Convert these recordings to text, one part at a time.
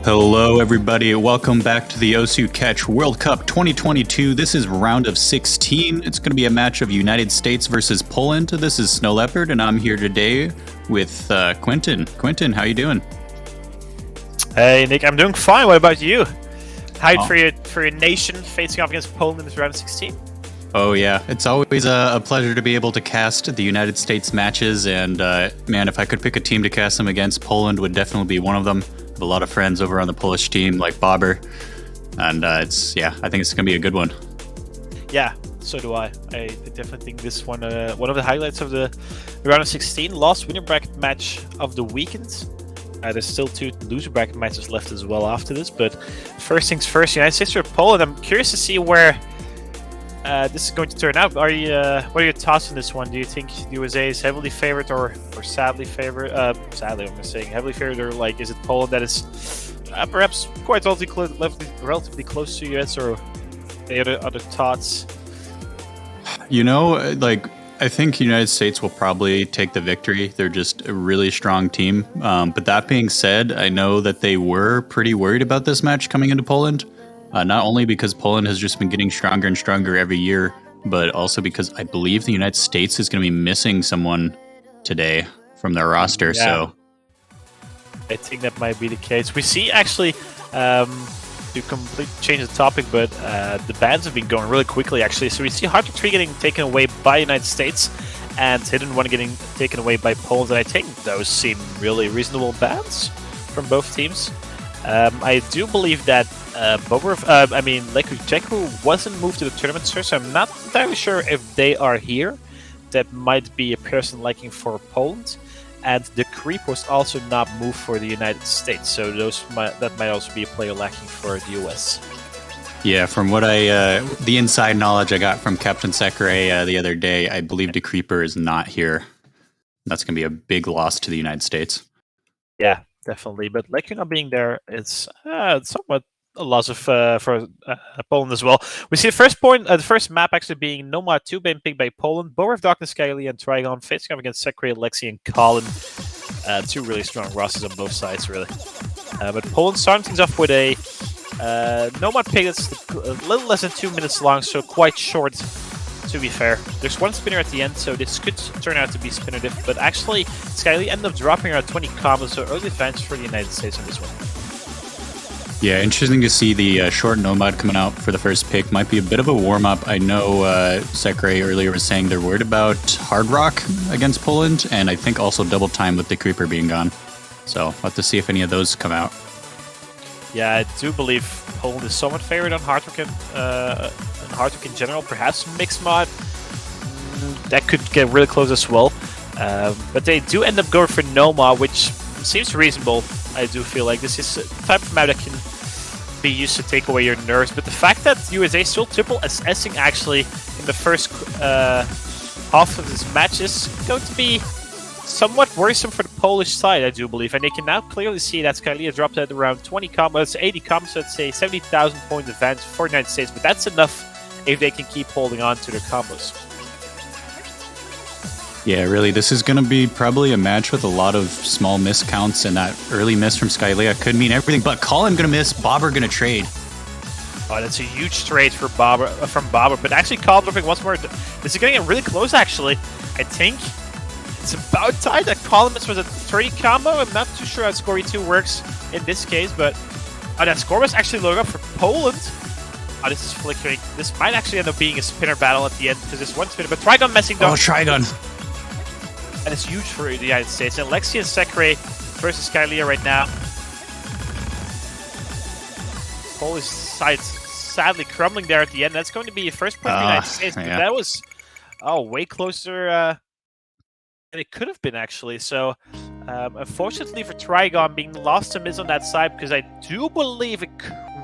Hello, everybody. Welcome back to the Osu Catch World Cup 2022. This is round of 16. It's going to be a match of United States versus Poland. This is Snow Leopard, and I'm here today with Quentin. Quentin, how you doing? Hey, Nick. I'm doing fine. What about you? Hyped for your nation facing off against Poland in this round of 16? Oh, yeah. It's always a pleasure to be able to cast the United States matches, and man, if I could pick a team to cast them against, Poland would definitely be one of them. A lot of friends over on the Polish team, like Bobber, and I think it's gonna be a good one. Yeah, so do I. I definitely think this one of the highlights of the round of 16. Last winner bracket match of the weekend. There's still 2 loser bracket matches left as well after this, but first things first, United States or Poland. I'm curious to see where this is going to turn out. What are your thoughts on this one? Do you think the USA is heavily favored or sadly favored? Sadly, I'm saying heavily favored, or like is it Poland that is perhaps quite relatively close to US, or any other thoughts? You know, I think United States will probably take the victory. They're just a really strong team. But that being said, I know that they were pretty worried about this match coming into Poland. Not only because Poland has just been getting stronger and stronger every year, but also because I believe the United States is going to be missing someone today from their roster. Yeah. So I think that might be the case. We see actually, to completely change the topic, but the bans have been going really quickly actually. So we see Hard 3 getting taken away by United States and Hidden 1 getting taken away by Poland. And I think those seem really reasonable bans from both teams. I do believe that Leku wasn't moved to the tournament, sir, so I'm not entirely sure if they are here. That might be a person liking for Poland. And the Creep was also not moved for the United States, so that might also be a player lacking for the US. yeah, from what the inside knowledge I got from Captain Sekre the other day, I believe the Creeper is not here. That's going to be a big loss to the United States. Yeah, definitely. But Leku not being there is somewhat a loss of for Poland as well. We see the first map actually being Nomad 2 being picked by Poland. Bower of Darkness, Skyly, and Trigon facing up against Sekre, Lexi, and Colin. 2 really strong rosters on both sides, really. But Poland starting things off with a Nomad pick that's a little less than 2 minutes long, so quite short, to be fair. There's 1 spinner at the end, so this could turn out to be spinner diff, but actually Skyly ended up dropping around 20 combos, so early advantage for the United States on this one. Yeah, interesting to see the short Nomad coming out for the first pick. Might be a bit of a warm-up. I know Sekre earlier was saying they're worried about Hard Rock against Poland, and I think also Double Time with the Creeper being gone. So we'll have to see if any of those come out. Yeah, I do believe Poland is somewhat favored on Hard Rock in general. Perhaps Mixed Mod, that could get really close as well. But they do end up going for Nomad, which seems reasonable. I do feel like this is a type of map that can be used to take away your nerves, but the fact that USA is still triple SSing actually in the first half of this match is going to be somewhat worrisome for the Polish side, I do believe, and they can now clearly see that Skylia dropped at around 20 combos, 80 combos, so it's a 70,000 point advantage for the United States, but that's enough if they can keep holding on to their combos. Yeah, really, this is going to be probably a match with a lot of small miscounts, and that early miss from Skylia could mean everything. But Colin going to miss, Bobber going to trade. Oh, that's a huge trade for Bobber, from Bobber. But actually, Colin dropping once more. This is getting really close, actually. I think it's about time that Colin miss was a 30 combo. I'm not too sure how Scory 2 works in this case, but that score was actually loaded up for Poland. Oh, this is flickering. This might actually end up being a spinner battle at the end because there's 1 spinner. But Trigon messing down. Oh, Trigon. And it's huge for the United States. And Lexi and Sekre versus Skylia right now. Polish side sadly crumbling there at the end. That's going to be a first point for the United States. But that was way closer than it could have been, actually. So, unfortunately for Trigon being lost to Miz on that side, because I do believe it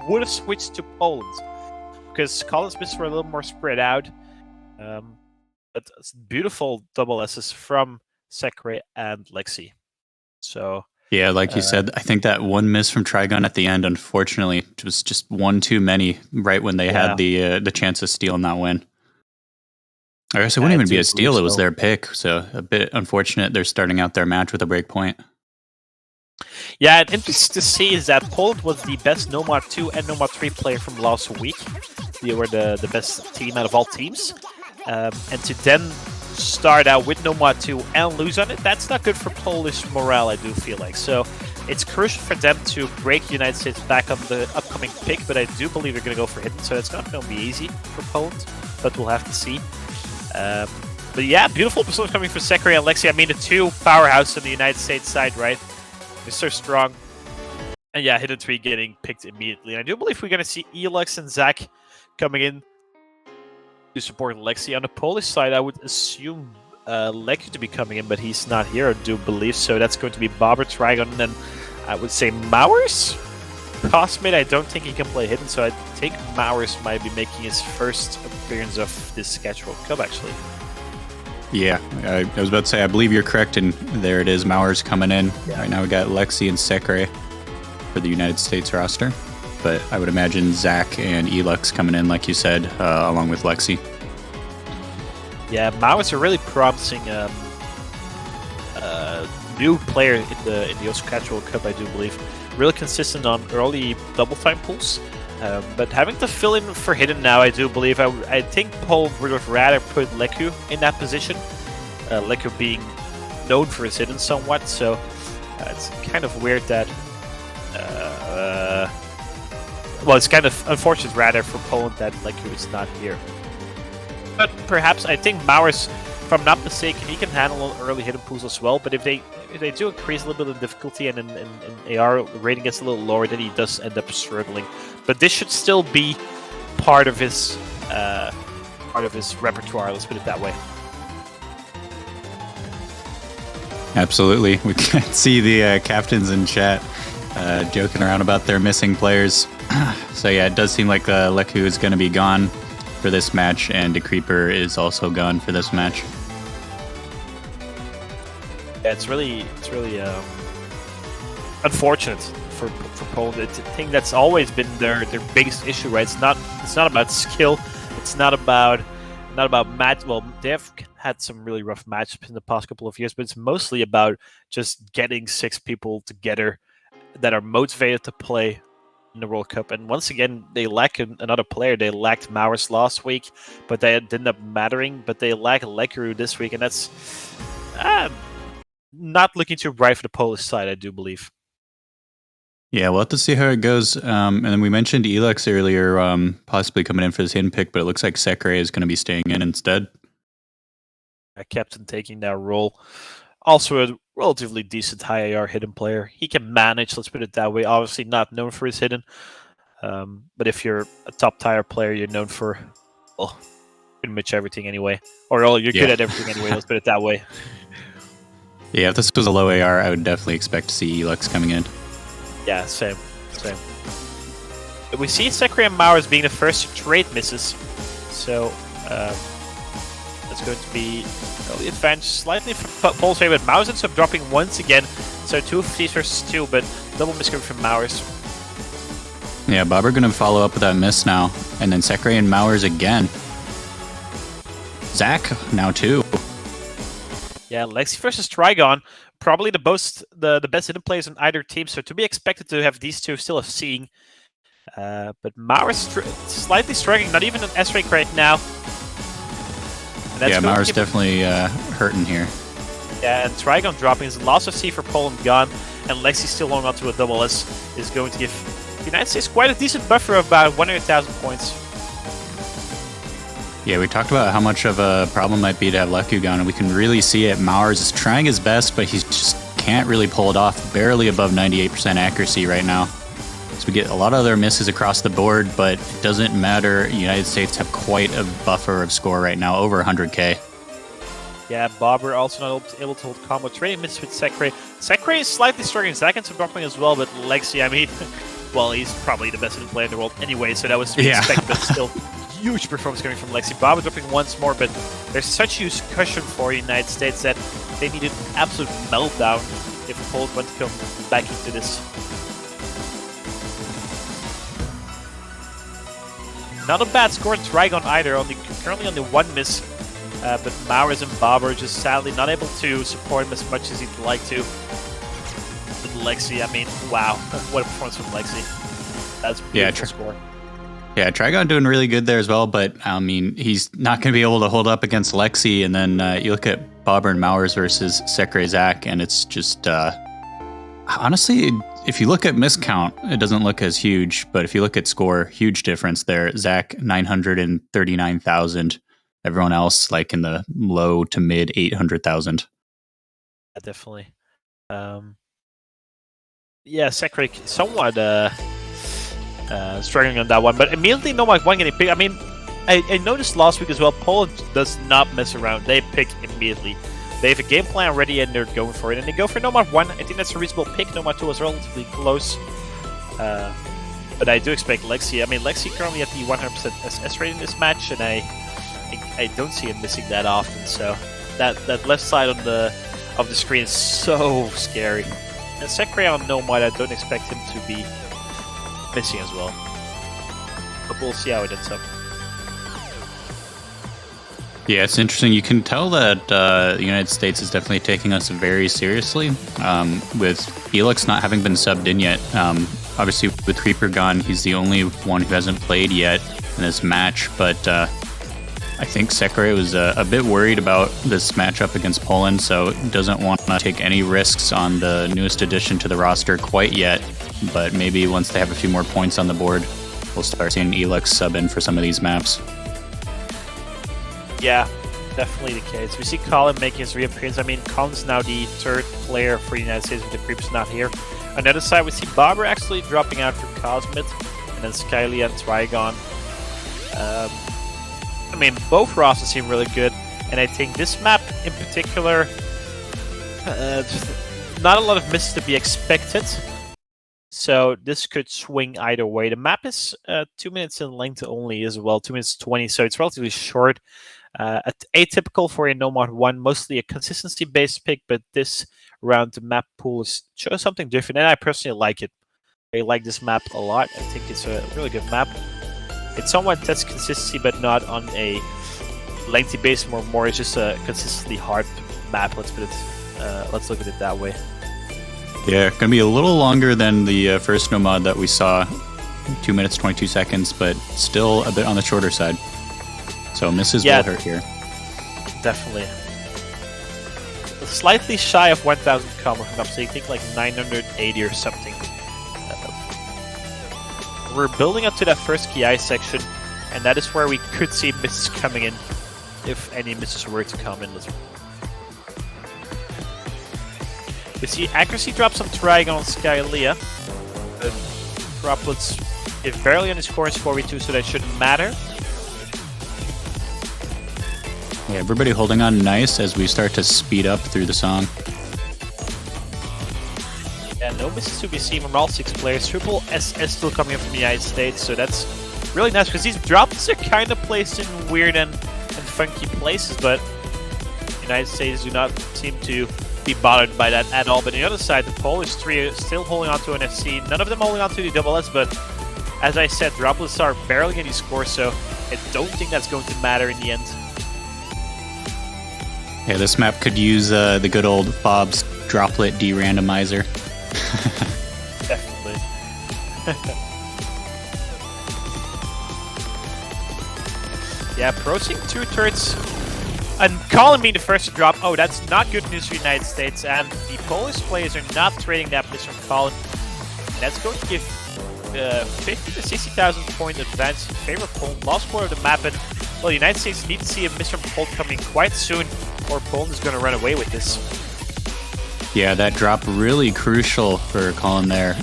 would have switched to Poland. Because Colin's misses were a little more spread out. But it's beautiful double S's from Sekre and Lexi. So yeah, like you said, I think that 1 miss from Trigon at the end, unfortunately, was just 1 too many. Right when they had the chance of stealing that win. I guess it wouldn't even be a steal; it was their pick. So a bit unfortunate. They're starting out their match with a break point. Yeah, and interesting to see is that Poland was the best Nomad 2 and Nomad 3 player from last week. They were the best team out of all teams. And to then start out with Nomad 2 and lose on it, that's not good for Polish morale, I do feel like. So it's crucial for them to break the United States back on the upcoming pick, but I do believe they're going to go for Hidden, so it's not going to be easy for Poland, but we'll have to see. But yeah, beautiful performance coming from Sekre and Lexi. I mean, the two powerhouses on the United States side, right? They're so strong. And yeah, Hidden 3 getting picked immediately. And I do believe we're going to see Elux and Zach coming in to support Lexi. On the Polish side, I would assume Lexi to be coming in, but he's not here, I do believe. So that's going to be Bobber, Trigon, and then I would say Mowers. Cosmate, I don't think he can play Hidden, so I think Mowers might be making his first appearance of this Sketch World Cup, actually. Yeah, I was about to say, I believe you're correct, and there it is, Mowers coming in. Yeah. Right now we got Lexi and Sekre for the United States roster, but I would imagine Zach and Elux coming in, like you said, along with Lexi. Yeah, Mowers a really promising new player in the Oslo Sketch World Cup, I do believe. Really consistent on early double time pulls. But having to fill in for Hidden now, I do believe. I think Poland would have rather put Leku in that position. Leku being known for his Hidden somewhat, so it's kind of weird that... well, it's kind of unfortunate rather for Poland that Leku is not here. But perhaps, I think Mowers, if I'm not mistaken, he can handle early Hidden pulls as well, but if they do increase a little bit of difficulty and AR rating gets a little lower, then he does end up struggling. But this should still be part of his repertoire. Let's put it that way. Absolutely, we can see the captains in chat joking around about their missing players. So yeah, it does seem like Leku is going to be gone for this match, and Decreeper is also gone for this match. Yeah, it's really unfortunate for Poland. It's a thing that's always been their biggest issue, right? It's not about skill. It's not about match. Well, they have had some really rough matchups in the past couple of years, but it's mostly about just getting 6 people together that are motivated to play in the World Cup. And once again, they lack another player. They lacked Mowers last week, but they didn't end up mattering. But they lack Lekuru this week, and that's not looking too bright for the Polish side, I do believe. Yeah, we'll have to see how it goes. And then we mentioned Elux earlier, possibly coming in for this Hidden pick, but it looks like Sekre is going to be staying in instead. A captain taking that role. Also a relatively decent high AR Hidden player. He can manage, let's put it that way. Obviously not known for his Hidden. But if you're a top tier player, you're known for, well, pretty much everything anyway. Or you're good at everything anyway, let's put it that way. Yeah, if this was a low AR, I would definitely expect to see Elux coming in. Yeah, same. We see Sekre and Mowers being the first straight misses. So, it's going to be early advantage slightly for Poland's favor, but Mowers ends up dropping once again. So 2 of these versus 2, but double miss from Mowers. Yeah, Bobber going to follow up with that miss now. And then Sekre and Mowers again. Zach now 2. Yeah, Lexi versus Trigon, probably the best Hidden players on either team, so to be expected to have these two still seeing. But Mowers slightly struggling, not even an S-rank right now. Yeah, Mowers definitely hurting here. Yeah, and Trigon dropping his loss of C for Poland gone, and Lexi still holding on to a double S is going to give the United States quite a decent buffer of about 100,000 points. Yeah, we talked about how much of a problem might be to have Leku gone, and we can really see it. Mowers is trying his best, but he just can't really pull it off. Barely above 98% accuracy right now. So we get a lot of other misses across the board, but it doesn't matter. United States have quite a buffer of score right now, over 100k. Yeah, Bobber also not able to hold combo. Trading miss with Sekre. Sekre is slightly struggling. Zach ends up dropping as well, but Lexi, I mean, well, he's probably the best player in the world anyway, so that was to be expected, but still. Huge performance coming from Lexi. Bobber dropping once more, but there's such huge cushion for the United States that they needed an absolute meltdown if Poland want to come back into this. Not a bad score in Trigon either, currently on the 1 miss, but Mowers and Bobber just sadly not able to support him as much as he'd like to. But Lexi, I mean, wow, what a performance from Lexi. That's a beautiful score. Yeah, Trigon doing really good there as well, but I mean, he's not going to be able to hold up against Lexi. And then you look at Bobber and Mowers versus Sekre Zach, and it's just honestly, if you look at miscount, it doesn't look as huge. But if you look at score, huge difference there. Zach 939,000. Everyone else like in the low to mid 800,000. Yeah, definitely. Yeah, Sekre somewhat struggling on that one, but immediately Nomad 1 getting picked. I mean, I noticed last week as well, Poland does not mess around. They pick immediately. They have a game plan ready and they're going for it. And they go for Nomad 1. I think that's a reasonable pick. Nomad 2 was relatively close. But I do expect Lexi. I mean, Lexi currently at the 100% SS rate in this match, and I don't see him missing that often. So that left side of the screen is so scary. And Sekre on Nomad, I don't expect him to be missing as well. But we'll see how it ends up. Yeah, it's interesting. You can tell that the United States is definitely taking us very seriously, with Elix not having been subbed in yet. Obviously, with Creeper gone, he's the only one who hasn't played yet in this match, but I think Sekre was a bit worried about this matchup against Poland, so doesn't want to take any risks on the newest addition to the roster quite yet, but maybe once they have a few more points on the board, we'll start seeing Elix sub in for some of these maps. Yeah, definitely the case. We see Colin making his reappearance. I mean, Colin's now the third player for the United States with the Creeps not here. On the other side, we see Bobber actually dropping out for Cosmid, and then Skylia and Trigon. I mean, both rosters seem really good, and I think this map in particular, not a lot of misses to be expected. So this could swing either way. The map is 2 minutes in length only as well, 2 minutes 20, so it's relatively short. Atypical for a Nomad 1, mostly a consistency-based pick, but this round the map pool shows something different, and I personally like it. I like this map a lot. I think it's a really good map. It somewhat tests consistency, but not on a lengthy base. More it's just a consistently hard map. Let's put it. Let's look at it that way. Yeah, gonna be a little longer than the first Nomad that we saw, 2 minutes 22 seconds, but still a bit on the shorter side. So misses will hurt here. Definitely. Slightly shy of 1,000 combo from so you think like 980 or something. We're building up to that first KI section, and that is where we could see misses coming in, if any misses were to come in. We see accuracy drops on Trigon and Skylia. The droplets is barely on his score is 4v2, so that shouldn't matter. Yeah, everybody holding on nice as we start to speed up through the song. Yeah, no misses to be seen from all 6 players. Triple SS still coming in from the United States, so that's really nice because these drops are kind of placed in weird and funky places, but the United States do not seem to be bothered by that at all. But on the other side, the Polish 3 are still holding on to an FC. None of them holding on to the double S, but as I said, droplets are barely getting scores, so I don't think that's going to matter in the end. Yeah, this map could use the good old Bob's droplet de-randomizer. Definitely. Yeah, approaching 2/3. And Colin being the first to drop. Oh, that's not good news for the United States. And the Polish players are not trading that miss from Colin. And that's going to give 50 to 60,000 point advance in favor of Poland. Last quarter of the map. And well, the United States need to see a miss from Poland coming quite soon, or Poland is going to run away with this. Yeah, that drop really crucial for Colin there.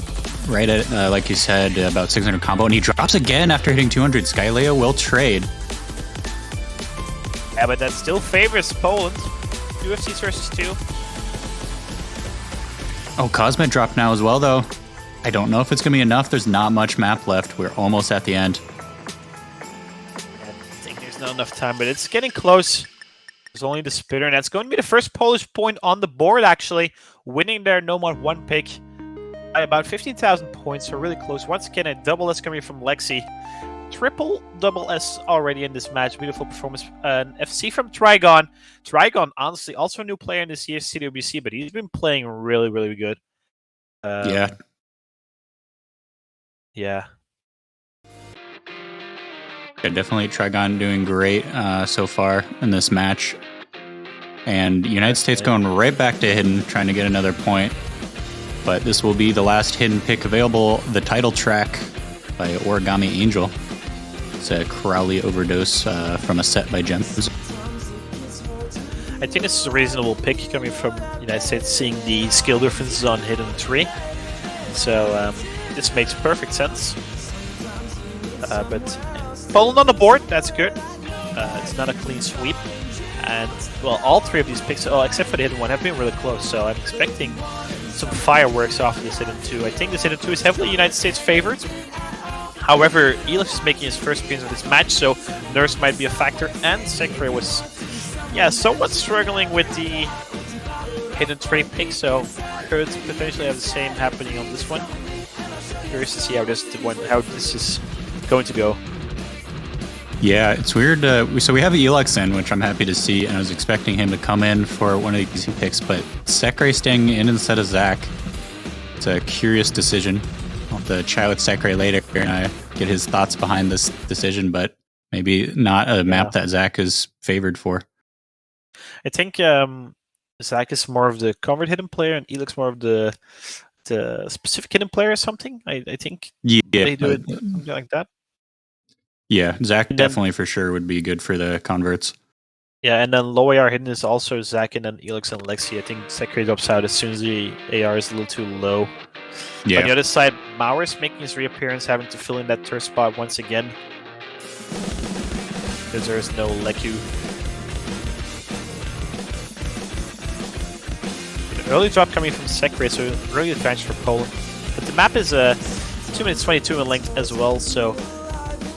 Right at, like you said, about 600 combo. And he drops again after hitting 200. Skylia will trade. Yeah, but that still favors Poland. UFCs versus 2. Oh, Cosmet dropped now as well, though. I don't know if it's going to be enough. There's not much map left. We're almost at the end. I think there's not enough time, but it's getting close. There's only the Spitter, and that's going to be the first Polish point on the board, actually. Winning their Nomad 1 pick by about 15,000 points, so really close. Once again, a double S coming from Lexi. Triple double S already in this match. Beautiful performance. An FC from Trigon. Trigon, honestly, also a new player in this year's CWBC, but he's been playing really, really good. Yeah. Yeah. Yeah, definitely Trigon doing great so far in this match. And United States going right back to Hidden, trying to get another point. But this will be the last Hidden pick available, the title track by Origami Angel. It's a Crowley overdose from a set by Gems. I think this is a reasonable pick coming from United States, seeing the skill differences on Hidden 3. So this makes perfect sense. But Poland on the board, that's good. It's not a clean sweep. And, well, all three of these picks, except for the Hidden one, have been really close. So I'm expecting some fireworks off of this Hidden 2. I think this Hidden 2 is heavily United States favored. However, Elix is making his first appearance of this match, so Nurse might be a factor. And Sekre was, somewhat struggling with the Hidden 3 pick, so could potentially have the same happening on this one. Curious to see how this is going to go. Yeah, it's weird. So we have Elix in, which I'm happy to see, and I was expecting him to come in for one of these picks, but Sekre staying in instead of Zach. It's a curious decision. I'll have to chat with Sekre later and get his thoughts behind this decision, but maybe not a map that Zach is favored for. I think Zach is more of the covered hidden player, and Elix more of the specific hidden player or something. I think they do it something like that. Yeah, Zach definitely for sure would be good for the converts. Yeah, and then low AR hidden is also Zach, and then Elix and Lexi. I think Sekre drops out as soon as the AR is a little too low. Yeah. On the other side, Mauer's making his reappearance, having to fill in that third spot once again. Because there is no Leku. An early drop coming from Sekre, so early advantage for Poland. But the map is 2 minutes 22 in length as well, so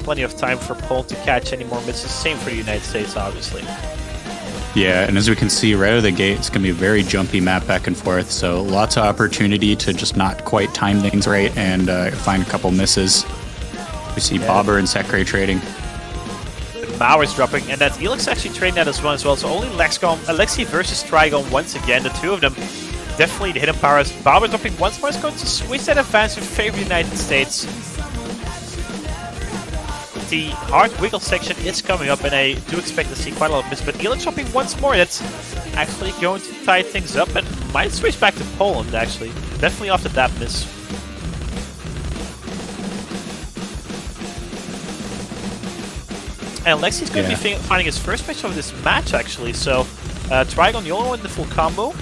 plenty of time for Poland to catch any more misses. Same for the United States, obviously. Yeah, and as we can see right out of the gate, it's going to be a very jumpy map back and forth, so lots of opportunity to just not quite time things right and find a couple misses. We see Bobber and Sekre trading. Mauer's dropping, and that's Elix actually trading that as well. So only Lexi versus Trigon once again. The two of them definitely the hidden powers. Bobber dropping once more is going to switch that advantage in favor of the United States. The hard wiggle section is coming up, and I do expect to see quite a lot of misses. But Elix dropping once more, that's actually going to tie things up, and might switch back to Poland, actually. Definitely after that miss. And Lexi's going to be finding his first match of this match, actually. So, Trigon, the only one in the full combo.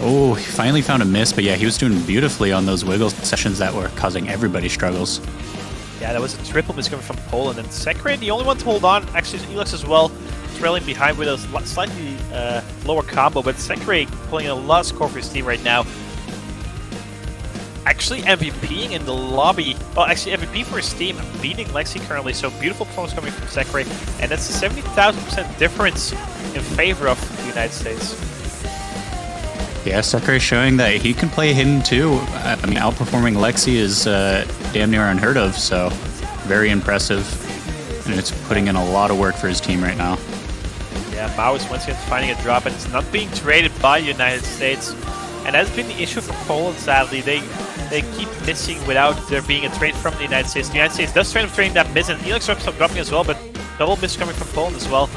Oh, he finally found a miss, but yeah, he was doing beautifully on those wiggle sessions that were causing everybody struggles. Yeah, that was a triple miss coming from Poland. And Sekre, the only one to hold on, actually Elix as well, trailing behind with a slightly lower combo. But Sekre pulling a lot of score for his team right now. Actually MVPing in the lobby. Well, actually MVP for his team, beating Lexi currently. So beautiful performance coming from Sekre. And that's a 70,000% difference in favor of the United States. Yeah, Sekre showing that he can play hidden too. I mean, outperforming Lexi is damn near unheard of, so very impressive. And it's putting in a lot of work for his team right now. Yeah, Mao is once again finding a drop, and it's not being traded by the United States. And that's been the issue for Poland, sadly. They keep missing without there being a trade from the United States. The United States does trade of trading that miss, and Elix drops up dropping as well, but double miss coming from Poland as well.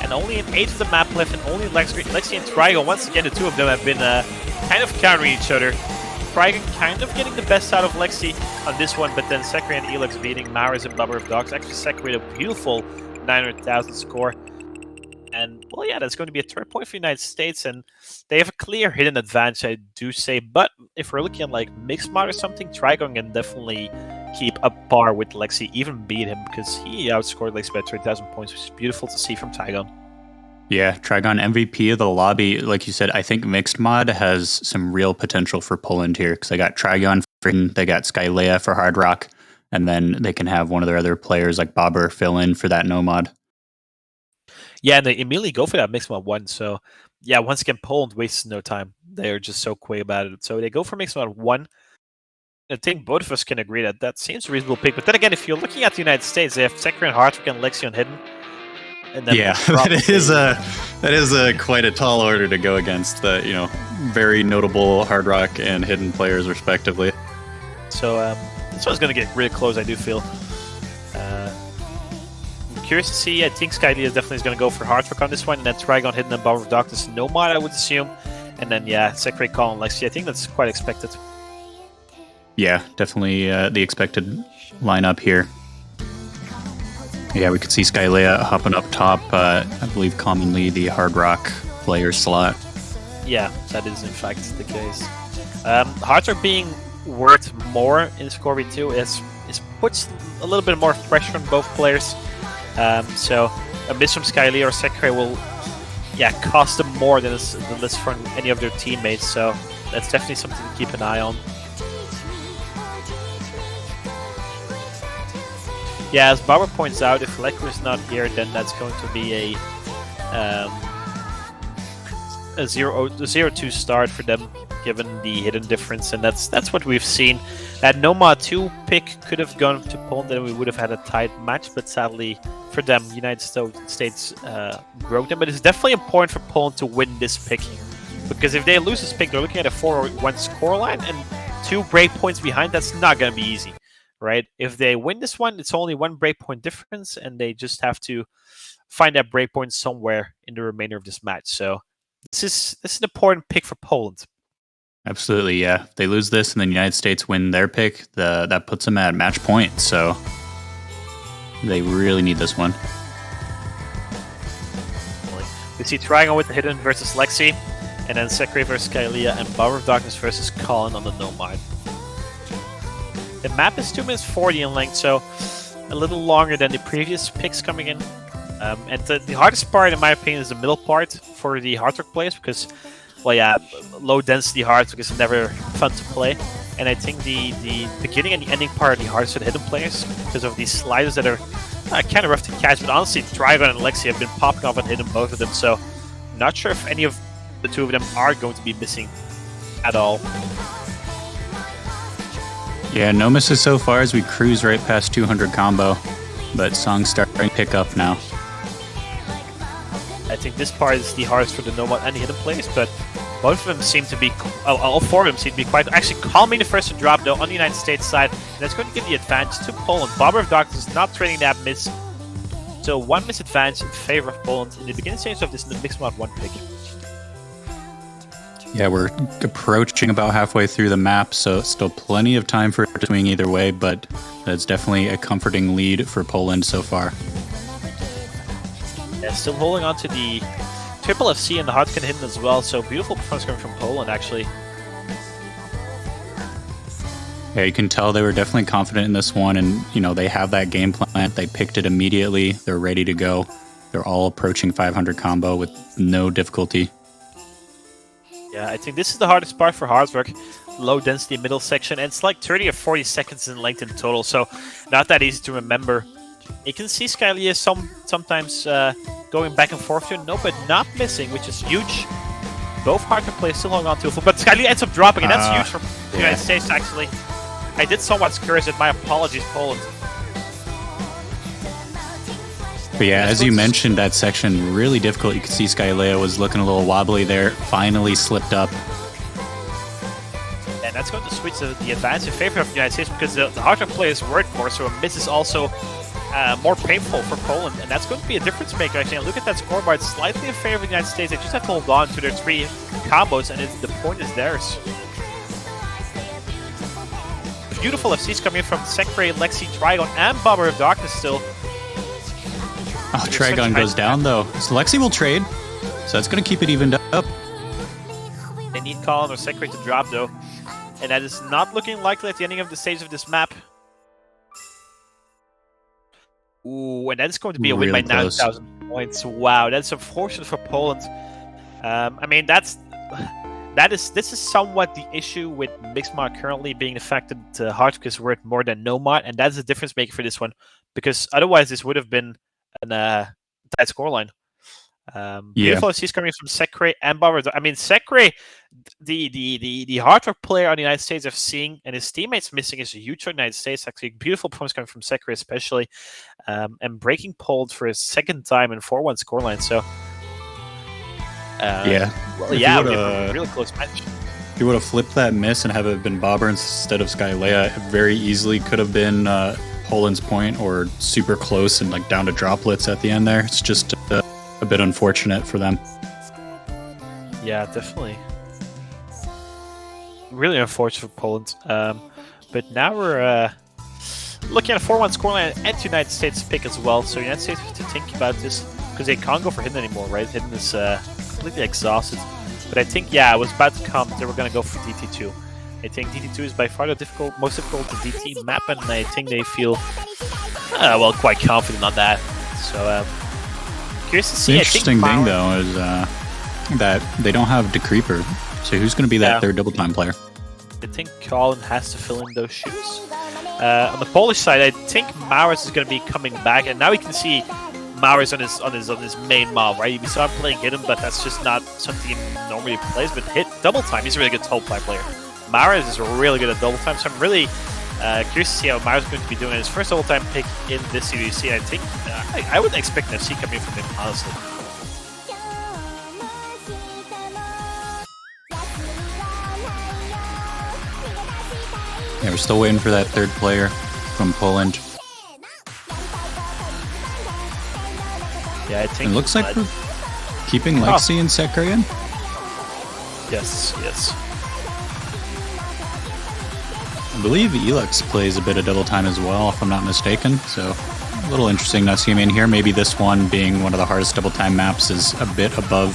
And only an 8 of the map left, and only Lexi and Trigon. Once again, the two of them have been kind of countering each other. Trigon kind of getting the best out of Lexi on this one, but then Sekre and Elix beating Maris and Bubber of Dogs. Actually, Sekre with a beautiful 900,000 score. And, well, yeah, that's going to be a third point for the United States, and they have a clear hidden advantage, I do say. But if we're looking at, like, mixed mod or something, Trigon can definitely keep a par with Lexi, even beat him, because he outscored Lexi by 30,000 points, which is beautiful to see from Trigon. Yeah, Trigon MVP of the lobby. Like you said, I think mixed mod has some real potential for Poland here, because they got Trigon, they got Skylea for Hard Rock, and then they can have one of their other players like Bobber fill in for that no mod. Yeah, and they immediately go for that mixed mod 1. So, yeah, once again, Poland wastes no time. They're just so quick about it. So they go for mixed mod 1. I think both of us can agree that that seems a reasonable pick. But then again, if you're looking at the United States, they have Sekre and Hardrock and Lexi on hidden. And then Yeah, that is a quite a tall order to go against the very notable Hard Rock and Hidden players respectively. So this one's going to get really close, I do feel. I'm curious to see. I think Skylia definitely is going to go for Hard Rock on this one, and then Trigon, Hidden, and Bower of Darkness Nomad, I would assume. And then, yeah, Sekre, Colin, Lexi. I think that's quite expected. Yeah, definitely the expected lineup here. Yeah, we could see Skylea hopping up top, I believe commonly the Hard Rock player slot. Yeah, that is in fact the case. Hard Rock being worth more in Scorby 2 is puts a little bit more pressure on both players. So a miss from Skylea or Sekre will cost them more than this from any of their teammates. So that's definitely something to keep an eye on. Yeah, as Bauer points out, if Lekr is not here, then that's going to be a 0-2 start for them, given the hidden difference, and that's what we've seen. That Nomad 2 pick could have gone to Poland, then we would have had a tight match, but sadly for them, United States broke them. But it's definitely important for Poland to win this pick, because if they lose this pick, they're looking at a 4-1 scoreline, and 2 breakpoints behind. That's not going to be easy. Right? If they win this one, it's only 1 breakpoint difference, and they just have to find that breakpoint somewhere in the remainder of this match. So this is an important pick for Poland. Absolutely, yeah. If they lose this and the United States win their pick, that puts them at match point. So they really need this one. We see Triangle with the Hidden versus Lexi, and then Sekre versus Skylea, and Bower of Darkness versus Colin on the Nomad. The map is 2 minutes 40 in length, so a little longer than the previous picks coming in. And the hardest part, in my opinion, is the middle part for the Hard Rock players, because, well, yeah, low density Hard Rock is never fun to play. And I think the beginning and the ending part are the hardest for the Hidden players, because of these sliders that are kind of rough to catch. But honestly, Trigon and Lexi have been popping off on Hidden, both of them, so not sure if any of the 2 of them are going to be missing at all. Yeah, no misses so far as we cruise right past 200 combo, but Song's starting to pick up now. I think this part is the hardest for the Nomad and the Hidden players, but both of them seem to be, all 4 of them seem to be quite, actually Colin being the first to drop though on the United States side, and that's going to give the advantage to Poland. Bower of Darkness is not trading that miss, so 1 miss advantage in favor of Poland in the beginning stage of this Mixed Mod 1 pick. Yeah, we're approaching about halfway through the map, so still plenty of time for it to swing either way, but that's definitely a comforting lead for Poland so far. Yeah, still holding on to the Triple FC and the Hard Rock Hidden as well, so beautiful performance coming from Poland, actually. Yeah, you can tell they were definitely confident in this one, and, they have that game plan. They picked it immediately. They're ready to go. They're all approaching 500 combo with no difficulty. Yeah, I think this is the hardest part for Hard Rock. Low density middle section, and it's like 30 or 40 seconds in length in total, so not that easy to remember. You can see Skylea sometimes going back and forth here, no, but not missing, which is huge. Both Hard Rock players still holding on to it, but Skylea ends up dropping, and that's huge for the United States, actually. I did somewhat curse it, my apologies, Poland. But yeah, as you mentioned, that section really difficult. You could see Skylea was looking a little wobbly there. Finally slipped up. And that's going to switch the advantage in favor of the United States, because the Hard Rock players work more, so a miss is also more painful for Poland. And that's going to be a difference maker, actually. And look at that scoreboard, slightly in favor of the United States. They just have to hold on to their 3 combos, and the point is theirs. Beautiful FCs coming in from Sekre, Lexi, Trigon, and Bower of Darkness still. Oh, Trigon goes down, though. So Lexi will trade, so that's going to keep it evened up. They need Colin or Sekre to drop, though. And that is not looking likely at the ending of the stage of this map. Ooh, and that's going to be a win by 9,000 points. Wow, that's unfortunate for Poland. I mean, this is somewhat the issue with Mixed Mod currently, being the fact that Hard Rock is worth more than No Mod, and that's the difference maker for this one, because otherwise this would have been a tight scoreline. Beautiful FCs coming from Sekre and Bower. I mean, Sekre, the Hard Rock player on the United States FC, and his teammates missing is a huge for the United States. Actually, beautiful performance coming from Sekre, especially. and breaking Poland for a second time in 4-1 scoreline. So, Yeah. well, If yeah, you we would've- have a really close match. If you would have flipped that miss and have it been Bobber instead of Skylea, it very easily could have been Poland's point or super close and like down to droplets at the end there. It's just a bit unfortunate for them. Yeah, definitely. Really unfortunate for Poland. But now we're looking at a 4-1 scoreline and United States pick as well. So United States have to think about this because they can't go for Hidden anymore, right? Hidden is completely exhausted. But I think, yeah, I was about to come. They were going to go for DT2. I think DT2 is by far the most difficult DT map, and I think they feel, well, quite confident on that. So, curious to see. The interesting thing, though, is that they don't have Decreeper. So who's going to be that third double time player? I think Colin has to fill in those shoes. On the Polish side, I think Maurus is going to be coming back, and now we can see Maurus on his main mob, right? We saw him playing Hidden, but that's just not something he normally plays. But double time, he's a really good double time player. Maurus is really good at double time, so I'm really curious to see how Maurus is going to be doing his first double time pick in this CDC. I think I would expect an FC coming from him, honestly. Yeah, we're still waiting for that third player from Poland. Yeah, I think It looks like we're keeping Lexi and Sekre in. Yes. I believe Elex plays a bit of double time as well, if I'm not mistaken. So a little interesting not seeing him in here. Maybe this one, being one of the hardest double time maps, is a bit above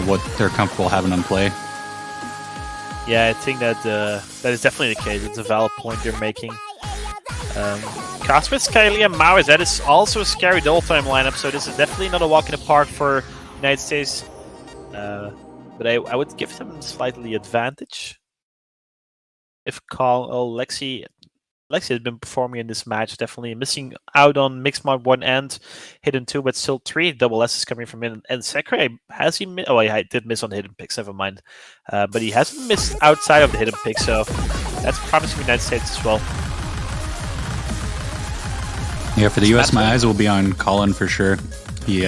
what they're comfortable having them play. Yeah, I think that that is definitely the case. It's a valid point you're making. Cosmos, Kylie, and Maurus, that is also a scary double time lineup, so this is definitely not a walk in the park for United States. But I would give them slightly advantage. If Lexi has been performing in this match, definitely missing out on Mixed Mod 1 and Hidden 2, but still 3 double S's coming from him. And Sekre, has he missed? Oh, he did miss on the Hidden picks, never mind. But he hasn't missed outside of the Hidden pick, so that's promising for the United States as well. Yeah, for the US, my eyes will be on Colin for sure. He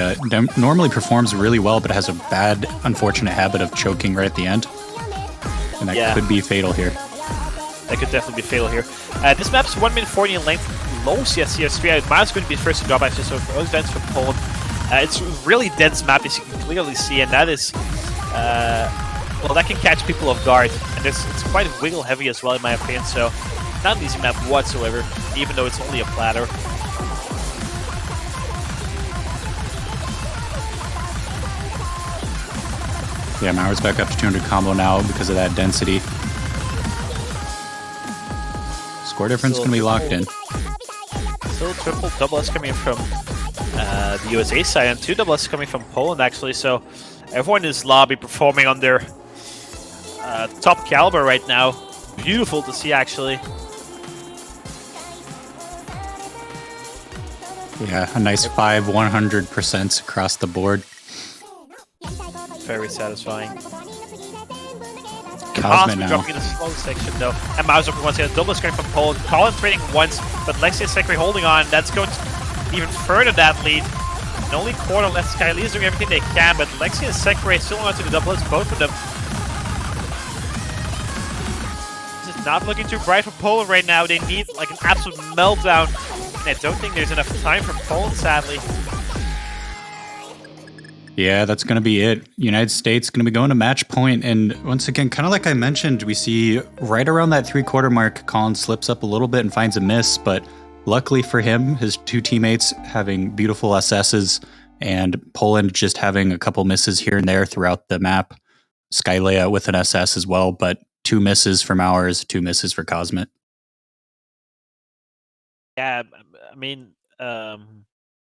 normally performs really well, but has a bad, unfortunate habit of choking right at the end. And that could be fatal here. That could definitely be fatal here. This map's 1 minute 40 in length. Low CS3. Miles going to be first to drop, actually, so for those events from Poland. It's a really dense map, as you can clearly see, and that is... well, that can catch people off guard. And it's quite wiggle heavy as well, in my opinion, so not an easy map whatsoever, even though it's only a platter. Yeah, Maurus back up to 200 combo now because of that density. Score difference going to be locked in. Still triple double S coming from the USA side, and 2 double S coming from Poland, actually. So everyone in this lobby performing on their top caliber right now. Beautiful to see, actually. Yeah, a nice 100% across the board. Very satisfying. Cosmic now. Dropping in the slow section though. And Maurus up once again. Double screen from Poland. Colin trading once, but Lexi and Sekre holding on. That's going to even further that lead. And only quarter left. Kylie is doing everything they can, but Lexi and Sekre still on to the double S, both of them. This is not looking too bright for Poland right now. They need like an absolute meltdown. And I don't think there's enough time for Poland, sadly. Yeah, that's going to be it. United States going to be going to match point. And once again, kind of like I mentioned, we see right around that 3/4 mark, Colin slips up a little bit and finds a miss. But luckily for him, his 2 teammates having beautiful SSs and Poland just having a couple misses here and there throughout the map. Skylea with an SS as well, but 2 misses for Maurus, 2 misses for Cosmic. Yeah, I mean...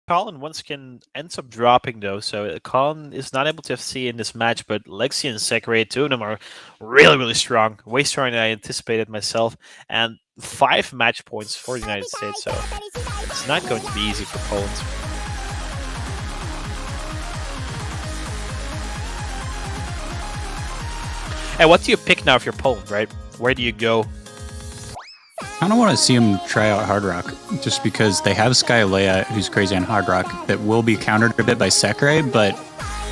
Colin once again ends up dropping though, so Colin is not able to FC in this match, but Lexi and Sekre, 2 of them are really, really strong. Way stronger than I anticipated myself, and 5 match points for the United States, so it's not going to be easy for Poland. And what do you pick now if you're Poland, right? Where do you go? kind of want to see him try out Hard Rock, just because they have Skylea, who's crazy on Hard Rock, that will be countered a bit by Sekre, but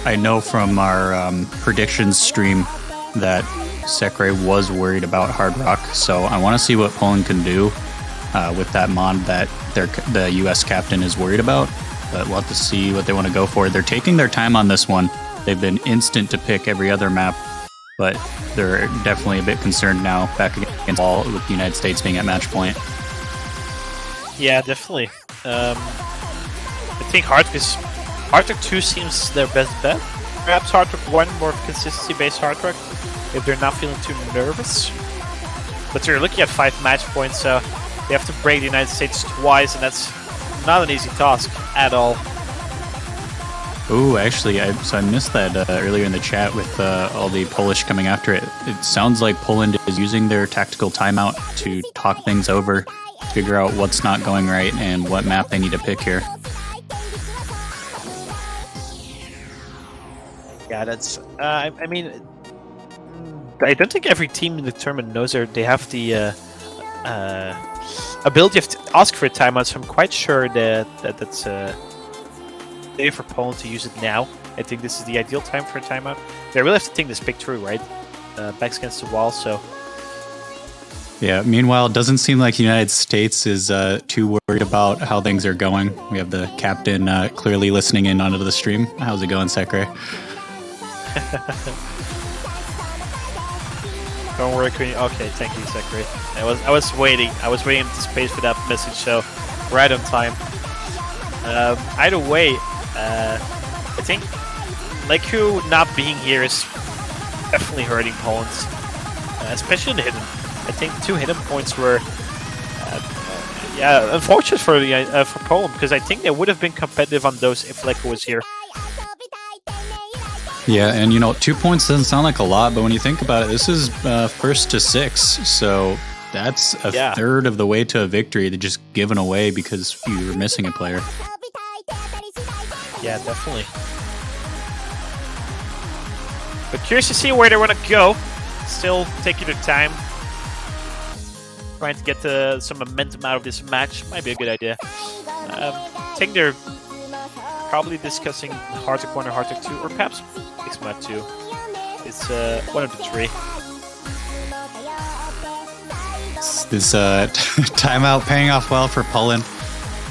I know from our predictions stream that Sekre was worried about Hard Rock, so I want to see what Poland can do with that mod that the US captain is worried about, but we'll have to see what they want to go for. They're taking their time on this one. They've been instant to pick every other map, but they're definitely a bit concerned now back against all with the United States being at match point. Yeah, definitely. I think Hardrock 2 seems their best bet. Perhaps Hardrock 1, more consistency-based Hardrock, if they're not feeling too nervous. But you're looking at 5 match points, so they have to break the United States twice, and that's not an easy task at all. Ooh, actually, I missed that earlier in the chat with all the Polish coming after it. It sounds like Poland is using their tactical timeout to talk things over, figure out what's not going right, and what map they need to pick here. Yeah, that's. I mean, I don't think every team in the tournament knows they have the ability to ask for a timeout. So I'm quite sure that's day for Poland to use it now. I think this is the ideal time for a timeout. They really have to think this pick through, right? Backs against the wall, so. Yeah, meanwhile, it doesn't seem like the United States is too worried about how things are going. We have the captain clearly listening in onto the stream. How's it going, Sekre? Don't worry, Queen. Okay, thank you, Sekre. I was waiting. I was waiting in space for that message, so right on time. Either way, I think Leku not being here is definitely hurting Poland, especially in the hidden. I think 2 hidden points were, yeah, unfortunate for Poland, because I think they would have been competitive on those if Leku was here. Yeah, and 2 points doesn't sound like a lot, but when you think about it, this is first to 6, so that's a third of the way to a victory that just given away because you were missing a player. Yeah, definitely. But curious to see where they want to go. Still taking their time. Trying to get some momentum out of this match. Might be a good idea. I think they're probably discussing Hardrock 1 or Hardrock 2, or perhaps Mixmap 2. It's one of the 3. This timeout paying off well for Poland.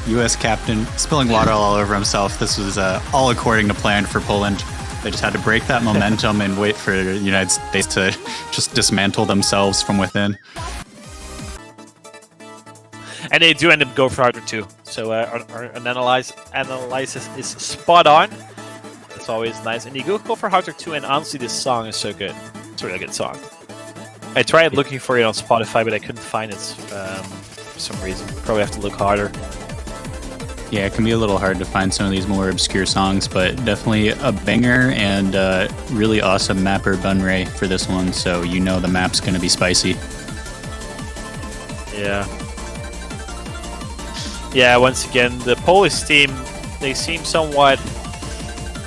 U.S. captain spilling water all over himself. This was all according to plan for Poland. They just had to break that momentum and wait for the United States to just dismantle themselves from within. And they do end up going for Hardrock 2. So our analysis is spot on. It's always nice. And you go for Hardrock 2, and honestly, this song is so good. It's a really good song. I tried looking for it on Spotify, but I couldn't find it for some reason. Probably have to look harder. Yeah, it can be a little hard to find some of these more obscure songs, but definitely a banger and really awesome mapper Bunray for this one, so the map's going to be spicy. Yeah. Yeah, once again, the Polish team, they seem somewhat,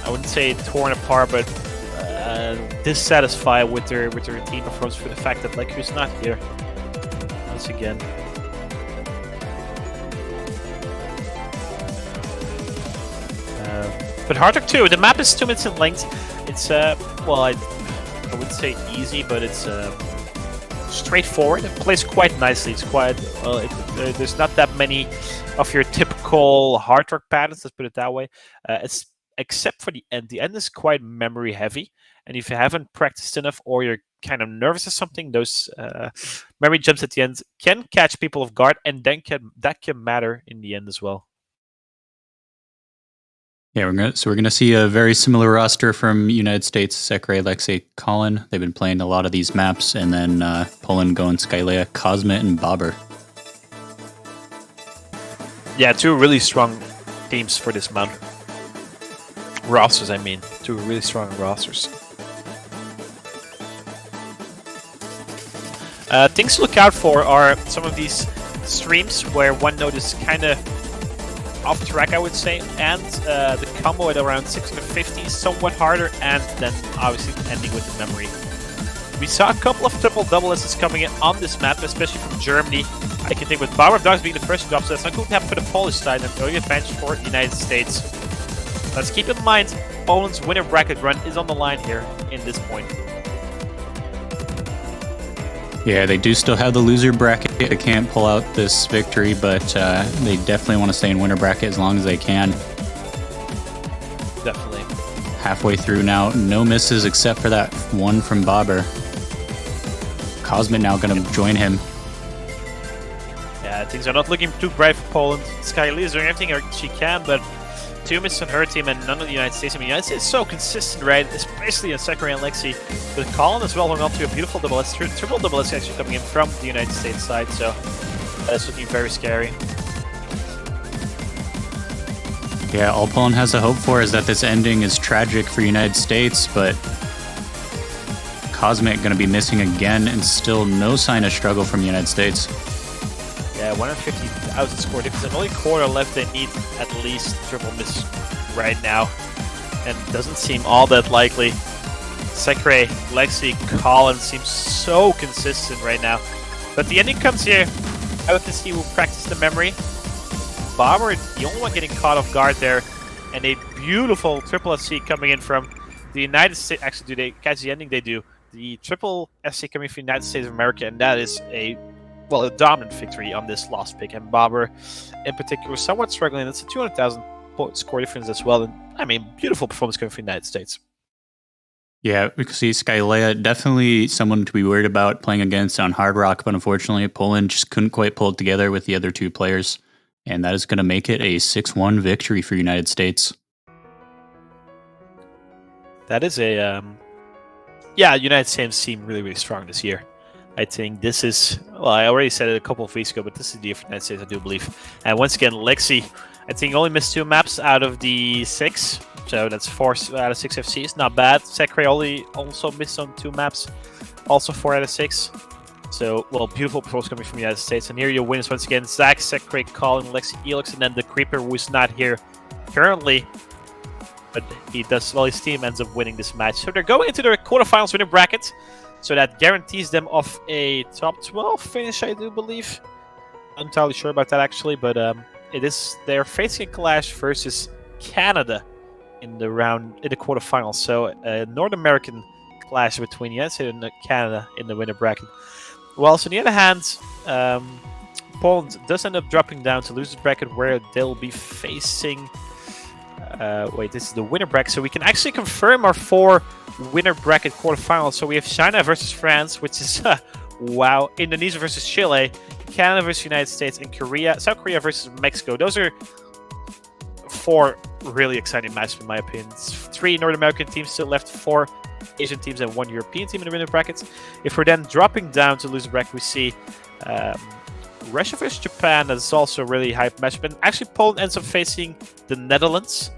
I wouldn't say torn apart, but dissatisfied with their team performance for the fact that Leku's not here. Once again. But Hardrock 2, the map is 2 minutes in length. It's, well, I wouldn't say easy, but it's straightforward. It plays quite nicely. It's quite, there's not that many of your typical Hardrock patterns, let's put it that way. It's except for the end. The end is quite memory heavy. And if you haven't practiced enough or you're kind of nervous or something, those memory jumps at the end can catch people off guard, and then that can matter in the end as well. Yeah, we're gonna see a very similar roster from United States. Sekre, Alexei, Colin. They've been playing a lot of these maps, and then Poland going Skylea, Cosmet, and Bobber. Yeah, 2 really strong teams for this map. Rosters, I mean. 2 really strong rosters. Things to look out for are some of these streams where one node is kind of off track, I would say, and the combo at around 650 is somewhat harder, and then obviously ending with the memory. We saw a couple of triple-double S's coming in on this map, especially from Germany. I can think with Bauer of Dogs being the first to drop, so that's not going to happen for the Polish side, and early advantage for the United States. Let's keep in mind, Poland's winner bracket run is on the line here in this point. Yeah, they do still have the loser bracket. They can't pull out this victory, but they definitely want to stay in winner bracket as long as they can. Definitely. Halfway through now, no misses except for that one from Bobber. Cosmic now going to join him. Yeah, things are not looking too bright for Poland. Skylee is doing everything she can, but 2 misses on her team and none of the United States. I mean, the United States is so consistent, right? Especially on Sakurai and Lexi. But Colin as well hung on to a beautiful double S, triple double S actually coming in from the United States side, so that's looking very scary. Yeah, all Poland has to hope for is that this ending is tragic for United States, but Cosmic going to be missing again and still no sign of struggle from the United States. Yeah, 150,000 score difference. And only quarter left. They need at least triple miss right now. And doesn't seem all that likely. Sakurai, Lexi, Colin seems so consistent right now. But the ending comes here. I would see who practice the memory. Bomber, the only one getting caught off guard there. And a beautiful triple SC coming in from the United States. Actually, do they catch the ending? They do. The triple SC coming from the United States of America. And that is a dominant victory on this last pick. And Bobber, in particular, somewhat struggling. It's a 200,000 score difference as well. And I mean, beautiful performance coming from the United States. Yeah, we can see Skylea, definitely someone to be worried about playing against on Hard Rock, but unfortunately, Poland just couldn't quite pull it together with the other two players. And that is going to make it a 6-1 victory for United States. That is a... yeah, United States seem really, really strong this year. I think this is... Well, I already said it a couple of weeks ago, but this is the year for United States, I do believe. And once again, Lexi, I think only missed 2 maps out of the 6. So that's 4 out of 6 FCs. Not bad. Sakurai also missed on 2 maps. Also 4 out of 6. So, well, beautiful performance coming from the United States. And here your winners once again, Zach, Sakurai, Colin, Lexi, Elix, and then the Creeper, who is not here currently. But he does, well, his team ends up winning this match. So they're going into the quarterfinals winner bracket. So that guarantees them of a top 12 finish, I do believe. I'm entirely sure about that, actually. But they're facing a clash versus Canada in the quarterfinals. So a North American clash between the United States and Canada in the winner bracket. Well, so on the other hand, Poland does end up dropping down to losers bracket where they'll be facing... wait, this is the winner bracket. So we can actually confirm our 4 winner bracket quarterfinals. So we have China versus France, which is, wow, Indonesia versus Chile, Canada versus United States, and South Korea versus Mexico. Those are 4 really exciting matches, in my opinion. 3 North American teams still left, 4 Asian teams, and 1 European team in the winner brackets. If we're then dropping down to loser bracket, we see Russia versus Japan. That's also a really hype match. But actually, Poland ends up facing the Netherlands.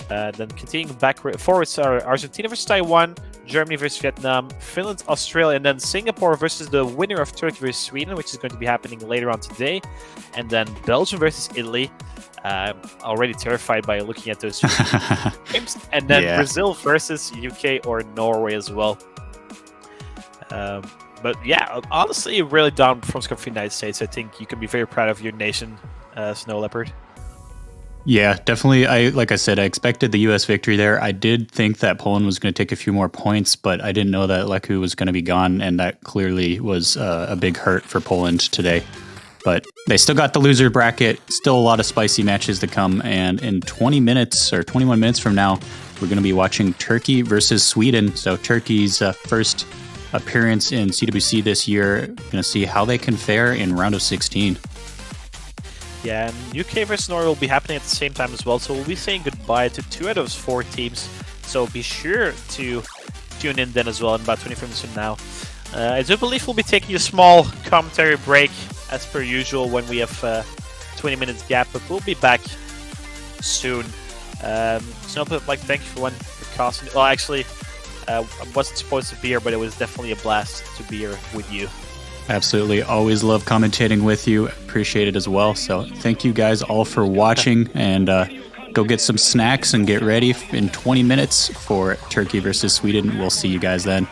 Then continuing forwards are Argentina versus Taiwan, Germany versus Vietnam, Finland, Australia, and then Singapore versus the winner of Turkey versus Sweden, which is going to be happening later on today. And then Belgium versus Italy. I'm already terrified by looking at those games. And then Brazil versus UK or Norway as well. But yeah, honestly, really dominant performance from the United States. I think you can be very proud of your nation, Snow Leopard. Yeah, definitely. Like I said, I expected the U.S. victory there. I did think that Poland was going to take a few more points, but I didn't know that Leku was going to be gone, and that clearly was a big hurt for Poland today. But they still got the loser bracket, still a lot of spicy matches to come, and in 20 minutes or 21 minutes from now, we're going to be watching Turkey versus Sweden. So Turkey's first appearance in CWC this year. Going to see how they can fare in round of 16. Yeah, and UK versus Norway will be happening at the same time as well, so we'll be saying goodbye to 2 out of those 4 teams. So be sure to tune in then as well in about 20 minutes from now. I do believe we'll be taking a small commentary break as per usual when we have 20 minutes gap, but we'll be back soon. So like, thank you for casting. Well, actually, I wasn't supposed to be here, but it was definitely a blast to be here with you. Absolutely. Always love commentating with you. Appreciate it as well. So thank you guys all for watching, and go get some snacks and get ready in 20 minutes for Turkey versus Sweden. We'll see you guys then.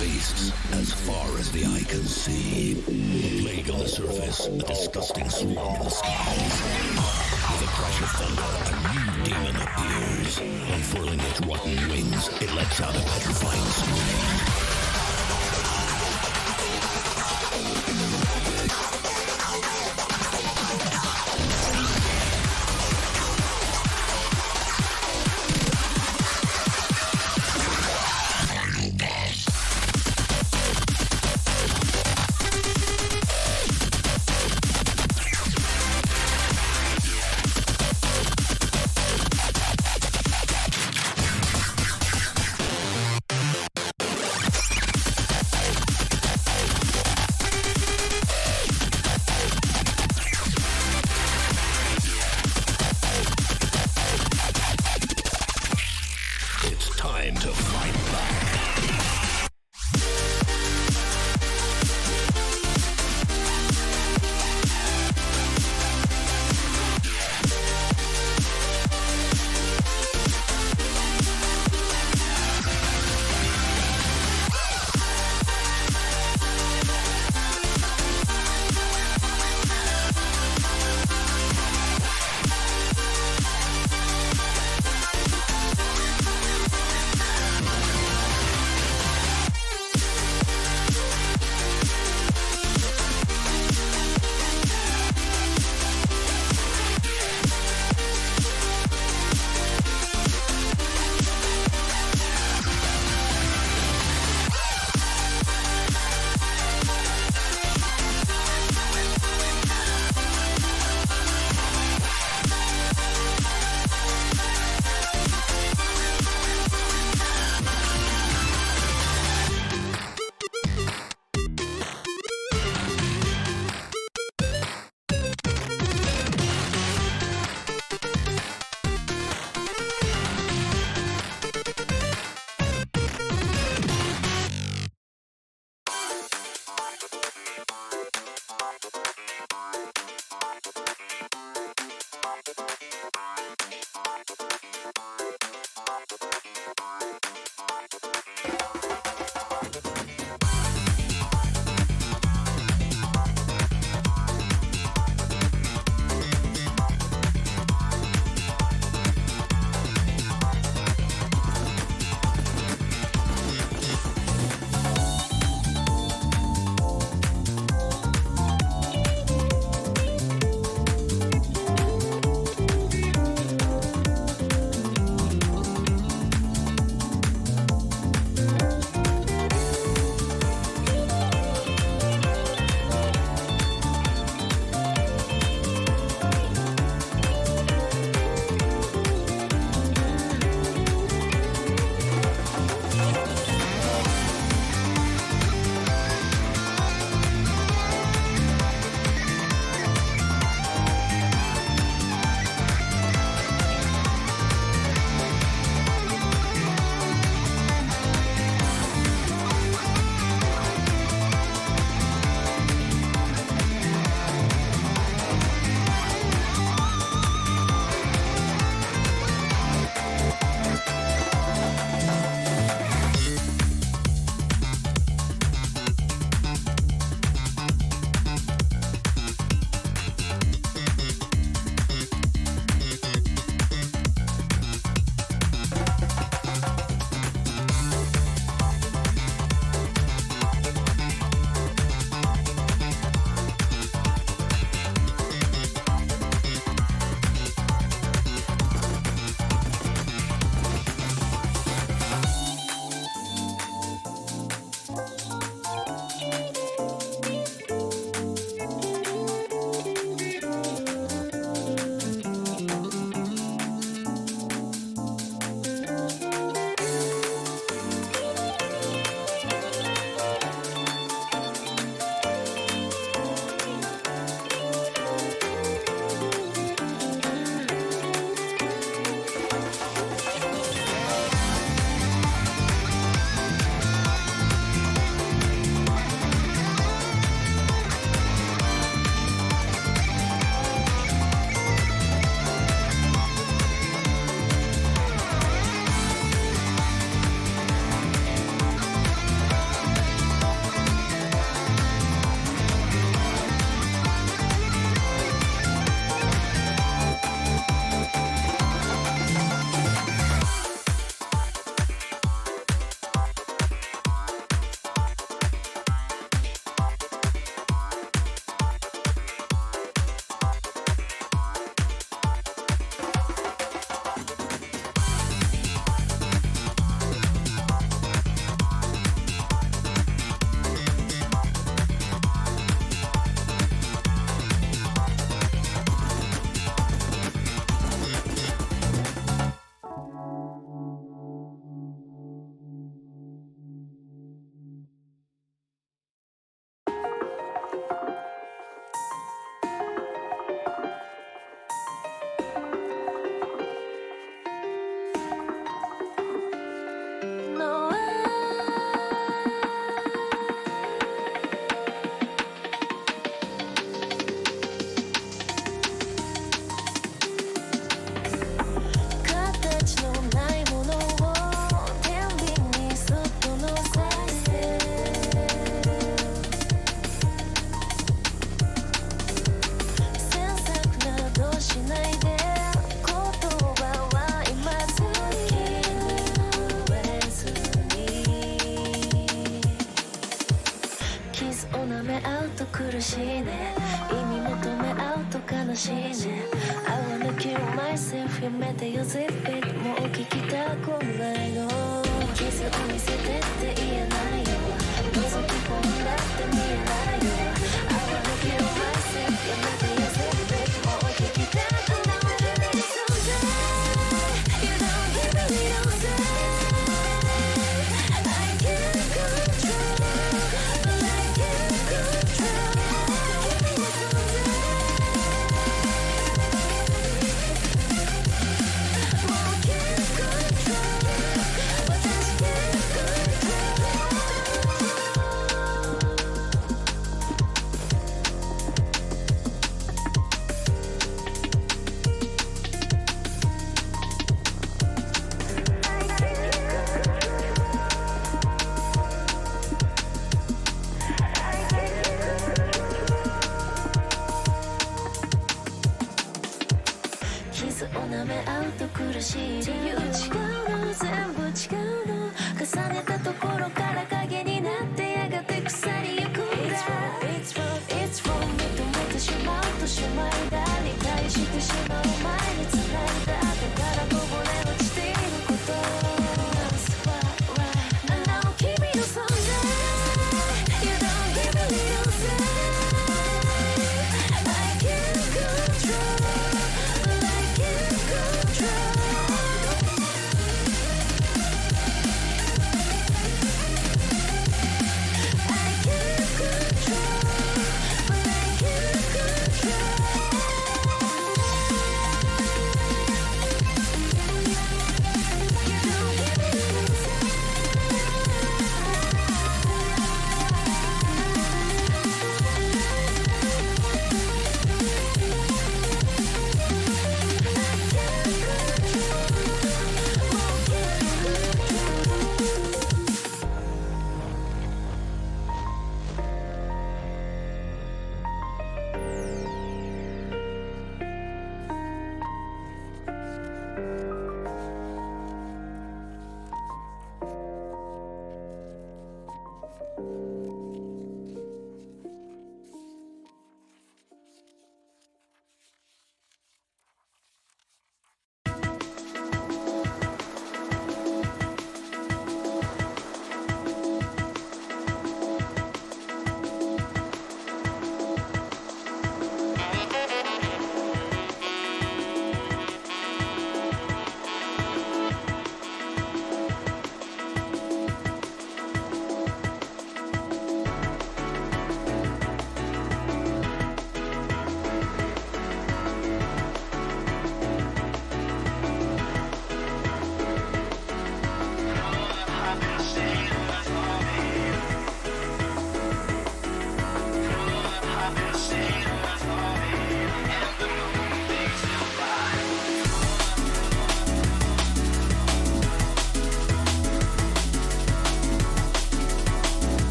beasts as far as the eye can see. A plague on the surface, a disgusting swarm in the skies. With a crash of thunder, a new demon appears. Unfurling its rotten wings, it lets out a petrifying scream. Time to fight back. 苦しいね意味求め合うと悲しいね I wanna kill myself やめてよ Zip it もう聞きたくないの傷を見せてって言えないよ覗き込んだって見えないよ I wanna kill myself やめてよ Zip it もう聞きたくない You don't give me no sign I can't control but I can't control Give me some more can't control but I can't control 傷を舐め合うと苦しい理由違うの全部違うの重ねたところから影になってやがて腐りゆくんだ It's wrong, it's wrong 認めてしまうとしまいだ理解してしまう前に繋いだだからこぼれ落ちていること That's right, and now 君の存在 You don't give me no sign I can't control but I can't control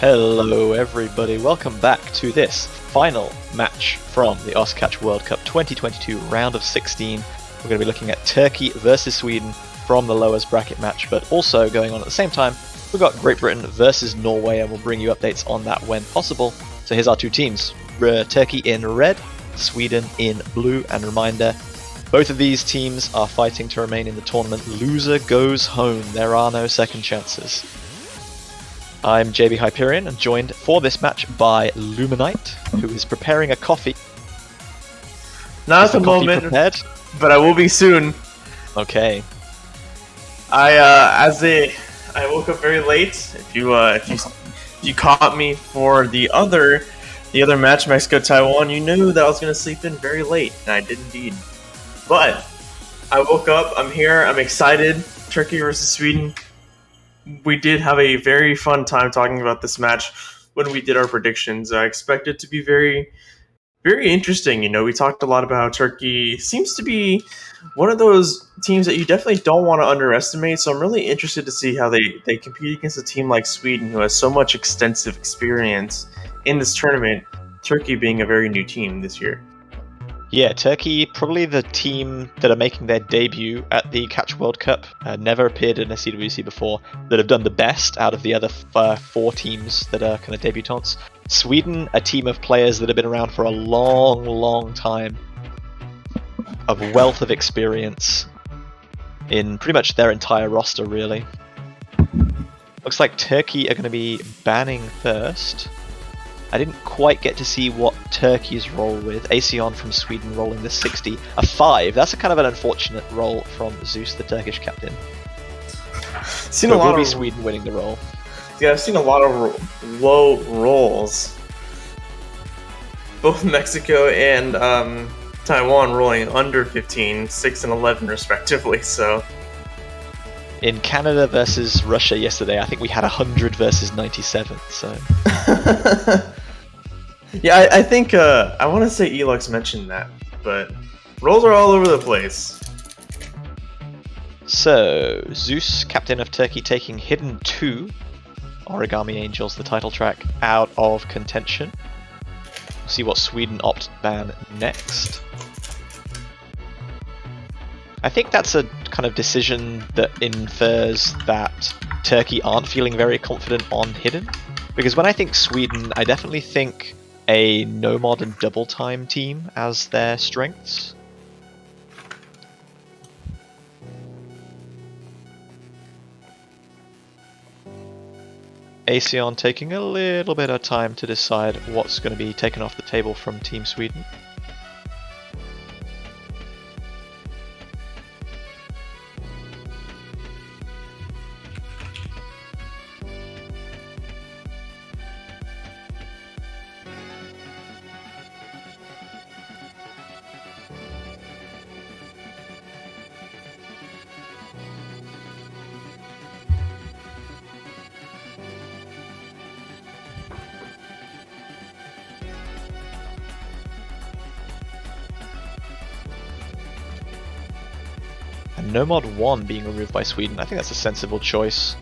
Hello everybody, welcome back to this final match from the Oscatch World Cup 2022 round of 16. We're going to be looking at Turkey versus Sweden from the lowest bracket match, but also going on at the same time, we've got Great Britain versus Norway, and we'll bring you updates on that when possible. So here's our two teams, Turkey in red, Sweden in blue, and reminder, both of these teams are fighting to remain in the tournament. Loser goes home, there are no second chances. I'm JB Hyperion and joined for this match by Luminite, who is preparing a coffee. Not Is at the coffee moment, prepared? but I will be soon. Okay. I woke up very late. If you caught me for the other match, Mexico Taiwan, you knew that I was gonna sleep in very late, and I did indeed. But I woke up. I'm here. I'm excited. Turkey versus Sweden. We did have a very fun time talking about this match when we did our predictions. I expect it to be very, very interesting. You know, we talked a lot about how Turkey seems to be one of those teams that you definitely don't want to underestimate. So I'm really interested to see how they compete against a team like Sweden, who has so much extensive experience in this tournament, Turkey being a very new team this year. Yeah, Turkey, probably the team that are making their debut at the Catch World Cup, never appeared in a CWC before, that have done the best out of the other four teams that are kind of debutants. Sweden, a team of players that have been around for a long, long time, of wealth of experience in pretty much their entire roster, really. Looks like Turkey are going to be banning first. I didn't quite get to see what Turkey's roll with. Asion from Sweden rolling the 60. A 5. That's a kind of an unfortunate roll from Zeus, the Turkish captain. Seen But a it lot will be of Sweden winning the roll. Yeah, I've seen a lot of low rolls. Both Mexico and Taiwan rolling under 15, 6 and 11 respectively, so... In Canada versus Russia yesterday, I think we had 100 versus 97, so... Yeah, I think, I want to say Elux mentioned that, but rolls are all over the place. So, Zeus, captain of Turkey, taking Hidden 2, Origami Angels, the title track, out of contention. We'll see what Sweden opt to ban next. I think that's a kind of decision that infers that Turkey aren't feeling very confident on Hidden. Because when I think Sweden, I definitely think a no-mod and double-time team as their strengths. Asion taking a little bit of time to decide what's going to be taken off the table from Team Sweden. And No-Mod 1 being removed by Sweden, I think that's a sensible choice.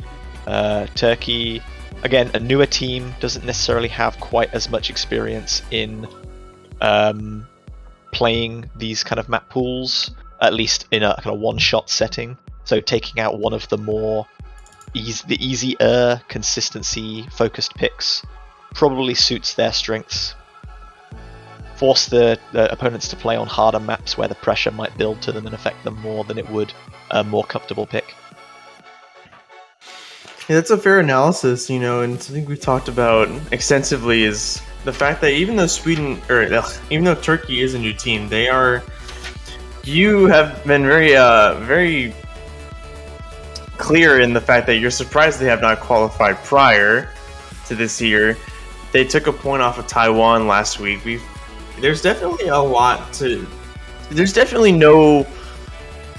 Turkey, again, a newer team, doesn't necessarily have quite as much experience in playing these kind of map pools, at least in a kind of one-shot setting. So taking out one of the more easier consistency-focused picks probably suits their strengths. Force the opponents to play on harder maps where the pressure might build to them and affect them more than it would a more comfortable pick. Yeah, that's a fair analysis, you know, and something we've talked about extensively is the fact that even though even though Turkey is a new team, you have been very clear in the fact that you're surprised they have not qualified prior to this year. They took a point off of Taiwan last week. There's definitely there's definitely no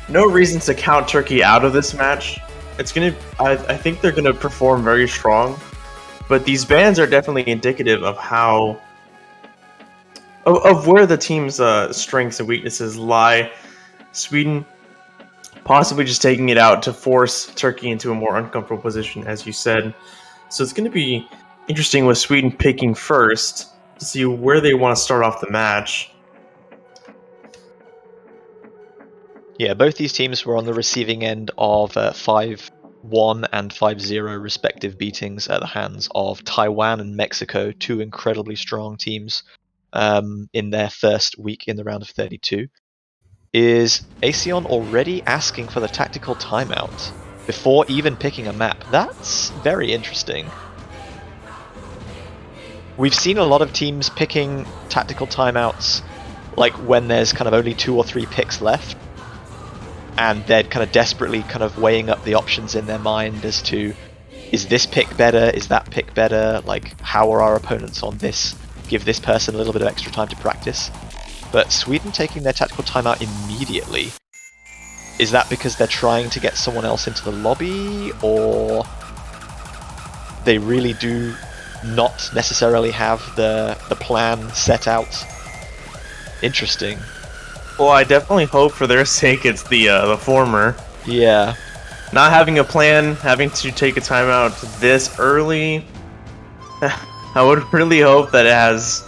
reason to count Turkey out of this match. I think they're gonna perform very strong, but these bans are definitely indicative of where the team's strengths and weaknesses lie. Sweden possibly just taking it out to force Turkey into a more uncomfortable position, as you said. So it's going to be interesting with Sweden picking first to see where they want to start off the match. Yeah, both these teams were on the receiving end of 5-1 and 5-0 respective beatings at the hands of Taiwan and Mexico, two incredibly strong teams in their first week in the round of 32. Is Aseon already asking for the tactical timeout before even picking a map? That's very interesting. We've seen a lot of teams picking tactical timeouts like when there's kind of only 2 or 3 picks left, and they're kind of desperately kind of weighing up the options in their mind as to, is this pick better, is that pick better, like how are our opponents on this, give this person a little bit of extra time to practice. But Sweden taking their tactical timeout immediately, is that because they're trying to get someone else into the lobby, or they really do not necessarily have the plan set out? Interesting. Well, I definitely hope for their sake it's the former. Yeah. Not having a plan, having to take a timeout this early, I would really hope that it has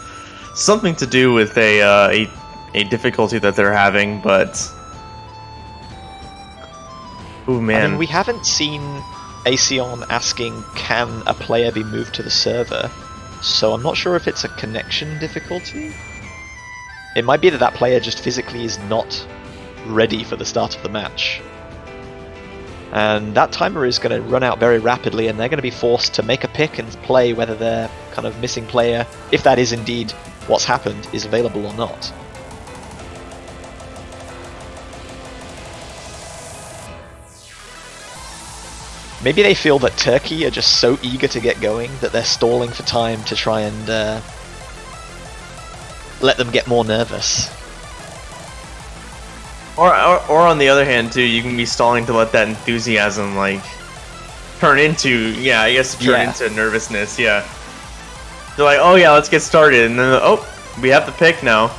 something to do with a difficulty that they're having, but... Ooh, man. I mean, we haven't seen Aseon asking, can a player be moved to the server? So I'm not sure if it's a connection difficulty. It might be that that player just physically is not ready for the start of the match. And that timer is going to run out very rapidly, and they're going to be forced to make a pick and play whether their kind of missing player, if that is indeed what's happened, is available or not. Maybe they feel that Turkey are just so eager to get going that they're stalling for time to try and let them get more nervous. Or on the other hand, too, you can be stalling to let that enthusiasm, like, turn into nervousness, yeah. They're like, oh yeah, let's get started, and then, oh, we have the pick now.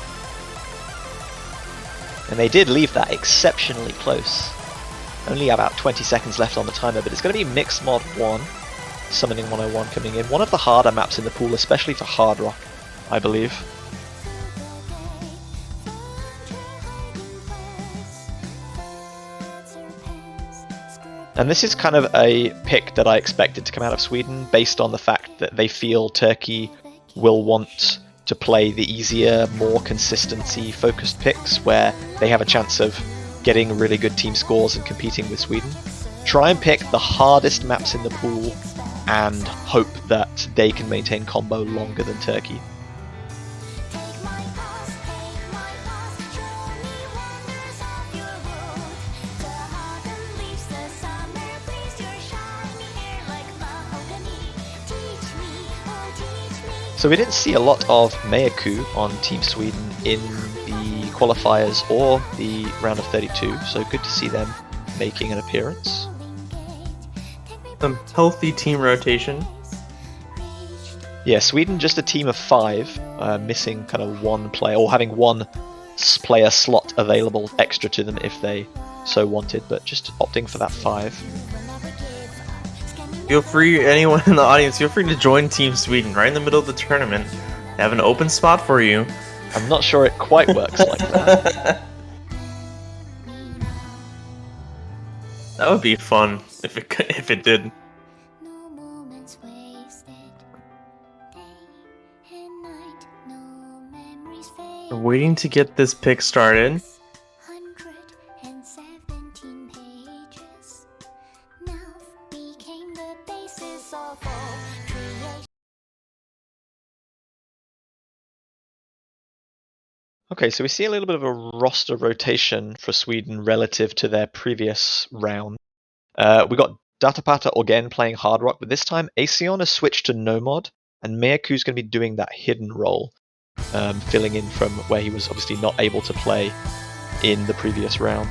And they did leave that exceptionally close. Only about 20 seconds left on the timer, but it's going to be Mixed Mod 1, Summoning 101 coming in. One of the harder maps in the pool, especially for Hard Rock, I believe. And this is kind of a pick that I expected to come out of Sweden, based on the fact that they feel Turkey will want to play the easier, more consistency-focused picks, where they have a chance of getting really good team scores and competing with Sweden. Try and pick the hardest maps in the pool, and hope that they can maintain combo longer than Turkey. So we didn't see a lot of Meyaku on Team Sweden in the qualifiers or the round of 32, so good to see them making an appearance. Some healthy team rotation. Yeah, Sweden just a team of 5, missing kind of one player, or having one player slot available extra to them if they so wanted, but just opting for that 5. Feel free, anyone in the audience, feel free to join Team Sweden right in the middle of the tournament. They have an open spot for you. I'm not sure it quite works like that. That would be fun if it did. No moments wasted. Day and night, no memories fade. We're waiting to get this pick started. 117 pages. Now became the basis of all creation. Okay, so we see a little bit of a roster rotation for Sweden relative to their previous round. We got Datapata again playing Hard Rock, but this time Aseon has switched to Nomad, and Meyaku's going to be doing that hidden role, filling in from where he was obviously not able to play in the previous round.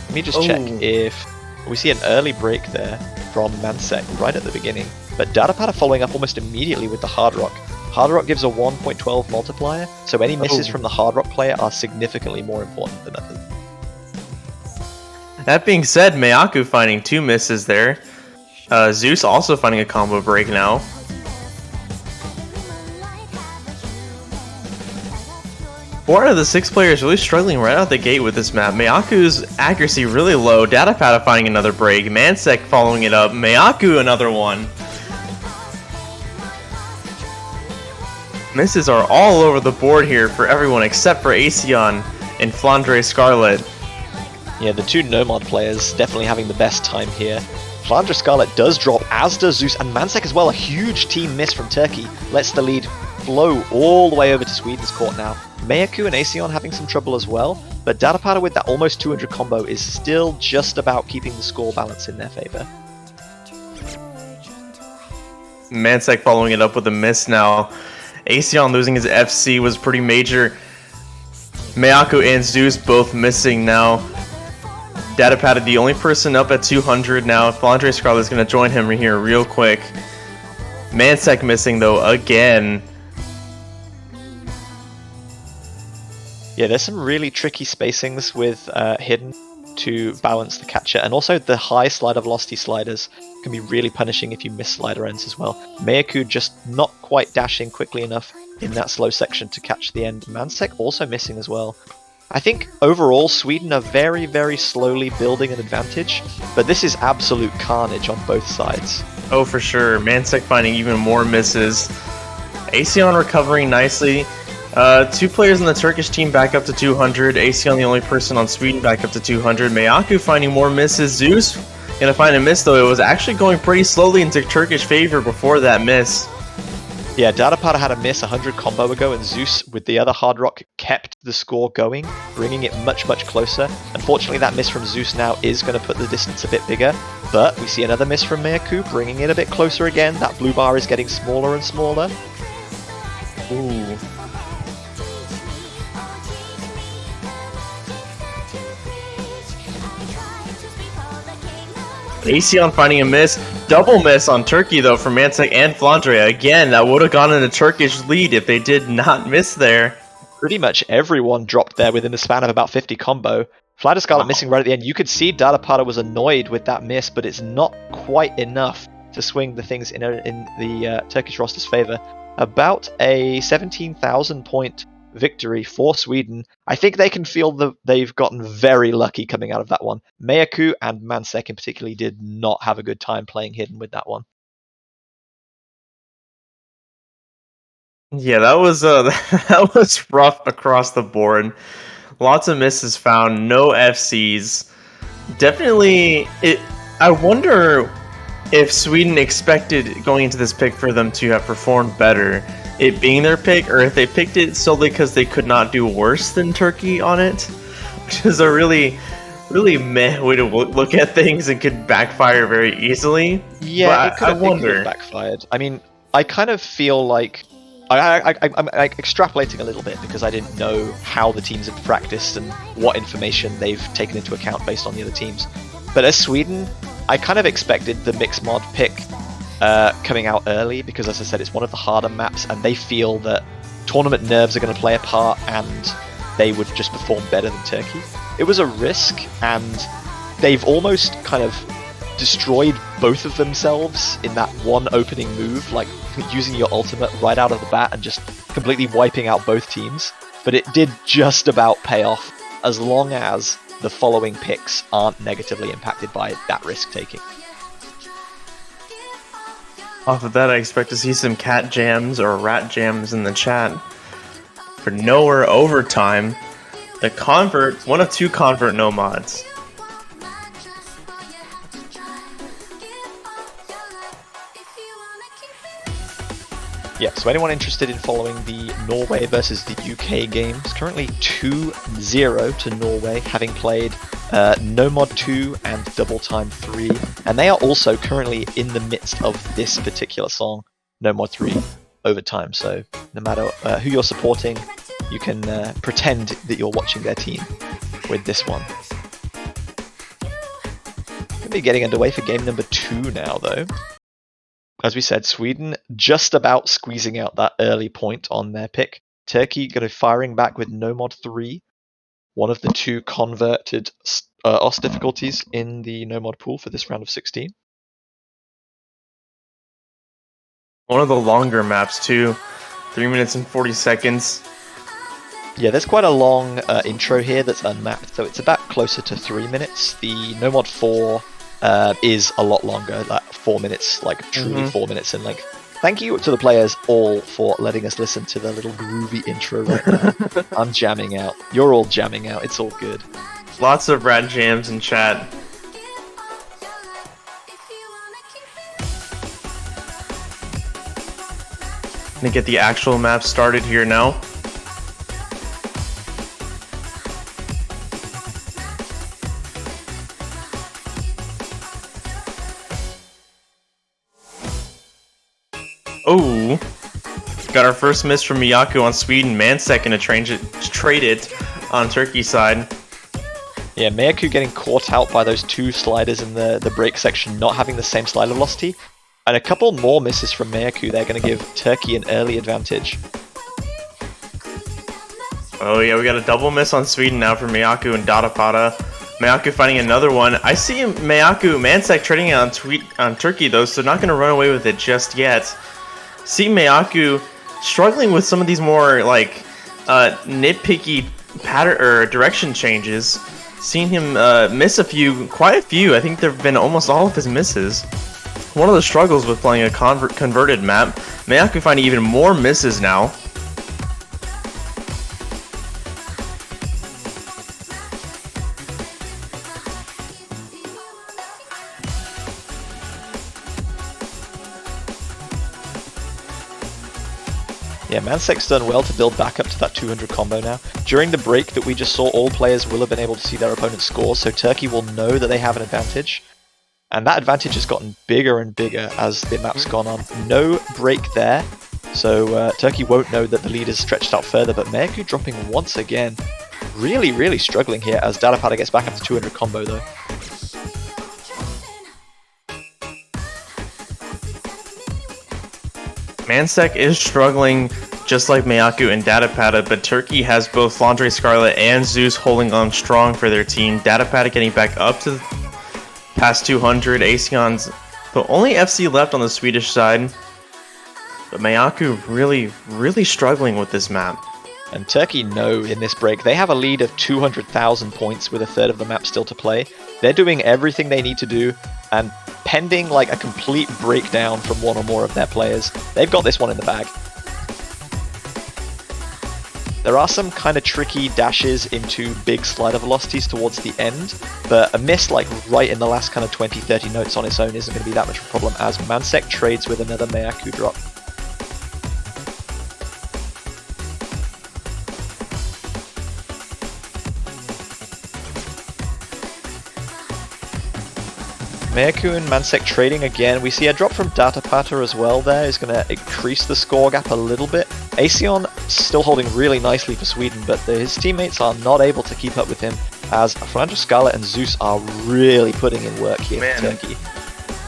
Let me just check if we see an early break there from Mansek right at the beginning, but Datapata following up almost immediately with the Hard Rock. Hard Rock gives a 1.12 multiplier, so any misses from the Hard Rock player are significantly more important than others. That being said, Meyaku finding 2 misses there. Zeus also finding a combo break now. 4 out of the 6 players really struggling right out the gate with this map. Mayaku's accuracy really low. Datapata finding another break. Mansek following it up. Mayaku another one. Misses are all over the board here for everyone except for Aseon and Flandre Scarlet. Yeah, the two Nomad players definitely having the best time here. Flandre Scarlet does drop, as does Zeus, and Mansek as well. A huge team miss from Turkey lets the lead flow all the way over to Sweden's court now. Mayaku and Aseon having some trouble as well, but Datapata with that almost 200 combo is still just about keeping the score balance in their favor. Mansek following it up with a miss now. Aseon losing his FC was pretty major. Mayaku and Zeus both missing now. Datapata the only person up at 200 now. Flandre Scarlet is going to join him here real quick. Mansek missing though again. Yeah, there's some really tricky spacings with Hidden to balance the catcher, and also the high slider velocity sliders can be really punishing if you miss slider ends as well. Mayaku just not quite dashing quickly enough in that slow section to catch the end. Mansek also missing as well. I think overall Sweden are very, very slowly building an advantage, but this is absolute carnage on both sides. Oh, for sure. Mansek finding even more misses. Aseon recovering nicely. 2 players on the Turkish team back up to 200. Aseon the only person on Sweden back up to 200. Mayaku finding more misses. Zeus gonna find a miss though. It was actually going pretty slowly into Turkish favor before that miss. Yeah, Datapata had a miss 100 combo ago, and Zeus with the other Hard Rock kept the score going, bringing it much, much closer. Unfortunately, that miss from Zeus now is going to put the distance a bit bigger, but we see another miss from Mayaku, bringing it a bit closer again. That blue bar is getting smaller and smaller. Ooh. Aseon finding a miss. Double miss on Turkey though from Mansek and Flandre. Again, that would have gone in a Turkish lead if they did not miss there. Pretty much everyone dropped there within the span of about 50 combo. Flandre Scarlet missing right at the end. You could see Datapata was annoyed with that miss, but it's not quite enough to swing the things in the Turkish roster's favor. About a 17,000 point victory for Sweden. I think they can feel that they've gotten very lucky coming out of that one. Mayaku and Mansek in particular did not have a good time playing Hidden with that one. Yeah, that was that was rough across the board. Lots of misses found, no FCs. Definitely, I wonder if Sweden expected going into this pick for them to have performed better, it being their pick, or if they picked it solely because they could not do worse than Turkey on it, which is a really meh way to look at things and could backfire very easily. Yeah, but I wonder. It could have backfired. I mean, I kind of feel like I'm extrapolating a little bit because I didn't know how the teams had practiced and what information they've taken into account based on the other teams. But as Sweden, I kind of expected the mixed mod pick coming out early because, as I said, it's one of the harder maps, and they feel that tournament nerves are going to play a part, and they would just perform better than Turkey. It was a risk, and they've almost kind of destroyed both of themselves in that one opening move, like using your ultimate right out of the bat and just completely wiping out both teams. But it did just about pay off, as long as the following picks aren't negatively impacted by that risk taking. Off of that, I expect to see some cat jams or rat jams in the chat for Nowhere Overtime. The convert, one of 2 convert nomads. Yeah, so anyone interested in following the Norway versus the UK games, currently 2-0 to Norway, having played Nomad 2 and Double Time 3, and they are also currently in the midst of this particular song, Nomad 3 Overtime, so no matter who you're supporting, you can pretend that you're watching their team with this one. Going to be getting underway for game number 2 now, though. As we said, Sweden just about squeezing out that early point on their pick. Turkey going to firing back with Nomad 3, one of the 2 converted OS difficulties in the Nomad pool for this round of 16. One of the longer maps too, 3 minutes and 40 seconds. Yeah, there's quite a long intro here that's unmapped, so it's about closer to 3 minutes. The No Mod 4 is a lot longer, like 4 minutes, like truly 4 minutes in length. Thank you to the players all for letting us listen to the little groovy intro right now. I'm jamming out. You're all jamming out. It's all good. Lots of rad jams in chat. Gonna get the actual map started here now. Oh, got our first miss from Miyaku on Sweden. Mansek gonna trade it on Turkey side. Yeah, Miyaku getting caught out by those 2 sliders in the break section, not having the same slider velocity. And a couple more misses from Miyaku, they're going to give Turkey an early advantage. Oh yeah, we got a double miss on Sweden now for Miyaku and Dadapada. Miyaku finding another one. I see Mansek trading it on Turkey though, so not going to run away with it just yet. See Miyaku struggling with some of these more like nitpicky pattern or direction changes. Seen him miss quite a few. I think there have been almost all of his misses. One of the struggles with playing a converted map. Miyaku finding even more misses now. Yeah, Mansek's done well to build back up to that 200 combo now. During the break that we just saw, all players will have been able to see their opponent's score, so Turkey will know that they have an advantage. And that advantage has gotten bigger and bigger as the map's gone on. No break there, so Turkey won't know that the lead is stretched out further, but Miyaku dropping once again. Really, really struggling here as Dadapada gets back up to 200 combo though. Mansek is struggling just like Miyaku and Dadapada, but Turkey has both Laundry Scarlet and Zeus holding on strong for their team. Dadapada getting back up to past 200. Asion's the only FC left on the Swedish side. But Miyaku really, really struggling with this map. And Turkey know in this break they have a lead of 200,000 points with a third of the map still to play. They're doing everything they need to do, and pending like a complete breakdown from one or more of their players, they've got this one in the bag. There are some kind of tricky dashes into big slider velocities towards the end, but a miss like right in the last kind of 20-30 notes on its own isn't going to be that much of a problem as Mansek trades with another Miyaku drop. Miyaku and Mansek trading again. We see a drop from Dadapada as well there. Is going to increase the score gap a little bit. Asion still holding really nicely for Sweden, but his teammates are not able to keep up with him as Fernando Scarlet and Zeus are really putting in work here for Turkey.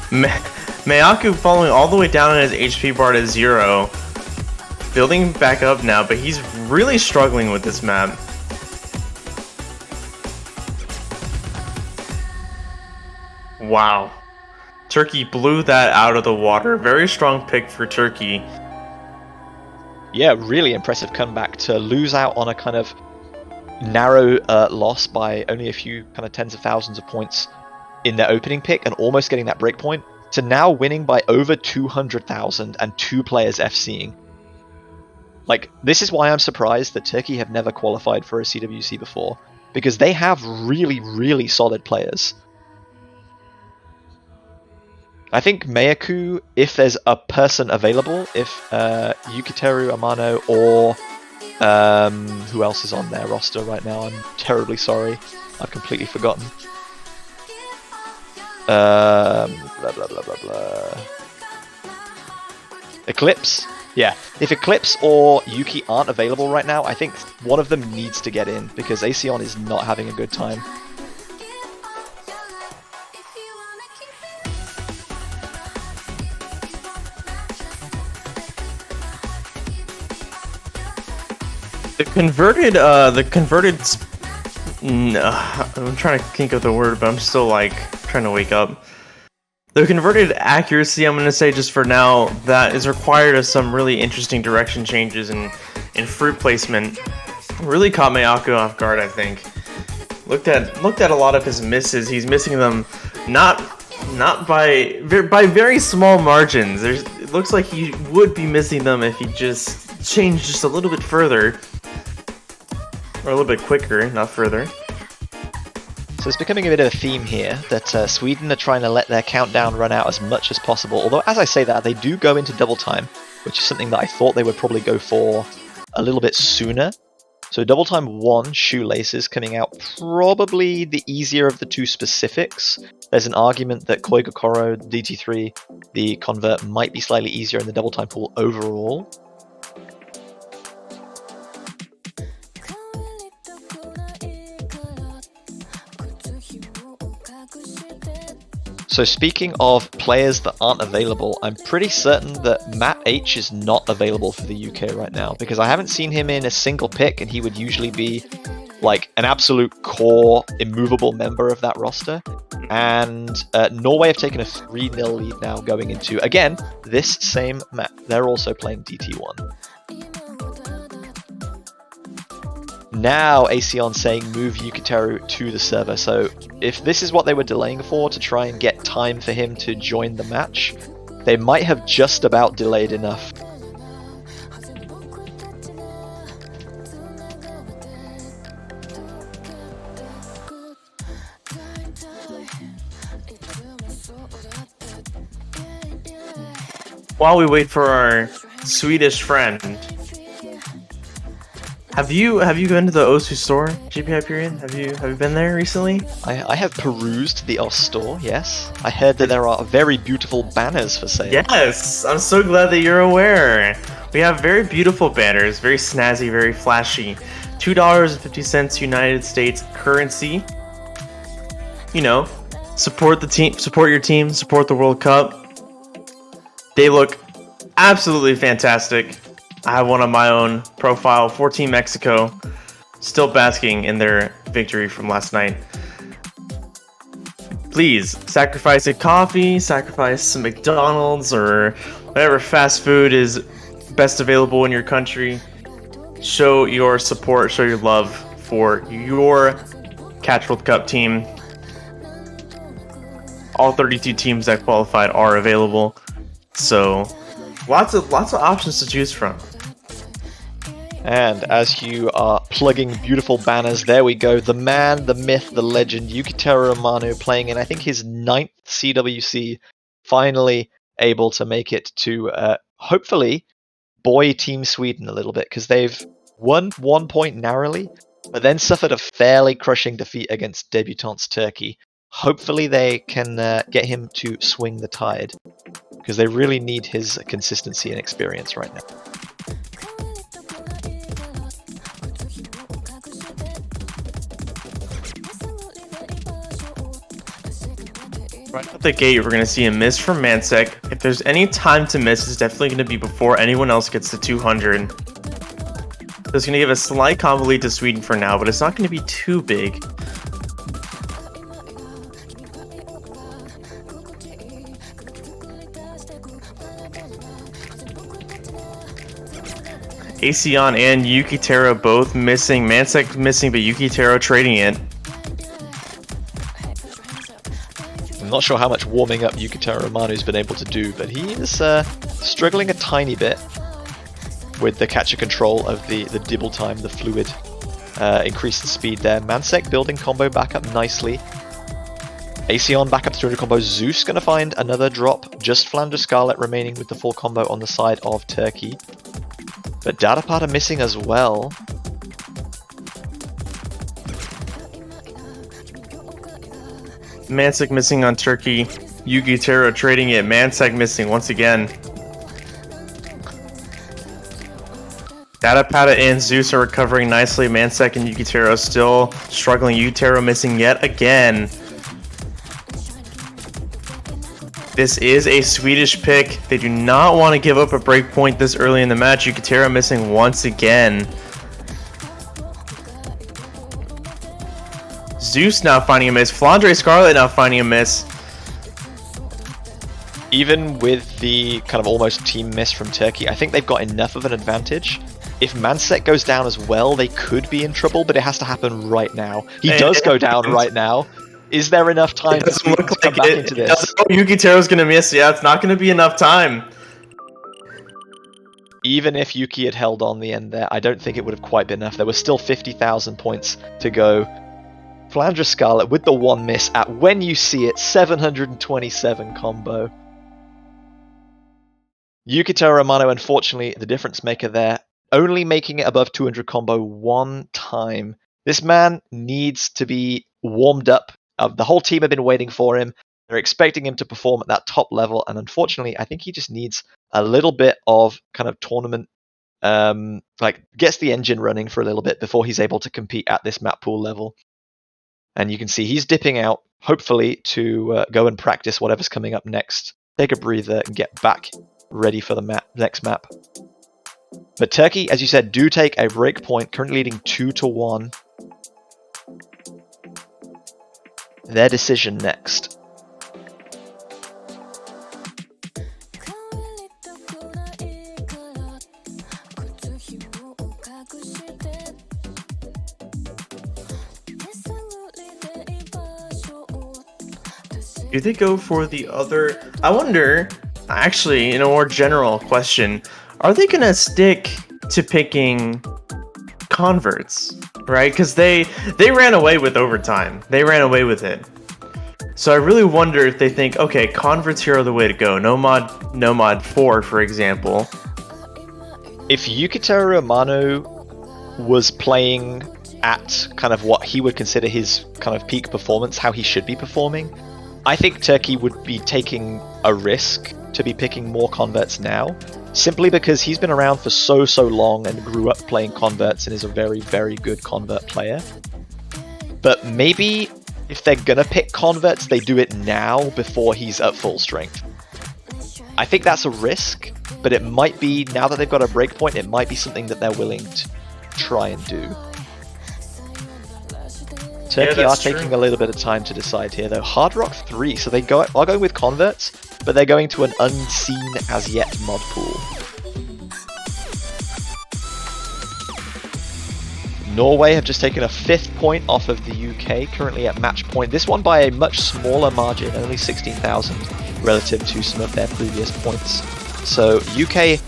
Miyaku falling all the way down in his HP bar to 0. Building back up now, but he's really struggling with this map. Wow. Turkey blew that out of the water. Very strong pick for Turkey. Yeah, really impressive comeback to lose out on a kind of narrow loss by only a few kind of tens of thousands of points in their opening pick and almost getting that break point, to now winning by over 200,000 and 2 players FCing. Like, this is why I'm surprised that Turkey have never qualified for a CWC before, because they have really, really solid players. I think Miyaku, if there's a person available, if Yukiteru Amano or who else is on their roster right now? I'm terribly sorry. I've completely forgotten. Blah, blah, blah, blah, blah. Eclipse? Yeah. If Eclipse or Yuki aren't available right now, I think one of them needs to get in, because Asion is not having a good time. I'm trying to think of the word, but I'm still like trying to wake up. The converted accuracy, I'm going to say just for now, that is required of some really interesting direction changes in fruit placement. really caught Mayako off guard, I think. Looked at a lot of his misses. He's missing them not by very small margins. It looks like he would be missing them if he just changed just a little bit further. Or a little bit quicker, not further. So it's becoming a bit of a theme here that Sweden are trying to let their countdown run out as much as possible. Although, as I say that, they do go into double time, which is something that I thought they would probably go for a little bit sooner. So double time 1, Shoelaces, coming out probably the easier of the two specifics. There's an argument that Koigokoro, DT3, the convert, might be slightly easier in the double time pool overall. So speaking of players that aren't available, I'm pretty certain that Matt H is not available for the UK right now, because I haven't seen him in a single pick, and he would usually be like an absolute core, immovable member of that roster. And Norway have taken a 3-0 lead now going into, again, this same map. They're also playing DT1. Now Aseon saying move Yukiteru to the server, so if this is what they were delaying for to try and get time for him to join the match, they might have just about delayed enough. While we wait for our Swedish friend, have you been to the Osu store, GP Hyperion? Have you been there recently? I have perused the OS store, yes. I heard that there are very beautiful banners for sale. Yes, I'm so glad that you're aware. We have very beautiful banners, very snazzy, very flashy. $2.50 United States currency. You know, support the team, support your team, support the World Cup. They look absolutely fantastic. I have one on my own profile for Team Mexico, still basking in their victory from last night. Please, sacrifice a coffee, sacrifice some McDonald's or whatever fast food is best available in your country. Show your support, show your love for your Catch World Cup team. All 32 teams that qualified are available, so lots of options to choose from. And as you are plugging beautiful banners, there we go. The man, the myth, the legend, Yukiteru Amano playing in, I think, his 9th CWC, finally able to make it to, hopefully, buoy Team Sweden a little bit, because they've won 1 point narrowly, but then suffered a fairly crushing defeat against debutants Turkey. Hopefully they can get him to swing the tide, because they really need his consistency and experience right now. Right out the gate, we're going to see a miss from Mansek. If there's any time to miss, it's definitely going to be before anyone else gets to 200. It's going to give a slight combo lead to Sweden for now, but it's not going to be too big. Aseon and Yukiteru both missing. Mansek missing, but Yukiteru trading it. I'm not sure how much warming up Yukiteru Amanu's been able to do, but he is struggling a tiny bit with the catcher control of the dibble time, the fluid increased speed there. Mansek building combo back up nicely. Aseon back up to 200 combo. Zeus going to find another drop. Just Flanders Scarlet remaining with the full combo on the side of Turkey. But Datapata missing as well. Mansek missing on Turkey. Yukiteru trading it. Mansek missing once again. Datapata and Zeus are recovering nicely. Mansek and Yukiteru still struggling. Yukiteru missing yet again. This is a Swedish pick. They do not want to give up a break point this early in the match. Yukiteru missing once again. Zeus now finding a miss. Flandre Scarlet now finding a miss. even with the kind of almost team miss from Turkey, I think they've got enough of an advantage. If Mansek goes down as well, they could be in trouble, but it has to happen right now. He does go down right now. Is there enough time for Sweden to come back into this? Yukiteru's gonna miss. Yeah, it's not gonna be enough time. Even if Yuki had held on the end there, I don't think it would have quite been enough. There was still 50,000 points to go. Flandre Scarlet with the one miss at when you see it, 727 combo. Yukiteru Romano, unfortunately, the difference maker there, only making it above 200 combo one time. This man needs to be warmed up. The whole team have been waiting for him. They're expecting him to perform at that top level, and unfortunately, I think he just needs a little bit of kind of tournament, gets the engine running for a little bit before he's able to compete at this map pool level. And you can see he's dipping out, hopefully to go and practice whatever's coming up next. Take a breather and get back ready for the next map. But Turkey, as you said, do take a break point, currently leading 2-1. Their decision next. Do they go for the other? I wonder, actually, in a more general question, are they gonna stick to picking converts, right? Because they ran away with overtime. They ran away with it. So I really wonder if they think, okay, converts here are the way to go. No mod 4, for example. If Yukiteru Romano was playing at kind of what he would consider his kind of peak performance, how he should be performing, I think Turkey would be taking a risk to be picking more converts now, simply because he's been around for so long and grew up playing converts and is a very, very good convert player. But maybe if they're gonna pick converts, they do it now before he's at full strength. I think that's a risk, but it might be, now that they've got a breakpoint, it might be something that they're willing to try and do. Turkey are taking a little bit of time to decide here, though. Hard Rock 3, so they are going with converts, but they're going to an unseen as yet mod pool. Norway have just taken a 5th point off of the UK, currently at match point. This one by a much smaller margin, only 16,000 relative to some of their previous points. So UK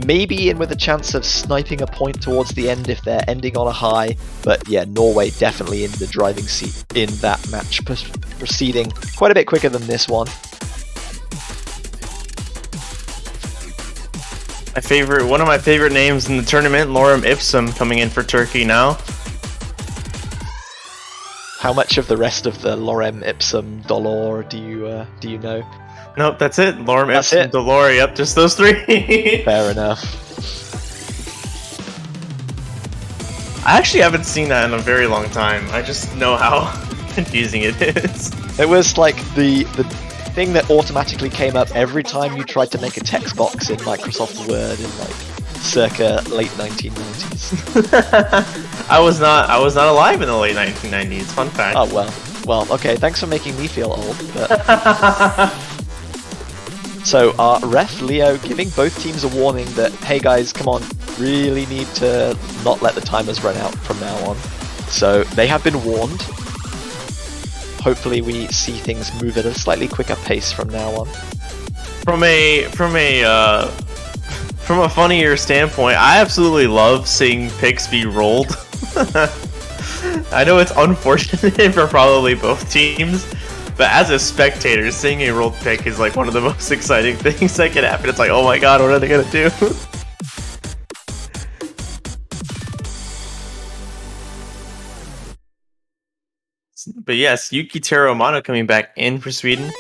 maybe in with a chance of sniping a point towards the end if they're ending on a high, but yeah, Norway definitely in the driving seat in that match, proceeding quite a bit quicker than this one. One of my favorite names in the tournament, Lorem Ipsum, coming in for Turkey now. How much of the rest of the Lorem Ipsum Dolor do you know? Nope, that's it. Lorem Ipsum Dolor. Yep, just those three. Fair enough. I actually haven't seen that in a very long time. I just know how confusing it is. It was like the thing that automatically came up every time you tried to make a text box in Microsoft Word in like circa late 1990s. I was not alive in the late 1990s. Fun fact. Oh well, okay. Thanks for making me feel old. But... So ref Leo giving both teams a warning that, hey guys, come on, really need to not let the timers run out from now on. So they have been warned. Hopefully we see things move at a slightly quicker pace from now on. From a funnier standpoint, I absolutely love seeing picks be rolled. I know it's unfortunate for probably both teams, but as a spectator, seeing a rolled pick is like one of the most exciting things that can happen. It's like, oh my god, what are they gonna do? But yes, Yukiteru Romano coming back in for Sweden.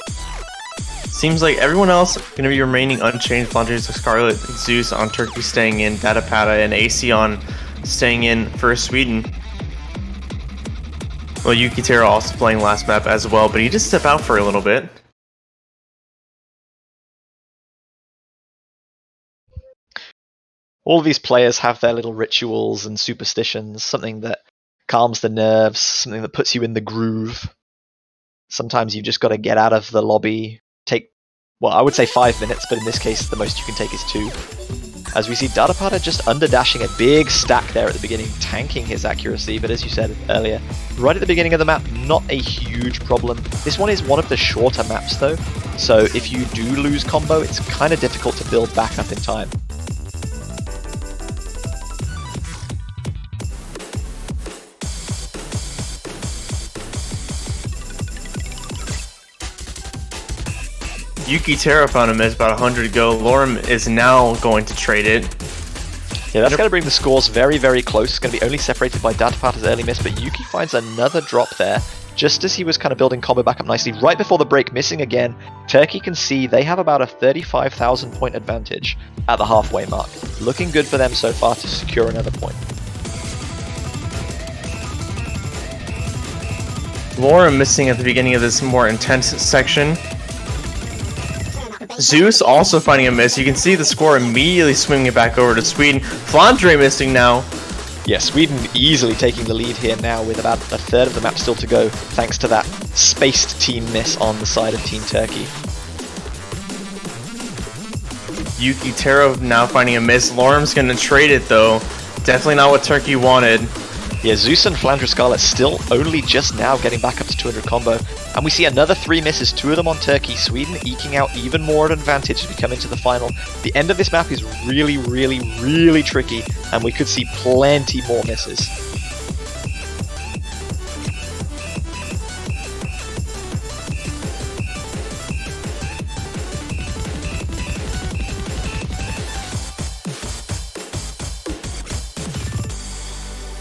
Seems like everyone else going to be remaining unchanged. Flandre Scarlet, Zeus on Turkey staying in, Datapata and Aseon staying in for Sweden. Well, Yukiteru also playing last map as well, but he just stepped out for a little bit. All of these players have their little rituals and superstitions, something that calms the nerves, something that puts you in the groove. Sometimes you've just got to get out of the lobby, take well, I would say 5 minutes, but in this case, the most you can take is 2. As we see Dadapada just underdashing a big stack there at the beginning, tanking his accuracy, but as you said earlier, right at the beginning of the map, not a huge problem. This one is one of the shorter maps though, so if you do lose combo, it's kind of difficult to build back up in time. Yuki Terra found a miss about 100 ago. Lorem is now going to trade it. Yeah, that's going to bring the scores very, very close. It's going to be only separated by Datapata's early miss, but Yuki finds another drop there, just as he was kind of building combo back up nicely. Right before the break, missing again. Turkey can see they have about a 35,000 point advantage at the halfway mark. Looking good for them so far to secure another point. Lorem missing at the beginning of this more intense section. Zeus also finding a miss. You can see the score immediately swinging it back over to Sweden. Flandre missing now. Yeah, Sweden easily taking the lead here now with about a third of the map still to go, thanks to that spaced team miss on the side of Team Turkey. Yuki Terra now finding a miss. Lorem's going to trade it though. Definitely not what Turkey wanted. Yeah, Zeus and Flandre Scarlet still only just now getting back up to 200 combo. And we see another 3 misses, 2 of them on Turkey. Sweden eking out even more at advantage as we come into the final. The end of this map is really, really, really tricky, and we could see plenty more misses.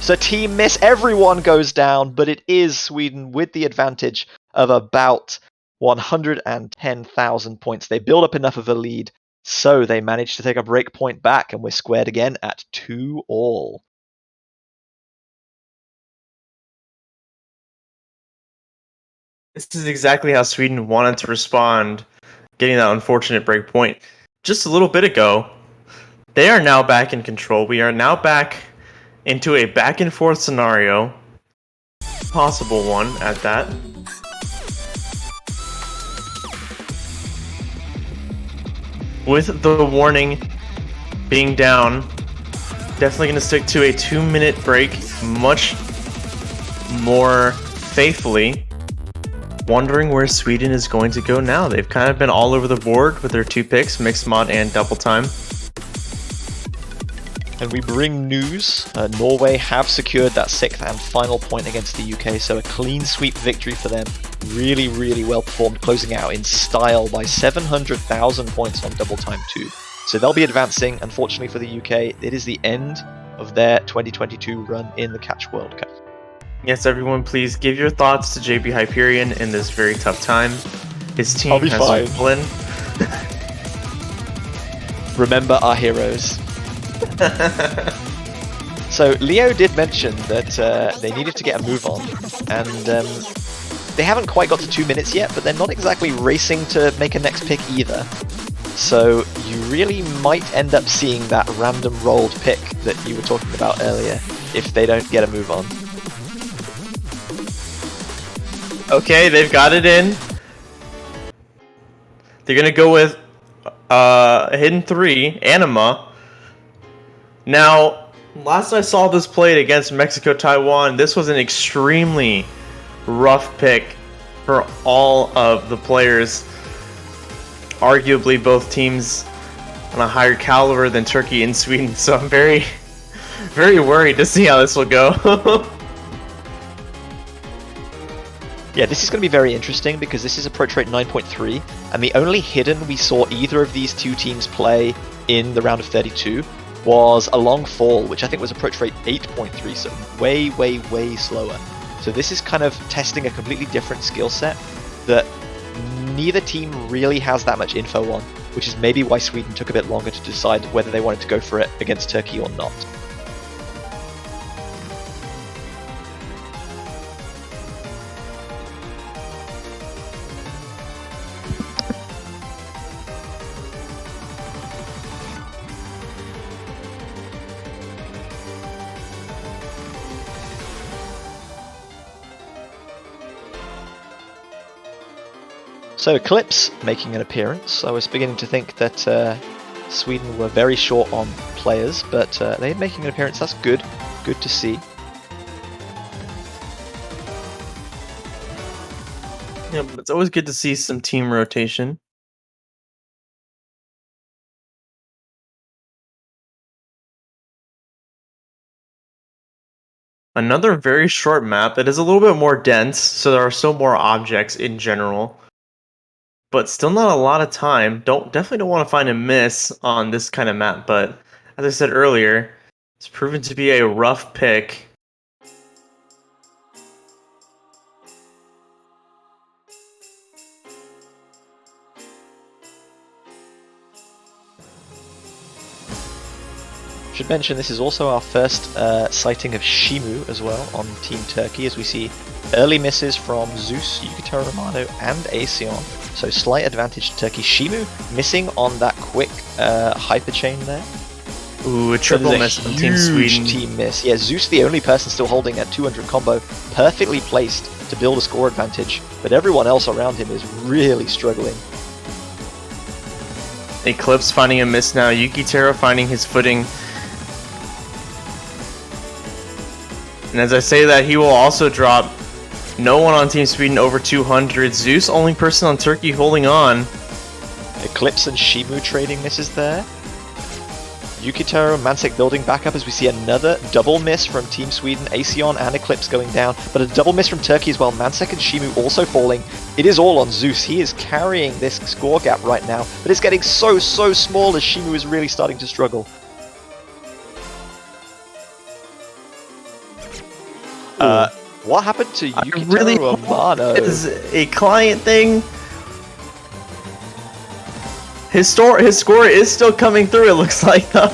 So team miss, everyone goes down, but it is Sweden with the advantage of about 110,000 points. They build up enough of a lead, so they manage to take a break point back, and we're squared again at 2-all. This is exactly how Sweden wanted to respond, getting that unfortunate break point just a little bit ago. They are now back in control. We are now back into a back and forth scenario. Possible one at that. With the warning being down, definitely going to stick to a 2-minute break much more faithfully. Wondering where Sweden is going to go now. They've kind of been all over the board with their 2 picks, Mixed Mod and Double Time. And we bring news. Norway have secured that 6th and final point against the UK, so a clean sweep victory for them. Really, really well performed, closing out in style by 700,000 points on Double Time 2. So they'll be advancing. Unfortunately for the UK, it is the end of their 2022 run in the Catch World Cup. Yes, everyone, please give your thoughts to JB Hyperion in this very tough time. His team I'll be has fine. Remember our heroes. So Leo did mention that they needed to get a move on, and they haven't quite got to 2 minutes yet, but they're not exactly racing to make a next pick either. So you really might end up seeing that random rolled pick that you were talking about earlier if they don't get a move on. Okay, they've got it in. They're gonna go with Hidden 3, Anima. Now, last I saw this played against Mexico-Taiwan, this was an extremely rough pick for all of the players. Arguably both teams on a higher caliber than Turkey and Sweden, so I'm very, very worried to see how this will go. Yeah, this is going to be very interesting because this is approach rate 9.3, and the only hidden we saw either of these two teams play in the round of 32 was a long fall, which I think was approach rate 8.3, so way, way, way slower. So this is kind of testing a completely different skill set that neither team really has that much info on, which is maybe why Sweden took a bit longer to decide whether they wanted to go for it against Turkey or not. So Eclipse making an appearance. I was beginning to think that Sweden were very short on players, but they're making an appearance. That's good. Good to see. Yeah, but it's always good to see some team rotation. Another very short map that is a little bit more dense, so there are still more objects in general. But still not a lot of time. Definitely don't want to find a miss on this kind of map, but as I said earlier, it's proven to be a rough pick. Should mention this is also our first sighting of Shimu as well on Team Turkey, as we see early misses from Zeus, Yukitaro Romano, and Aesion. So slight advantage to Turkey. Shimu missing on that quick hyper chain there. Ooh, a So triple there's miss a from Team huge Sweden. team miss. Yeah, Zeus the only person still holding a 200 combo, perfectly placed to build a score advantage, but everyone else around him is really struggling. Eclipse finding a miss now. Yukitaro finding his footing. And as I say that, he will also drop. No one on Team Sweden over 200. Zeus, only person on Turkey holding on. Eclipse and Shimu trading misses there. Yukitaro and Mansek building back up as we see another double miss from Team Sweden. Aesion and Eclipse going down, but a double miss from Turkey as well. Mansek and Shimu also falling. It is all on Zeus. He is carrying this score gap right now, but it's getting so small as Shimu is really starting to struggle. What happened to I Yukitaro really hope Amano? it is a client thing. His score is still coming through, it looks like, though.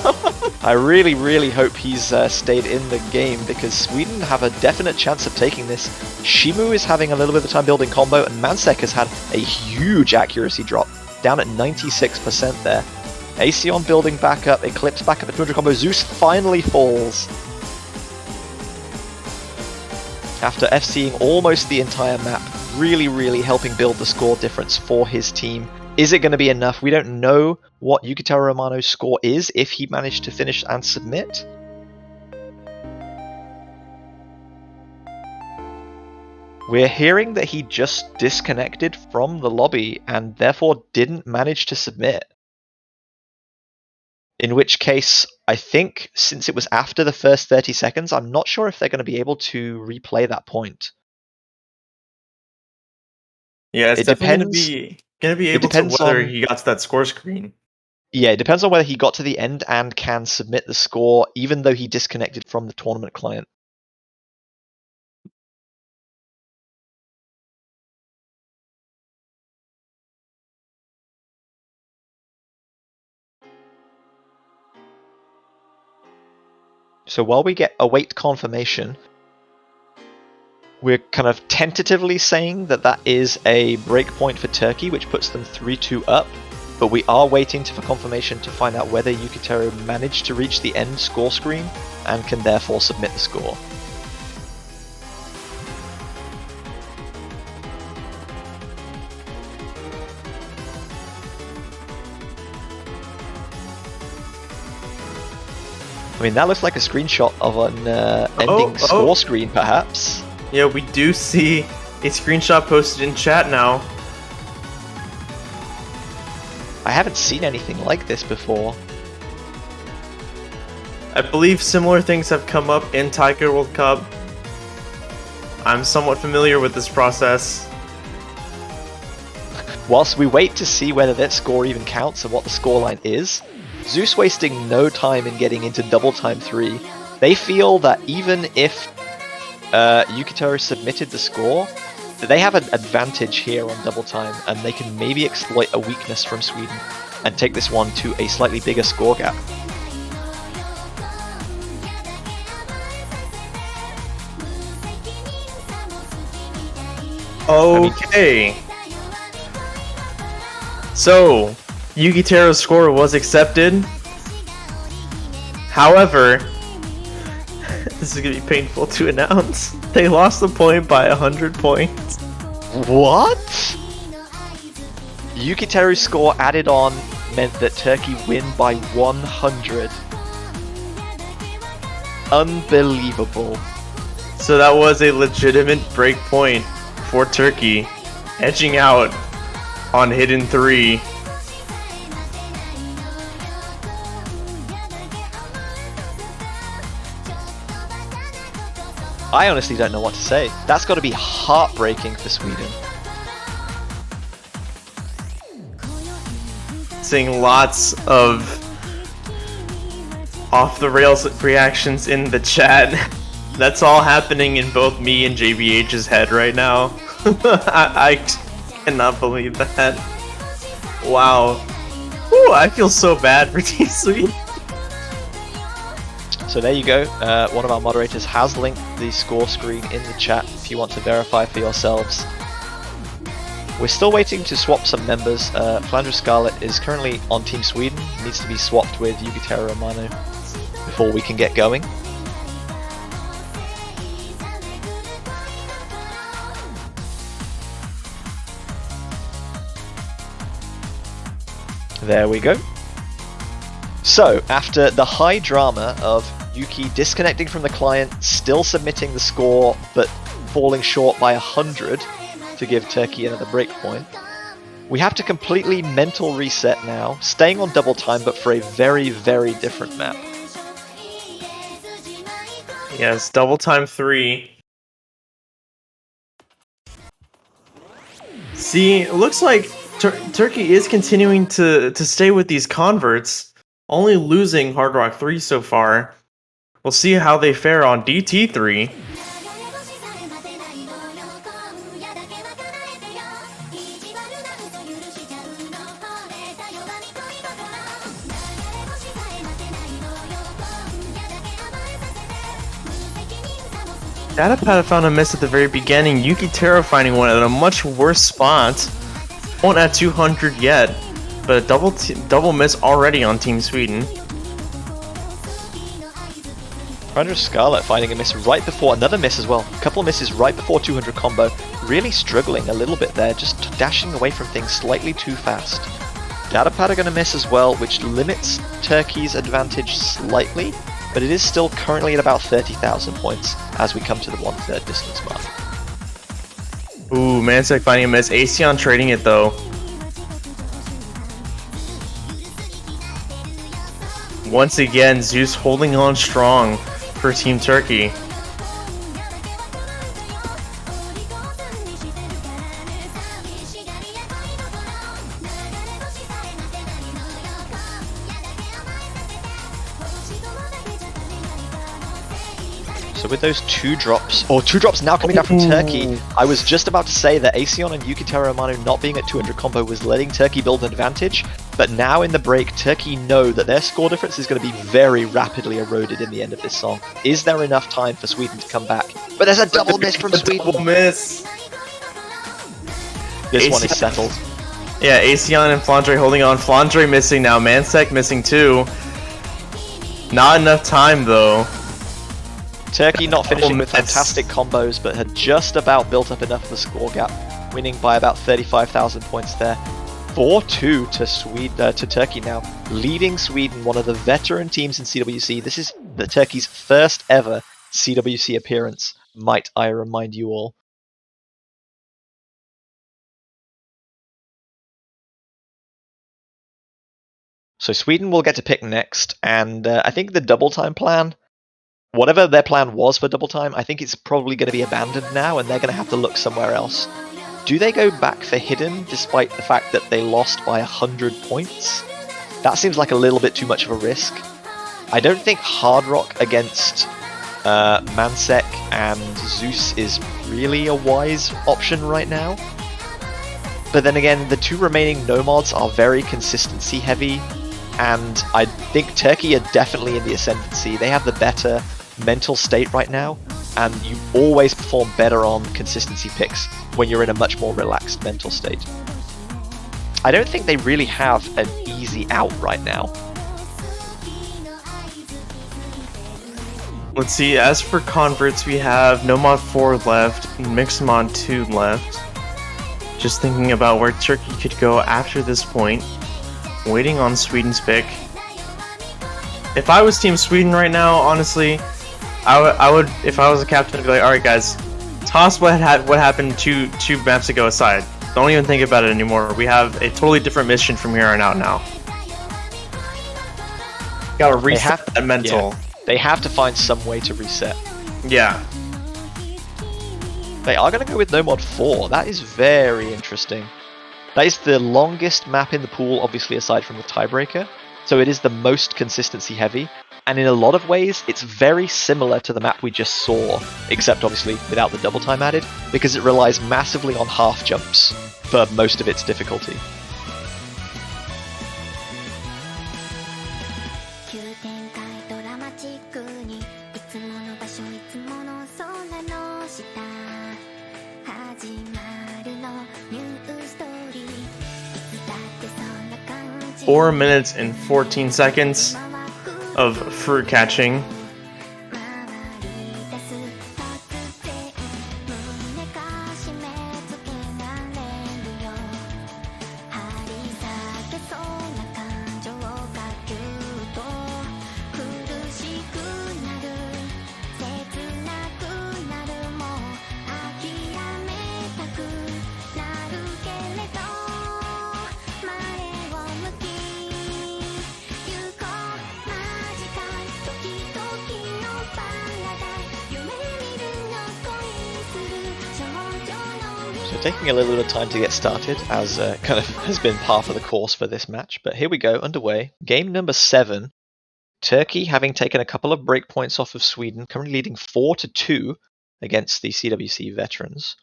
I really hope he's stayed in the game, because Sweden have a definite chance of taking this. Shimu is having a little bit of time building combo, and Mansek has had a huge accuracy drop, down at 96% there. Aesion building back up, Eclipse back up at 200 combo, Zeus finally falls. After FCing almost the entire map, really helping build the score difference for his team. Is it going to be enough? We don't know what Yukitaro Romano's score is if he managed to finish and submit. We're hearing that he just disconnected from the lobby and therefore didn't manage to submit. In which case, I think since it was after the first 30 seconds, I'm not sure if they're going to be able to replay that point. Yeah, it's It definitely gonna be able to depends whether on- he got to that score screen. Yeah, it depends on whether he got to the end and can submit the score, even though he disconnected from the tournament client. So while we await confirmation, we're kind of tentatively saying that that is a breakpoint for Turkey, which puts them 3-2 up. But we are waiting for confirmation to find out whether Yukitaro managed to reach the end score screen and can therefore submit the score. I mean, that looks like a screenshot of an ending score screen, perhaps. Yeah, we do see a screenshot posted in chat now. I haven't seen anything like this before. I believe similar things have come up in Taika World Cup. I'm somewhat familiar with this process. Whilst we wait to see whether that score even counts and what the scoreline is, Zeus wasting no time in getting into double time 3. They feel that even if Yukitaro submitted the score, that they have an advantage here on double time, and they can maybe exploit a weakness from Sweden and take this one to a slightly bigger score gap. Okay. So, Yukitaro's score was accepted. However, this is gonna be painful to announce. They lost the point by 100 points. What? Yukiteru's score added on meant that Turkey win by 100. Unbelievable. So that was a legitimate break point for Turkey, edging out on Hidden 3. I honestly don't know what to say. That's got to be heartbreaking for Sweden. Seeing lots of off the rails reactions in the chat. That's all happening in both me and JBH's head right now. I cannot believe that. Wow. Ooh, I feel so bad for Team Sweden. So there you go. One of our moderators has linked the score screen in the chat if you want to verify for yourselves. We're still waiting to swap some members. Flandre Scarlet is currently on Team Sweden. Needs to be swapped with Yukiteru Amano before we can get going. There we go. So, after the high drama of Yuki disconnecting from the client, still submitting the score, but falling short by 100 to give Turkey another breakpoint, we have to completely mental reset now, staying on double time, but for a very, very different map. Yes, double time 3. See, it looks like Turkey is continuing to stay with these converts, only losing Hard Rock 3 so far. We'll see how they fare on DT 3. Datapad found a miss at the very beginning. Yukiteru finding one at a much worse spot. Won't at 200 yet, but a double miss already on Team Sweden. Flandre Scarlet finding a miss right before another miss as well. A couple of misses right before 200 combo. Really struggling a little bit there, just dashing away from things slightly too fast. Datapad are going to miss as well, which limits Turkey's advantage slightly, but it is still currently at about 30,000 points as we come to the 1/3 distance mark. Ooh, Mansec finding a miss. Aseon trading it though. Once again, Zeus holding on strong for Team Turkey. So with those two drops now coming down from Turkey, I was just about to say that Aseon and Yukiteru Amano not being at 200 combo was letting Turkey build an advantage, but now in the break, Turkey know that their score difference is going to be very rapidly eroded in the end of this song. Is there enough time for Sweden to come back? But there's a double miss from Sweden! Double miss! This one is settled. Yeah, Aseon and Flandre holding on. Flandre missing now, Mansec missing too. Not enough time though. Turkey not finishing with fantastic combos, but had just about built up enough of a score gap, winning by about 35,000 points there. 4-2 to Turkey now, leading Sweden, one of the veteran teams in CWC. This is the Turkey's first ever CWC appearance, might I remind you all. So Sweden will get to pick next, and I think the double time plan, whatever their plan was for double time, I think it's probably going to be abandoned now, and they're going to have to look somewhere else. Do they go back for Hidden, despite the fact that they lost by 100 points? That seems like a little bit too much of a risk. I don't think Hard Rock against Mansec and Zeus is really a wise option right now. But then again, the two remaining Nomads are very consistency heavy, and I think Turkey are definitely in the ascendancy. They have the better mental state right now, and you always perform better on consistency picks when you're in a much more relaxed mental state. I don't think they really have an easy out right now. Let's see, as for converts, we have Nomad 4 left, Mixmon 2 left. just thinking about where Turkey could go after this point, waiting on Sweden's pick. If I was Team Sweden right now, honestly, I would, if I was a captain, I'd be like, all right, guys, toss what happened two maps ago aside. Don't even think about it anymore. We have a totally different mission from here on out now. Gotta reset that mental. Yeah, they have to find some way to reset. Yeah. They are going to go with No Mod 4. That is very interesting. That is the longest map in the pool, obviously aside from the tiebreaker. So it is the most consistency heavy. And in a lot of ways, it's very similar to the map we just saw, except obviously without the double time added, because it relies massively on half jumps for most of its difficulty. 急展開ドラマチックにいつもの場所いつもの空の下始まるのニューストーリーいつだってそんな感じ 4 minutes and 14 seconds of fruit catching. 回り出す突然胸か締め付けられるよ張り裂けそうな感情がぎゅっと苦しくなる切なくなるもう諦めたくなるけれど前を向き行こう間近い時々のパラダイス夢見るの恋する少女の So taking a little bit of time to get started, as kind of has been par for the course for this match. But here we go, underway. Game number 7. Turkey, having taken a couple of breakpoints off of Sweden, currently leading 4-2 against the CWC veterans.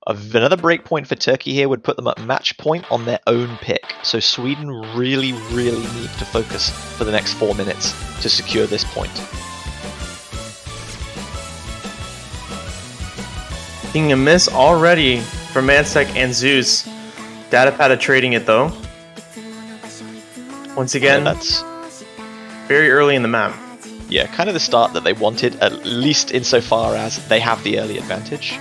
Another breakpoint for Turkey here would put them at match point on their own pick. So Sweden really, really need to focus for the next 4 minutes to secure this point. Seeing a miss already from Mansek and Zeus. Datapada trading it though. Once again, That's very early in the map. kind of the start that they wanted, at least insofar as they have the early advantage.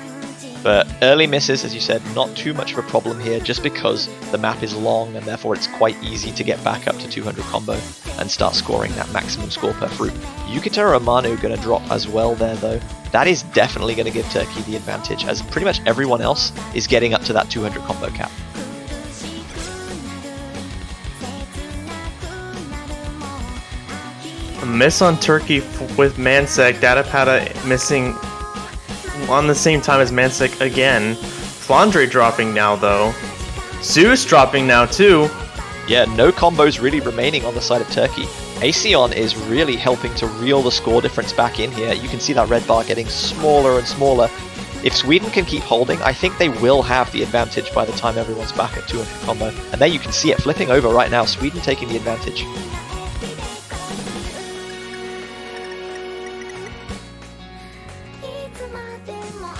But early misses, as you said, not too much of a problem here, just because the map is long and therefore it's quite easy to get back up to 200 combo and start scoring that maximum score per fruit. Yukiteru Amano going to drop as well there though. That is definitely going to give Turkey the advantage, as pretty much everyone else is getting up to that 200 combo cap. A miss on Turkey with Mansek. Datapada missing on the same time as Mansek again. Flandre dropping now though. Zeus dropping now too. Yeah, no combos really remaining on the side of Turkey. Aseon is really helping to reel the score difference back in here. You can see that red bar getting smaller and smaller. If Sweden can keep holding, I think they will have the advantage by the time everyone's back at 200 combo. And there you can see it flipping over right now, Sweden taking the advantage.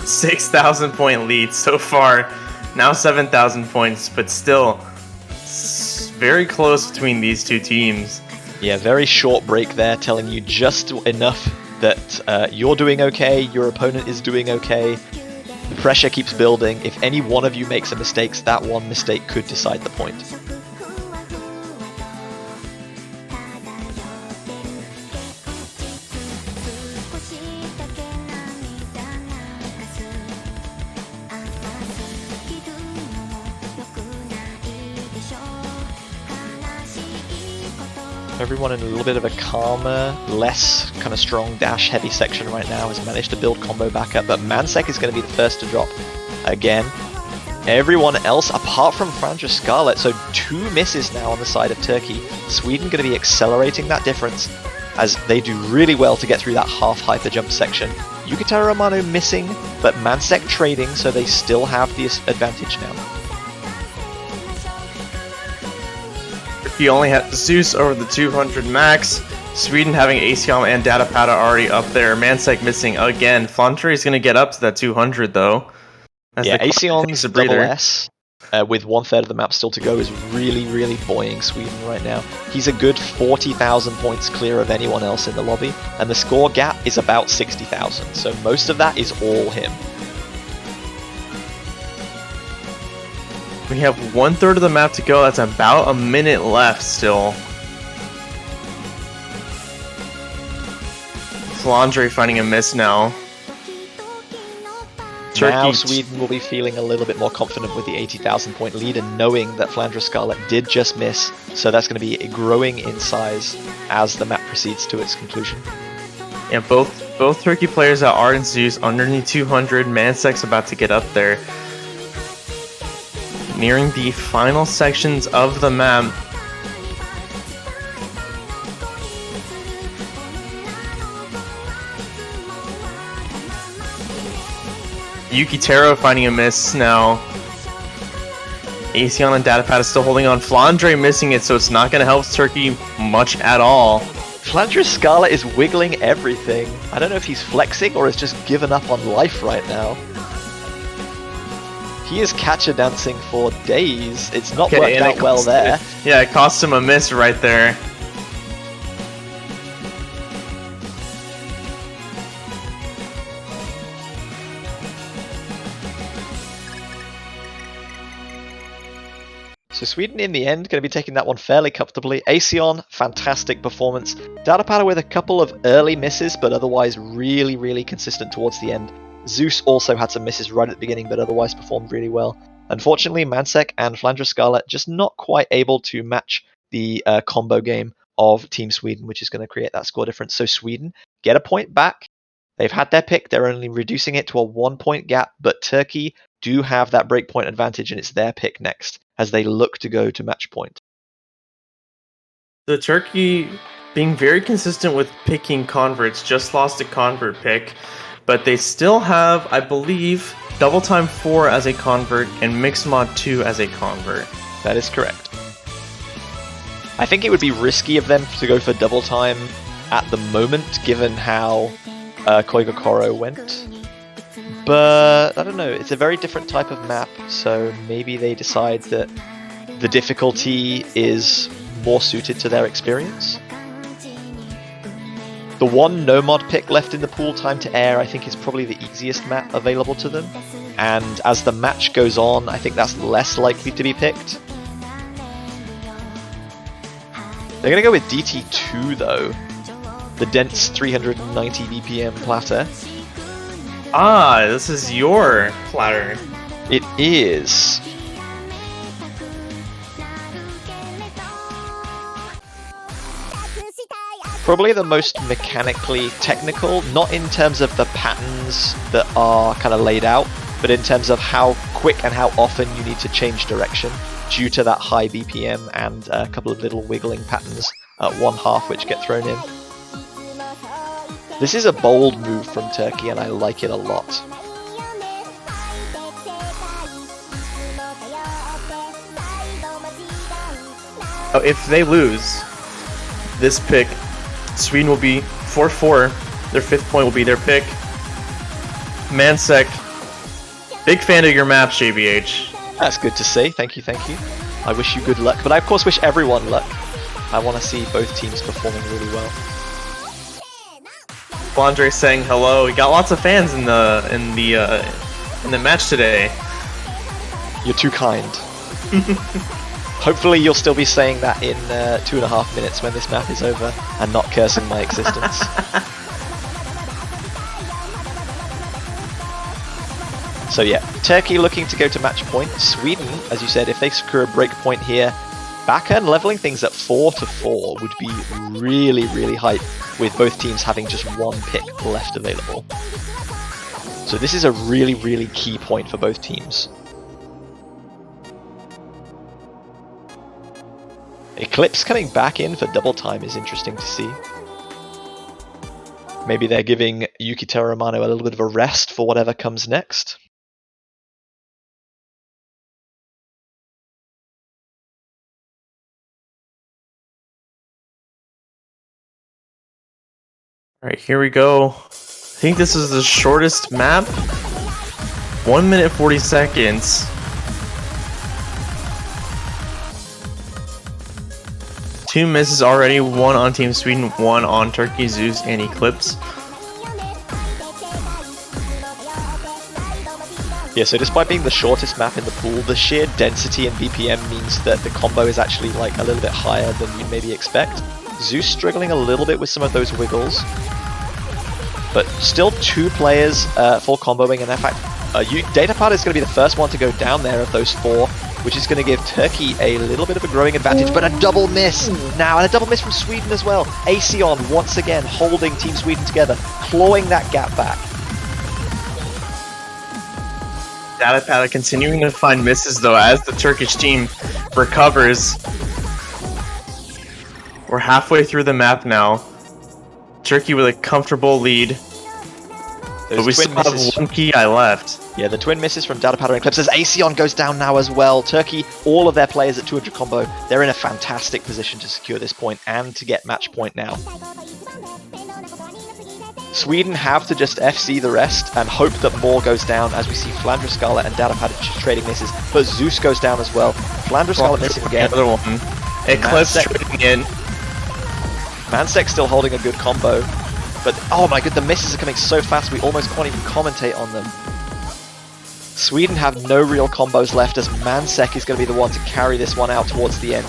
"$6,000 point lead so far. Now 7,000 points, but still very close between these two teams. Yeah, very short break there, telling you just enough that you're doing okay, your opponent is doing okay. The pressure keeps building. If any one of you makes a mistake, that one mistake could decide the point. Everyone in a little bit of a calmer, less kind of strong dash heavy section right now has managed to build combo back up, but Mansek is going to be the first to drop again. Everyone else, apart from Franja Scarlet, so 2 misses now on the side of Turkey. Sweden going to be accelerating that difference as they do really well to get through that half hyper jump section. Yukiteru Amano missing, but Mansek trading, so they still have the advantage now. He only had Zeus over the 200 max. Sweden having Aseon and Datapada already up there. Mansek missing again. Flandre is going to get up to that 200 though. As Yeah, the clock Aseon's takes a double breather. S with 1/3 of the map still to go is really, really buoying Sweden right now. He's a good 40,000 points clear of anyone else in the lobby, and the score gap is about 60,000, so most of that is all him. We have 1/3 of the map to go. That's about a minute left still. Flandre finding a miss now. Now Sweden will be feeling a little bit more confident with the 80,000 point lead and knowing that Flandre Scarlet did just miss, so that's going to be growing in size as the map proceeds to its conclusion. Yeah, both Turkey players at Ardent Zeus underneath 200. Mansek's about to get up there. Nearing the final sections of the map. Yuki Taro finding a miss now. Aseon and Datapad is still holding on. Flandre missing it, so it's not going to help Turkey much at all. Flandre Scarlet is wiggling everything. I don't know if he's flexing or has just given up on life right now. He is catcher dancing for days. It's not worked out well there. Yeah, it cost him a miss right there. So Sweden in the end going to be taking that one fairly comfortably. Aseon, fantastic performance. Datapata with a couple of early misses, but otherwise really, really consistent towards the end. Zeus also had some misses right at the beginning, but otherwise performed really well. Unfortunately, Mansek and Flandre Scarlet just not quite able to match the combo game of Team Sweden, which is going to create that score difference. So Sweden get a point back. They've had their pick. They're only reducing it to a 1-point gap, but Turkey do have that breakpoint advantage, and it's their pick next as they look to go to match point. The Turkey being very consistent with picking converts, just lost a convert pick, but they still have, I believe, Double Time 4 as a convert and Mixed Mod 2 as a convert. That is correct. I think it would be risky of them to go for Double Time at the moment, given how Koigokoro went. But I don't know, it's a very different type of map, so maybe they decide that the difficulty is more suited to their experience. The one no mod pick left in the pool, Time to Air, I think is probably the easiest map available to them. And as the match goes on, I think that's less likely to be picked. They're going to go with DT2 though, the dense 390 BPM platter. Ah, this is your platter. It is. Probably the most mechanically technical, not in terms of the patterns that are kind of laid out, but in terms of how quick and how often you need to change direction due to that high BPM and a couple of little wiggling patterns at 1/2 which get thrown in. This is a bold move from Turkey and I like it a lot. Oh, if they lose this pick, Sweden will be 4-4. Their 5th point will be their pick. Mansek, big fan of your maps, JBH. That's good to see. Thank you, thank you. I wish you good luck, but I of course wish everyone luck. I want to see both teams performing really well. Flandre saying hello. We got lots of fans in the match today. You're too kind. Hopefully you'll still be saying that in 2.5 minutes when this map is over and not cursing my existence. So yeah, Turkey looking to go to match point. Sweden, as you said, if they secure a break point here, backhand leveling things at 4-4 would be really, really hype, with both teams having just one pick left available. So this is a really, really key point for both teams. Eclipse coming back in for double time is interesting to see. Maybe they're giving Yuki Teramano a little bit of a rest for whatever comes next. Alright, here we go. I think this is the shortest map. 1 minute 40 seconds. Two misses already, one on Team Sweden, one on Turkey, Zeus, and Eclipse. Yeah, so despite being the shortest map in the pool, the sheer density in BPM means that the combo is actually like a little bit higher than you maybe expect. Zeus struggling a little bit with some of those wiggles, but still 2 players for comboing, and in fact, Datapad is going to be the first one to go down there of those 4, which is going to give Turkey a little bit of a growing advantage, but a double miss now, and a double miss from Sweden as well. Aseon once again holding Team Sweden together, clawing that gap back. Datapad continuing to find misses though as the Turkish team recovers. We're halfway through the map now. Turkey with a comfortable lead. But we still have 1 key eye left. Yeah, the twin misses from Datapad and Eclipse as Aseon goes down now as well. Turkey, all of their players at 200 combo, they're in a fantastic position to secure this point and to get match point now. Sweden have to just FC the rest and hope that more goes down as we see Flandre Scarlet and Datapad trading misses, but Zeus goes down as well. Flandre Scarlet missing again. Another one. Eclipse trading in. Mansek still holding a good combo, but oh my god, the misses are coming so fast we almost can't even commentate on them. Sweden have no real combos left as Mansek is going to be the one to carry this one out towards the end.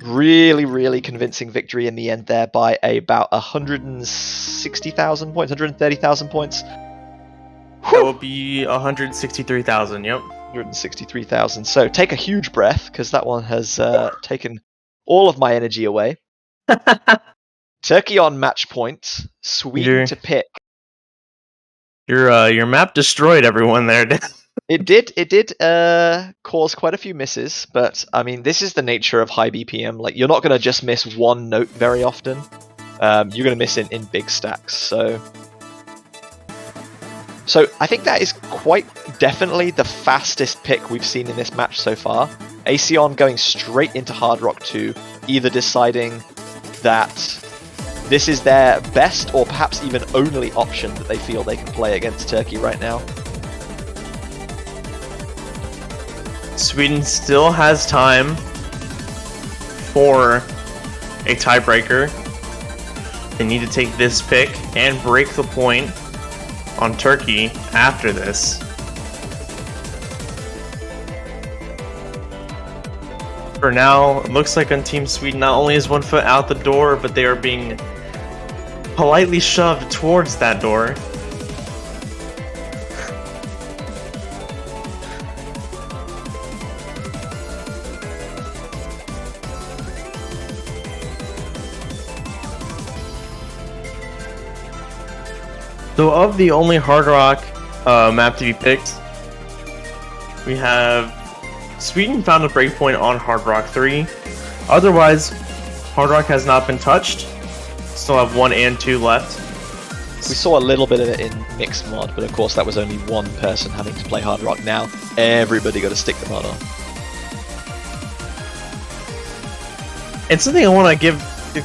Really, really convincing victory in the end there by about 160,000 points, 130,000 points. That will be 163,000, yep. 163,000. So take a huge breath, because that one has taken all of my energy away. Turkey on match point, Sweden to pick. Your map destroyed everyone there. It did cause quite a few misses, but I mean, this is the nature of high BPM. Like, you're not going to just miss one note very often. You're going to miss in big stacks. So I think that is quite definitely the fastest pick we've seen in this match so far. Aseon going straight into Hard Rock 2, either deciding that this is their best or perhaps even only option that they feel they can play against Turkey right now. Sweden still has time for a tiebreaker. They need to take this pick and break the point on Turkey after this. For now, it looks like on Team Sweden not only is 1 foot out the door, but they are being politely shoved towards that door. So of the only Hard Rock map to be picked, we have Sweden found a breakpoint on Hard Rock 3. Otherwise, Hard Rock has not been touched. Still have 1 and 2 left. We saw a little bit of it in Mixed Mod, but of course that was only one person having to play Hard Rock. Now everybody got to stick the mod on. And something I want to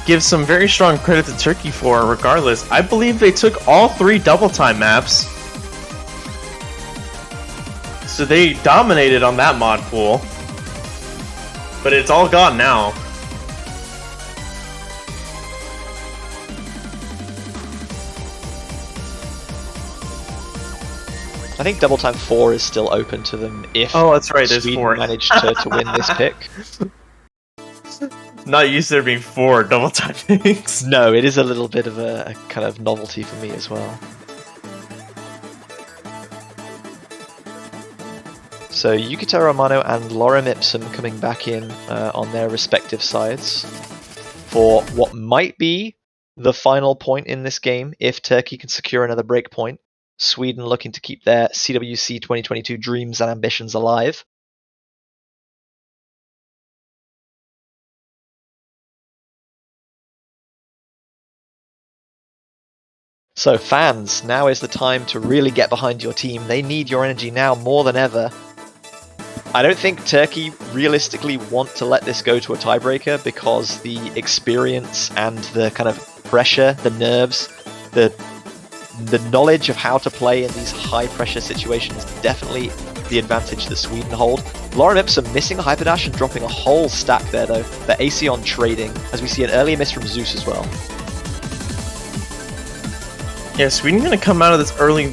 give some very strong credit to Turkey for, regardless. I believe they took all 3 double time maps. So they dominated on that mod pool. But it's all gone now. I think Double Time 4 is still open to them if that's right, there's Sweden 4. managed to win this pick. Not used to there being 4 double time picks. No, it is a little bit of a kind of novelty for me as well. So Yukito Romano and Lorem Ipsum coming back in on their respective sides for what might be the final point in this game if Turkey can secure another break point. Sweden looking to keep their CWC 2022 dreams and ambitions alive. So fans, now is the time to really get behind your team. They need your energy now more than ever. I don't think Turkey realistically want to let this go to a tiebreaker because the experience and the kind of pressure, the nerves, the knowledge of how to play in these high pressure situations definitely the advantage that Sweden hold. Lorem Ipsum missing a hyperdash and dropping a whole stack there though. The Aseon trading, as we see an earlier miss from Zeus as well. Yeah, Sweden gonna come out of this early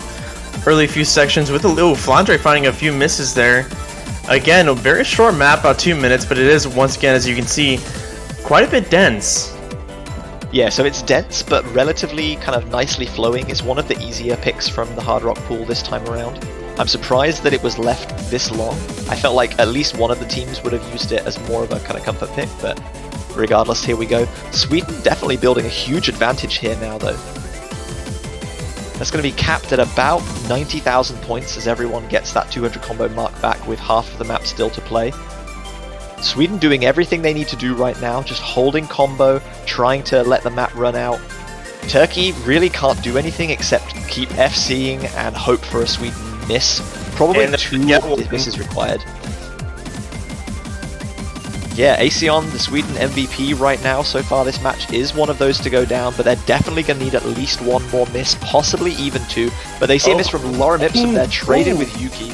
early few sections with a little Flandre finding a few misses there. Again, a very short map, about 2 minutes, but it is, once again, as you can see, quite a bit dense. Yeah, so it's dense, but relatively kind of nicely flowing. It's one of the easier picks from the Hard Rock pool this time around. I'm surprised that it was left this long. I felt like at least one of the teams would have used it as more of a kind of comfort pick, but regardless, here we go. Sweden definitely building a huge advantage here now, though. That's going to be capped at about 90,000 points as everyone gets that 200 combo mark back with half of the map still to play. Sweden doing everything they need to do right now, just holding combo, trying to let the map run out. Turkey really can't do anything except keep FCing and hope for a Sweden miss. Probably And 2 misses required. Yeah, Aseon, the Sweden MVP right now so far this match, is one of those to go down, but they're definitely going to need at least one more miss, possibly even 2. But they see a miss from Lorem Ipsum, they're traded with Yuki.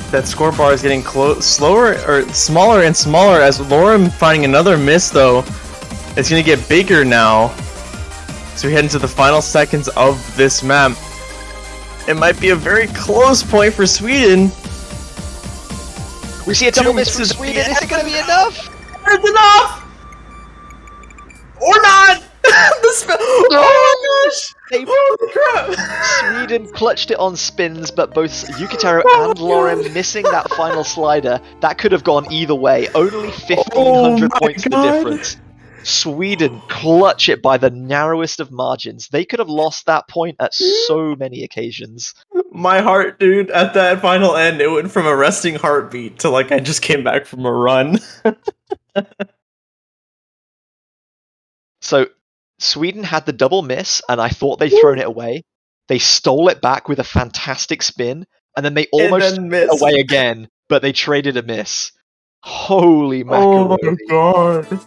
That score bar is getting slower or smaller and smaller as Lorem finding another miss though. It's gonna get bigger now. So we head into the final seconds of this map. It might be a very close point for Sweden. We see a double miss from misses. Sweden, is it going to be enough? It's enough! Or not! Oh my gosh! They- Holy crap! Sweden clutched it on spins, but both Yukitaro and Lorem missing that final slider. That could have gone either way. Only 1,500 my points the God. difference. Sweden clutch it by the narrowest of margins. They could have lost that point at so many occasions. My heart, dude, at that final end, it went from a resting heartbeat to like I just came back from a run. So Sweden had the double miss, and I thought they'd thrown it away. They stole it back with a fantastic spin, and then they almost then threw it missed. away again, but they traded a miss. Holy Oh my macaroni. god.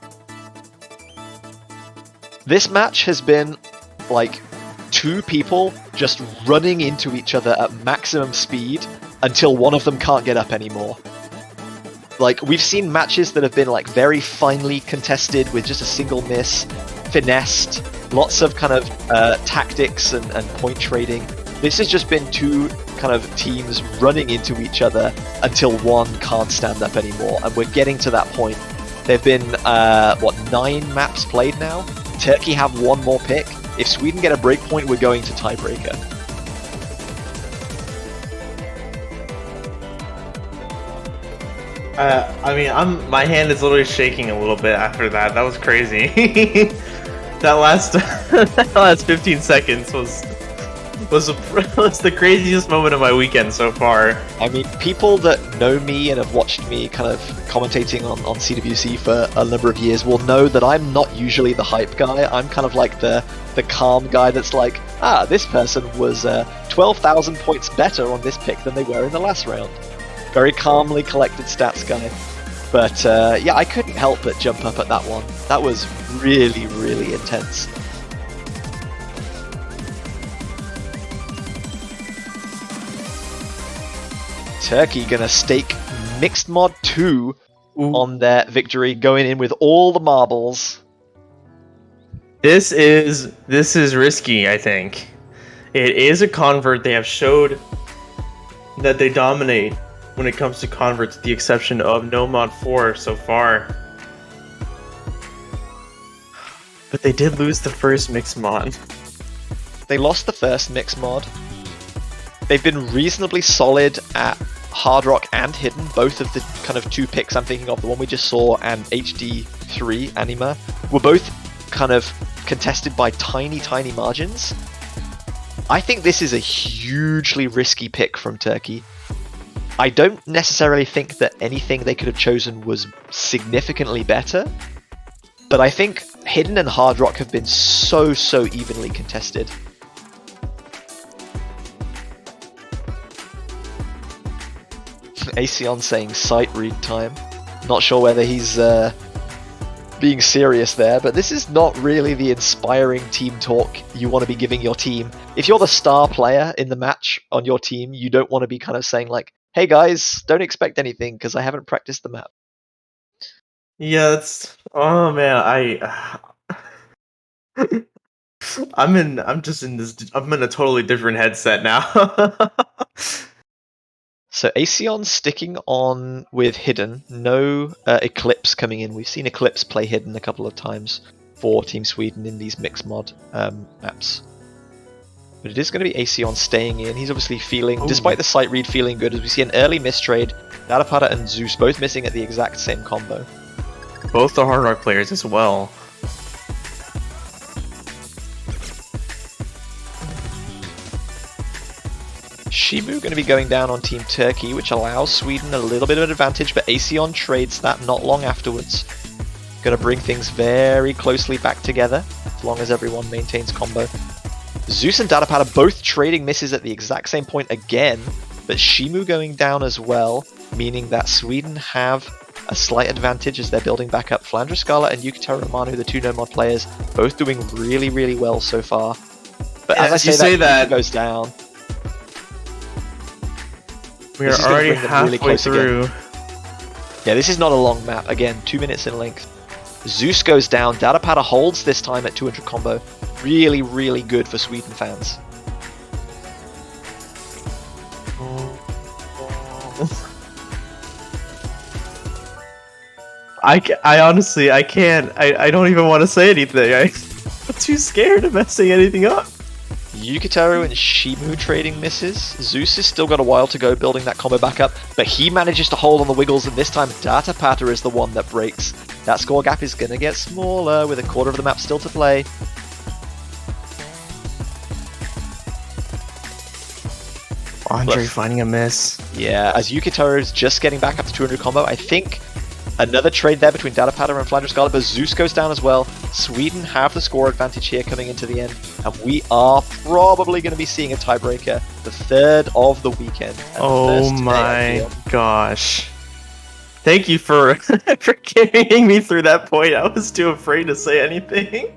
This match has been like 2 people just running into each other at maximum speed until one of them can't get up anymore. Like, we've seen matches that have been like very finely contested with just a single miss, finessed, lots of kind of tactics and point trading. This has just been 2 kind of teams running into each other until one can't stand up anymore, and we're getting to that point. There've been, 9 maps played now? Turkey have 1 more pick. If Sweden get a breakpoint, we're going to tiebreaker. I mean, my hand is literally shaking a little bit after that. That was crazy. that last 15 seconds was the craziest moment of my weekend so far. I mean, people that know me and have watched me kind of commentating on CWC for a number of years will know that I'm not usually the hype guy. I'm kind of like the calm guy that's like, this person was 12,000 points better on this pick than they were in the last round. Very calmly collected stats guy. But yeah, I couldn't help but jump up at that one. That was really, really intense. Turkey gonna stake Mixed Mod 2 on their victory, going in with all the marbles. This is risky, I think. It is a convert. They have showed that they dominate when it comes to converts, with the exception of No Mod 4 so far. But they did lose the first mixed mod. They lost the first Mixed Mod. They've been reasonably solid at Hard Rock and Hidden, both of the kind of 2 picks I'm thinking of, the one we just saw and HD3 Anima, were both kind of contested by tiny, tiny margins. I think this is a hugely risky pick from Turkey. I don't necessarily think that anything they could have chosen was significantly better, but I think Hidden and Hard Rock have been so evenly contested. Aseon saying sight read time. Not sure whether he's being serious there, but this is not really the inspiring team talk you want to be giving your team. If you're the star player in the match on your team, you don't want to be kind of saying like, hey guys, don't expect anything because I haven't practiced the map. Yeah, that's... Oh man, I'm just in this. I'm in a totally different headset now. So Aesion sticking on with Hidden. No Eclipse coming in. We've seen Eclipse play Hidden a couple of times for Team Sweden in these mixed mod maps. But it is going to be Aesion staying in. He's obviously feeling, despite the sight read feeling good, as we see an early mistrade. Datapada and Zeus both missing at the exact same combo. Both the Hard Rock players as well. Shimu going to be going down on Team Turkey, which allows Sweden a little bit of an advantage, but Aesion trades that not long afterwards. Going to bring things very closely back together, as long as everyone maintains combo. Zeus and Datapada both trading misses at the exact same point again, but Shimu going down as well, meaning that Sweden have a slight advantage as they're building back up. Flandra Scala and Yukiteru Amano, the two no-mod players, both doing really, really well so far. But as I say that goes down, we are already halfway through. Again. Yeah, this is not a long map. Again, 2 minutes in length. Zeus goes down. Datapada holds this time at 200 combo. Really, really good for Sweden fans. I honestly, I can't. I don't even want to say anything. I'm too scared of messing anything up. Yukiteru and Shimu trading misses. Zeus has still got a while to go building that combo back up, but he manages to hold on the wiggles, and this time Datapada is the one that breaks. That score gap is going to get smaller with a quarter of the map still to play. Andre finding a miss. Yeah, as Yukiteru is just getting back up to 200 combo, I think another trade there between Datapada and Flandra Scala, but Zeus goes down as well. Sweden have the score advantage here coming into the end, and we are probably going to be seeing a tiebreaker, the third of the weekend. Oh my gosh. Thank you for for carrying me through that point. I was too afraid to say anything.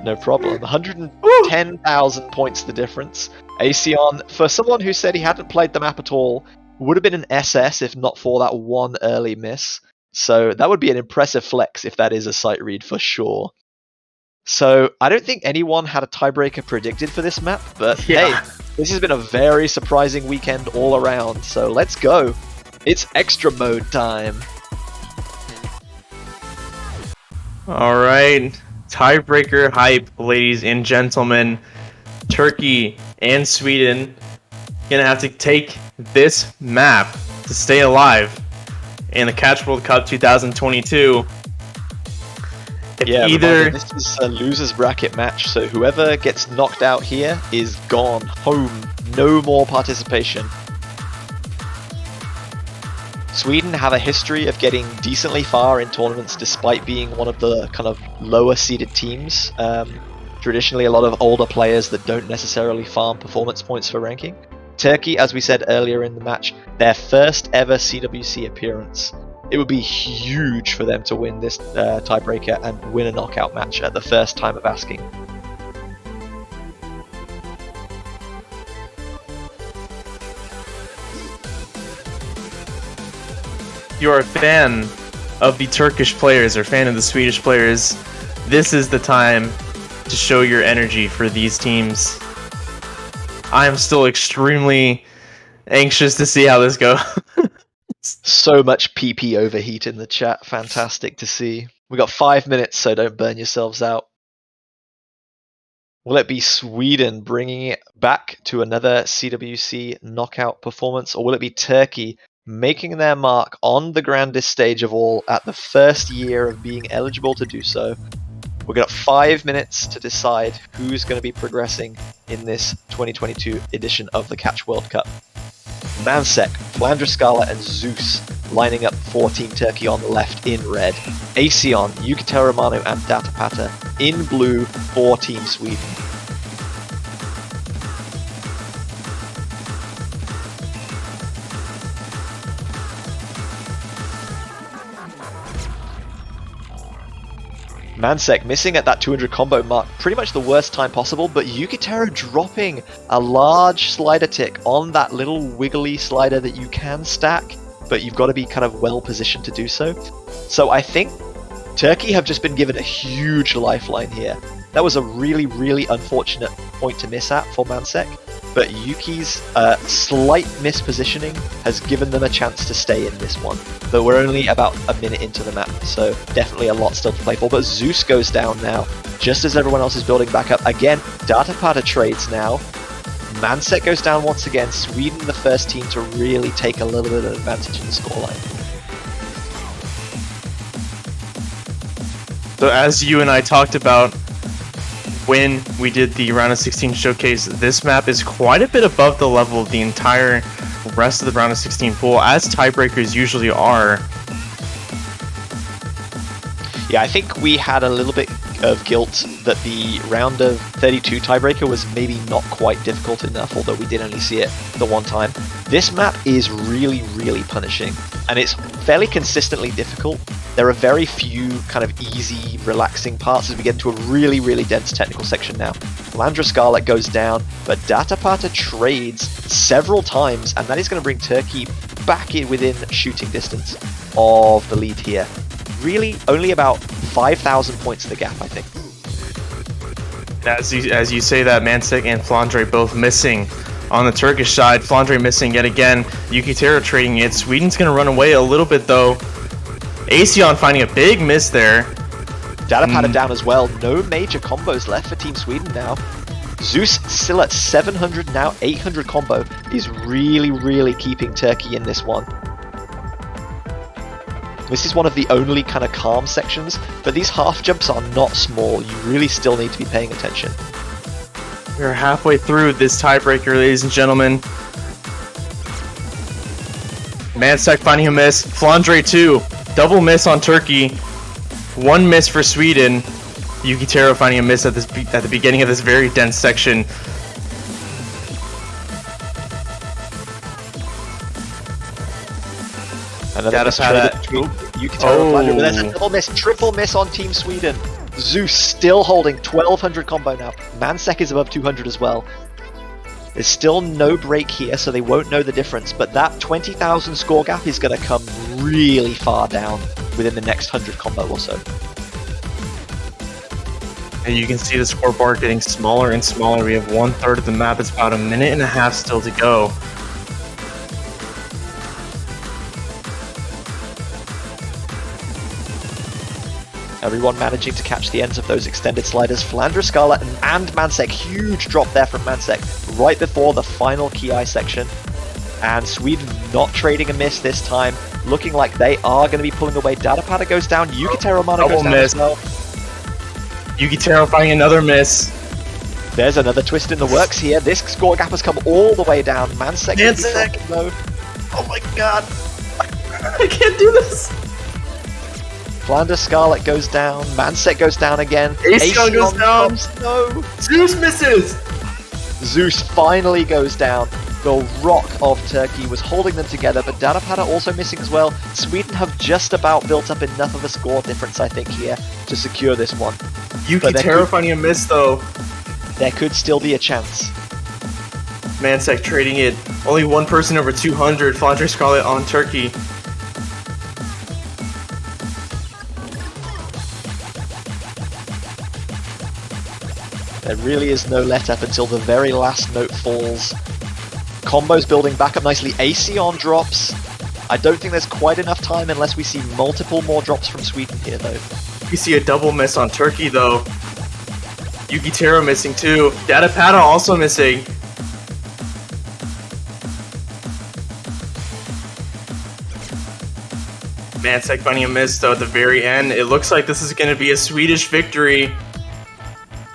No problem. 110,000 points the difference. Aesion, for someone who said he hadn't played the map at all, would have been an SS if not for that one early miss. So that would be an impressive flex if that is a sight read for sure. So I don't think anyone had a tiebreaker predicted for this map, but hey, this has been a very surprising weekend all around. So let's go. It's extra mode time. All right, tiebreaker hype, ladies and gentlemen. Turkey and Sweden gonna have to take this map to stay alive in the Catch World Cup 2022. Either this is a losers bracket match, so whoever gets knocked out here is gone home. No more participation. Sweden have a history of getting decently far in tournaments despite being one of the kind of lower seeded teams. Traditionally a lot of older players that don't necessarily farm performance points for ranking. Turkey, as we said earlier in the match, their first ever CWC appearance. It would be huge for them to win this tiebreaker and win a knockout match at the first time of asking. If you are a fan of the Turkish players or fan of the Swedish players, this is the time to show your energy for these teams. I am still extremely anxious to see how this goes. So much PP overheat in the chat. Fantastic to see. We got 5 minutes, so don't burn yourselves out. Will it be Sweden bringing it back to another CWC knockout performance, or will it be Turkey making their mark on the grandest stage of all at the first year of being eligible to do so? We've got 5 minutes to decide who's going to be progressing in this 2022 edition of the Catch World Cup. Mansek, Flandra Scala and Zeus lining up for Team Turkey on the left in red. Aesion, Yukiteru Amano and Datapada in blue for Team Sweden. Mansek missing at that 200 combo mark, pretty much the worst time possible, but Yukiteru dropping a large slider tick on that little wiggly slider that you can stack, but you've got to be kind of well positioned to do so. So I think Turkey have just been given a huge lifeline here. That was a really, really unfortunate point to miss at for Mansek, but Yuki's slight mispositioning has given them a chance to stay in this one. But we're only about a minute into the map, so definitely a lot still to play for. But Zeus goes down now, just as everyone else is building back up. Again, Datapata trades now. Mansek goes down once again. Sweden the first team to really take a little bit of advantage in the scoreline. So as you and I talked about when we did the round of 16 showcase, this map is quite a bit above the level of the entire rest of the round of 16 pool, as tiebreakers usually are. Yeah, I think we had a little bit of guilt that the round of 32 tiebreaker was maybe not quite difficult enough, although we did only see it the one time. This map is really, really punishing, and it's fairly consistently difficult. There are very few kind of easy, relaxing parts as we get into a really, really dense technical section now. Flandra Scarlet goes down, but Datapata trades several times, and that is going to bring Turkey back in within shooting distance of the lead here. Really, only about 5,000 points of the gap, I think. As you say that, Mansek and Flandre both missing on the Turkish side. Flandre missing yet again. Yukiteru trading it. Sweden's going to run away a little bit, though. Aesion finding a big miss there. Datapata down as well. No major combos left for Team Sweden now. Zeus still at 700 now. 800 combo is really, really keeping Turkey in this one. This is one of the only kind of calm sections, but these half jumps are not small. You really still need to be paying attention. We're halfway through this tiebreaker, ladies and gentlemen. Mansek finding a miss. Flandre too. Double miss on Turkey. One miss for Sweden. Yukiteru finding a miss at the beginning of this very dense section. Another miss between Yukiteru and Flandre, but there's a double miss, triple miss on Team Sweden. Zeus still holding 1200 combo now. Mansek is above 200 as well. There's still no break here, so they won't know the difference, but that 20,000 score gap is going to come really far down within the next 100 combo or so. And you can see the scoreboard getting smaller and smaller. We have 1/3 of the map. It's about a minute and a half still to go. Everyone managing to catch the ends of those extended sliders. Flandra Scarlet and Mansek, huge drop there from Mansek right before the final Ki section. And Sweden not trading a miss this time, looking like they are going to be pulling away. Datapata goes down, Yukiteru Mana goes down as well. Yukiteru finding another miss. There's another twist in the works here. This score gap has come all the way down. Mansek though. Oh my god. I can't do this. Flandra Scarlet goes down, Mansek goes down again. Aesion goes down. No. Zeus misses. Zeus finally goes down. The Rock of Turkey was holding them together, but Datapata also missing as well. Sweden have just about built up enough of a score difference, I think, here to secure this one. Yukiteru finding a miss, though. There could still be a chance. Mansek trading it. Only one person over 200. Flandre Scarlet on Turkey. There really is no let up until the very last note falls. Combos building back up nicely. Aesion drops. I don't think there's quite enough time unless we see multiple more drops from Sweden here, though. You see a double miss on Turkey, though. Yukiteru missing too. Datapata also missing. Mansek finding a miss, though, at the very end. It looks like this is going to be a Swedish victory.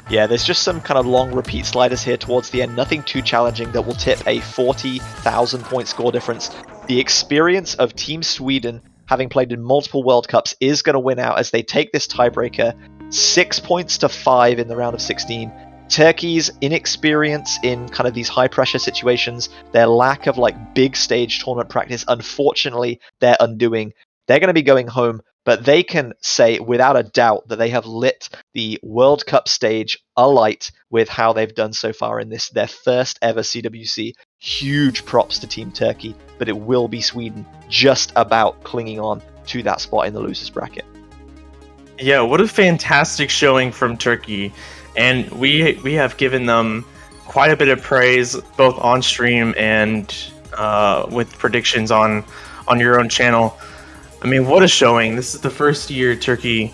Yeah, there's just some kind of long repeat sliders here towards the end. Nothing too challenging that will tip a 40,000 point score difference. The experience of Team Sweden, having played in multiple World Cups, is going to win out as they take this tiebreaker 6 points to 5 in the round of 16. Turkey's inexperience in kind of these high pressure situations, their lack of like big stage tournament practice, unfortunately, they're undoing. They're going to be going home, but they can say without a doubt that they have lit the World Cup stage alight with how they've done so far in this, their first ever CWC. Huge props to Team Turkey, but it will be Sweden just about clinging on to that spot in the losers bracket. Yeah, what a fantastic showing from Turkey. and we have given them quite a bit of praise both on stream and with predictions on your own channel. I mean, what a showing! This is the first year Turkey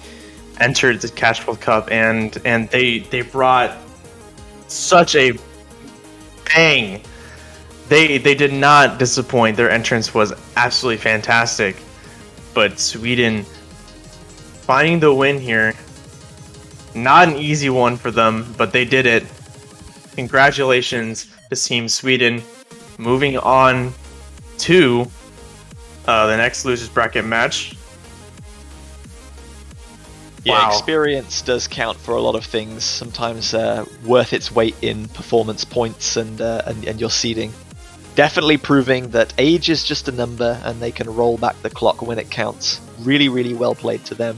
entered the Catch World Cup, and they brought such a bang. They did not disappoint. Their entrance was absolutely fantastic. But Sweden finding the win here, not an easy one for them, but they did it. Congratulations to Team Sweden. Moving on to the next losers bracket match. Yeah, Wow. experience does count for a lot of things. Sometimes worth its weight in performance points and your seeding. Definitely proving that age is just a number and they can roll back the clock when it counts. Really, really well played to them.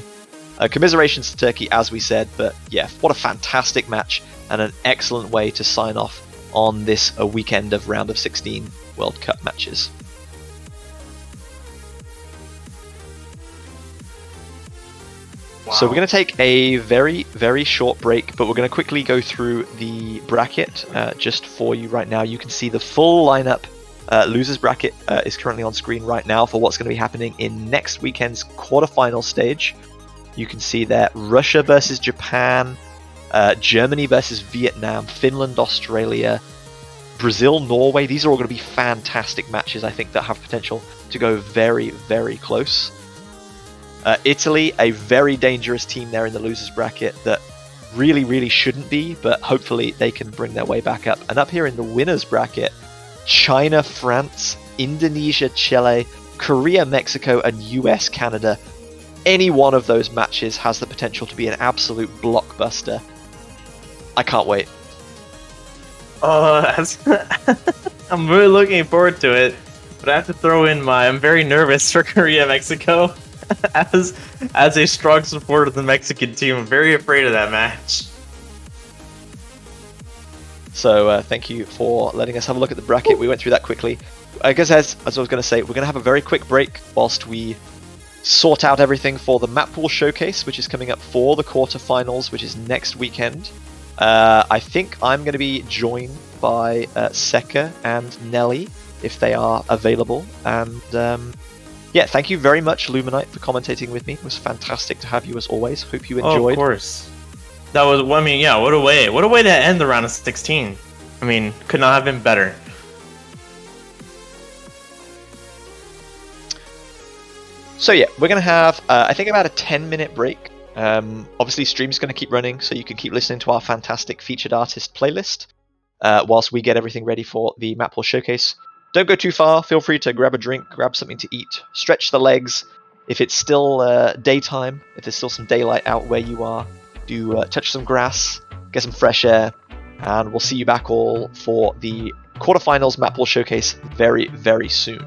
Commiserations to Turkey, as we said, but yeah, what a fantastic match and an excellent way to sign off on this weekend of round of 16 World Cup matches. So we're going to take a very, very short break, but we're going to quickly go through the bracket just for you right now. You can see the full lineup. Losers bracket is currently on screen right now for what's going to be happening in next weekend's quarterfinal stage. You can see there Russia versus Japan, Germany versus Vietnam, Finland, Australia, Brazil, Norway. These are all going to be fantastic matches, I think, that have potential to go very, very close. Italy, a very dangerous team there in the losers bracket that really, really shouldn't be, but hopefully they can bring their way back up. And up here in the winners bracket, China, France, Indonesia, Chile, Korea, Mexico, and US, Canada. Any one of those matches has the potential to be an absolute blockbuster. I can't wait. I'm really looking forward to it, but I have to throw in I'm very nervous for Korea, Mexico. As a strong supporter of the Mexican team, I'm very afraid of that match. So thank you for letting us have a look at the bracket. We went through that quickly. I guess as I was going to say, we're going to have a very quick break whilst we sort out everything for the map pool showcase, which is coming up for the quarterfinals, which is next weekend. I think I'm going to be joined by Seka and Nelly if they are available. And yeah, thank you very much, Luminite, for commentating with me. It was fantastic to have you as always. Hope you enjoyed. Oh, of course. That was, I mean, yeah, what a way to end the round of 16. I mean, could not have been better. So yeah, we're going to have, I think, about a 10-minute break. Obviously, stream's going to keep running, so you can keep listening to our fantastic featured artist playlist whilst we get everything ready for the Map Pool Showcase. Don't go too far. Feel free to grab a drink, grab something to eat, stretch the legs. If it's still daytime, if there's still some daylight out where you are, do touch some grass, get some fresh air, and we'll see you back all for the quarterfinals Map Pool Showcase very, very soon.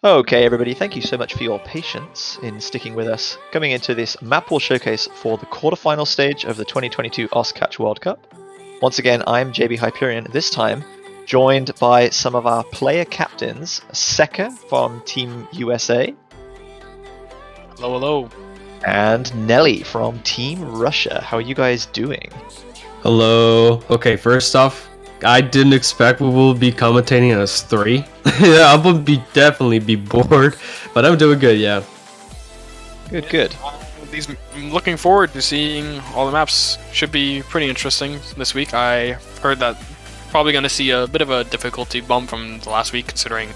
Okay, everybody, thank you so much for your patience in sticking with us coming into this map pool showcase for the quarterfinal stage of the 2022 OsCatch World Cup. Once again, I'm JB Hyperion, this time joined by some of our player captains, Seka from Team USA. Hello, hello. And Nelly from Team Russia. How are you guys doing? Hello. Okay, first off, I didn't expect we will be commentating as three. I would definitely be bored, but I'm doing good, yeah. Good. I'm looking forward to seeing all the maps. Should be pretty interesting this week. I heard that probably going to see a bit of a difficulty bump from the last week, considering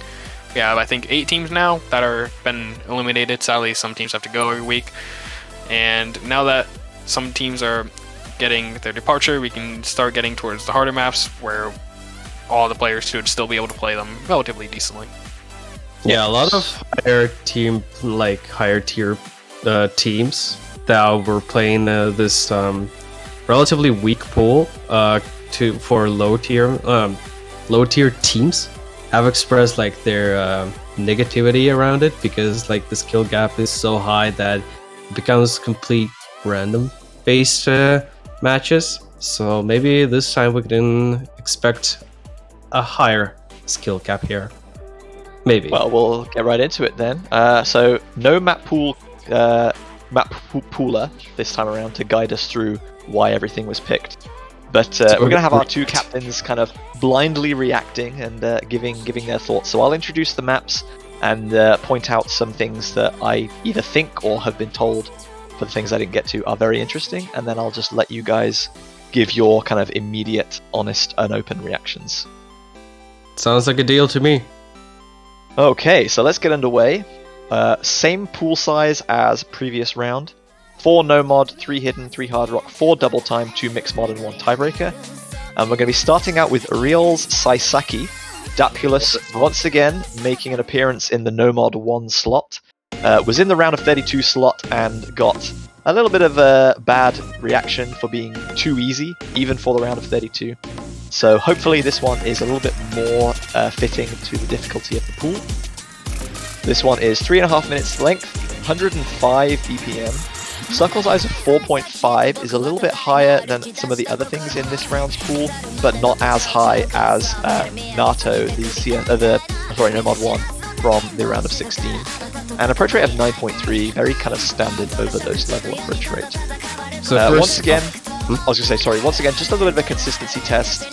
we have, I think, 8 teams now that are been eliminated. Sadly, some teams have to go every week. And now that some teams are getting their departure, we can start getting towards the harder maps where all the players should still be able to play them relatively decently. Yeah, a lot of higher tier teams that were playing this relatively weak pool for low tier teams have expressed like their negativity around it, because like the skill gap is so high that it becomes complete random based matches. So maybe this time we can expect a higher skill cap here. Maybe. Well, we'll get right into it then. So no map pooler this time around to guide us through why everything was picked. But we're going to have our two captains kind of blindly reacting and giving their thoughts. So I'll introduce the maps and point out some things that I either think or have been told for the things I didn't get to are very interesting, and then I'll just let you guys give your kind of immediate, honest, unopened reactions. Sounds like a deal to me. Okay, so let's get underway. Same pool size as previous round. 4 no mod, 3 hidden, 3 hard rock, 4 double time, 2 mixed mod, and 1 tiebreaker. And we're going to be starting out with Riel's Saisaki. Dapulus once again making an appearance in the no mod 1 slot. Was in the round of 32 slot and got a little bit of a bad reaction for being too easy, even for the round of 32. So hopefully this one is a little bit more fitting to the difficulty of the pool. This one is 3.5 minutes length, 105 BPM. Circle size of 4.5 is a little bit higher than some of the other things in this round's pool, but not as high as Nato, the no mod 1 from the round of 16. And approach rate of 9.3, very kind of standard overdose level approach rate. So once again, just a little bit of a consistency test.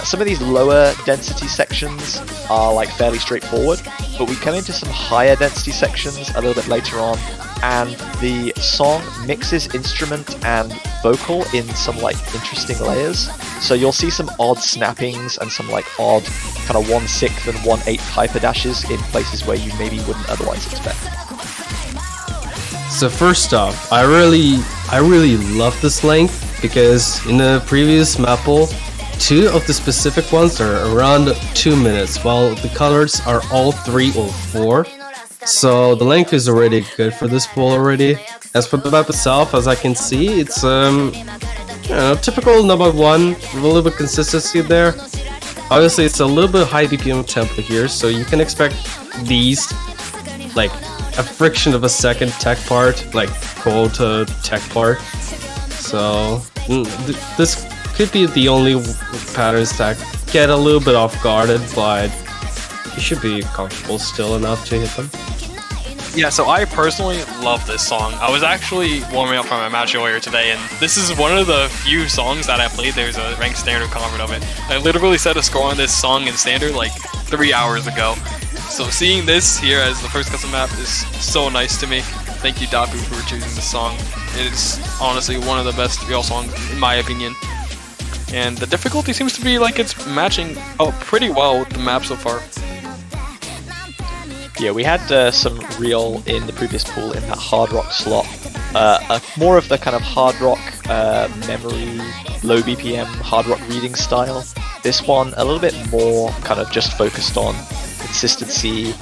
Some of these lower density sections are like fairly straightforward, but we come into some higher density sections a little bit later on, and the song mixes instrument and vocal in some like interesting layers. So you'll see some odd snappings and some like odd kind of 1/6 and 1/8 hyper dashes in places where you maybe wouldn't otherwise expect. So first off, I really love this length because in the previous map pool, 2 of the specific ones are around 2 minutes, while the colors are all 3 or 4. So the length is already good for this pool already. As for the map itself, as I can see, it's typical number 1 with a little bit of consistency there. Obviously, it's a little bit high BPM tempo here, so you can expect these like a friction of a second tech part, like cold tech part. So this could be the only patterns that get a little bit off guarded, but you should be comfortable still enough to hit them. Yeah, so I personally love this song. I was actually warming up for my match earlier today, and this is one of the few songs that I played. There's a ranked standard comment of it. I literally set a score on this song in standard like 3 hours ago. So seeing this here as the first custom map is so nice to me. Thank you, Dapu, for choosing this song. It is honestly one of the best Riel songs, in my opinion. And the difficulty seems to be like it's matching up pretty well with the map so far. Yeah, we had some Riel in the previous pool in that hard rock slot. More of the kind of hard rock memory, low BPM hard rock reading style. This one a little bit more kind of just focused on consistency,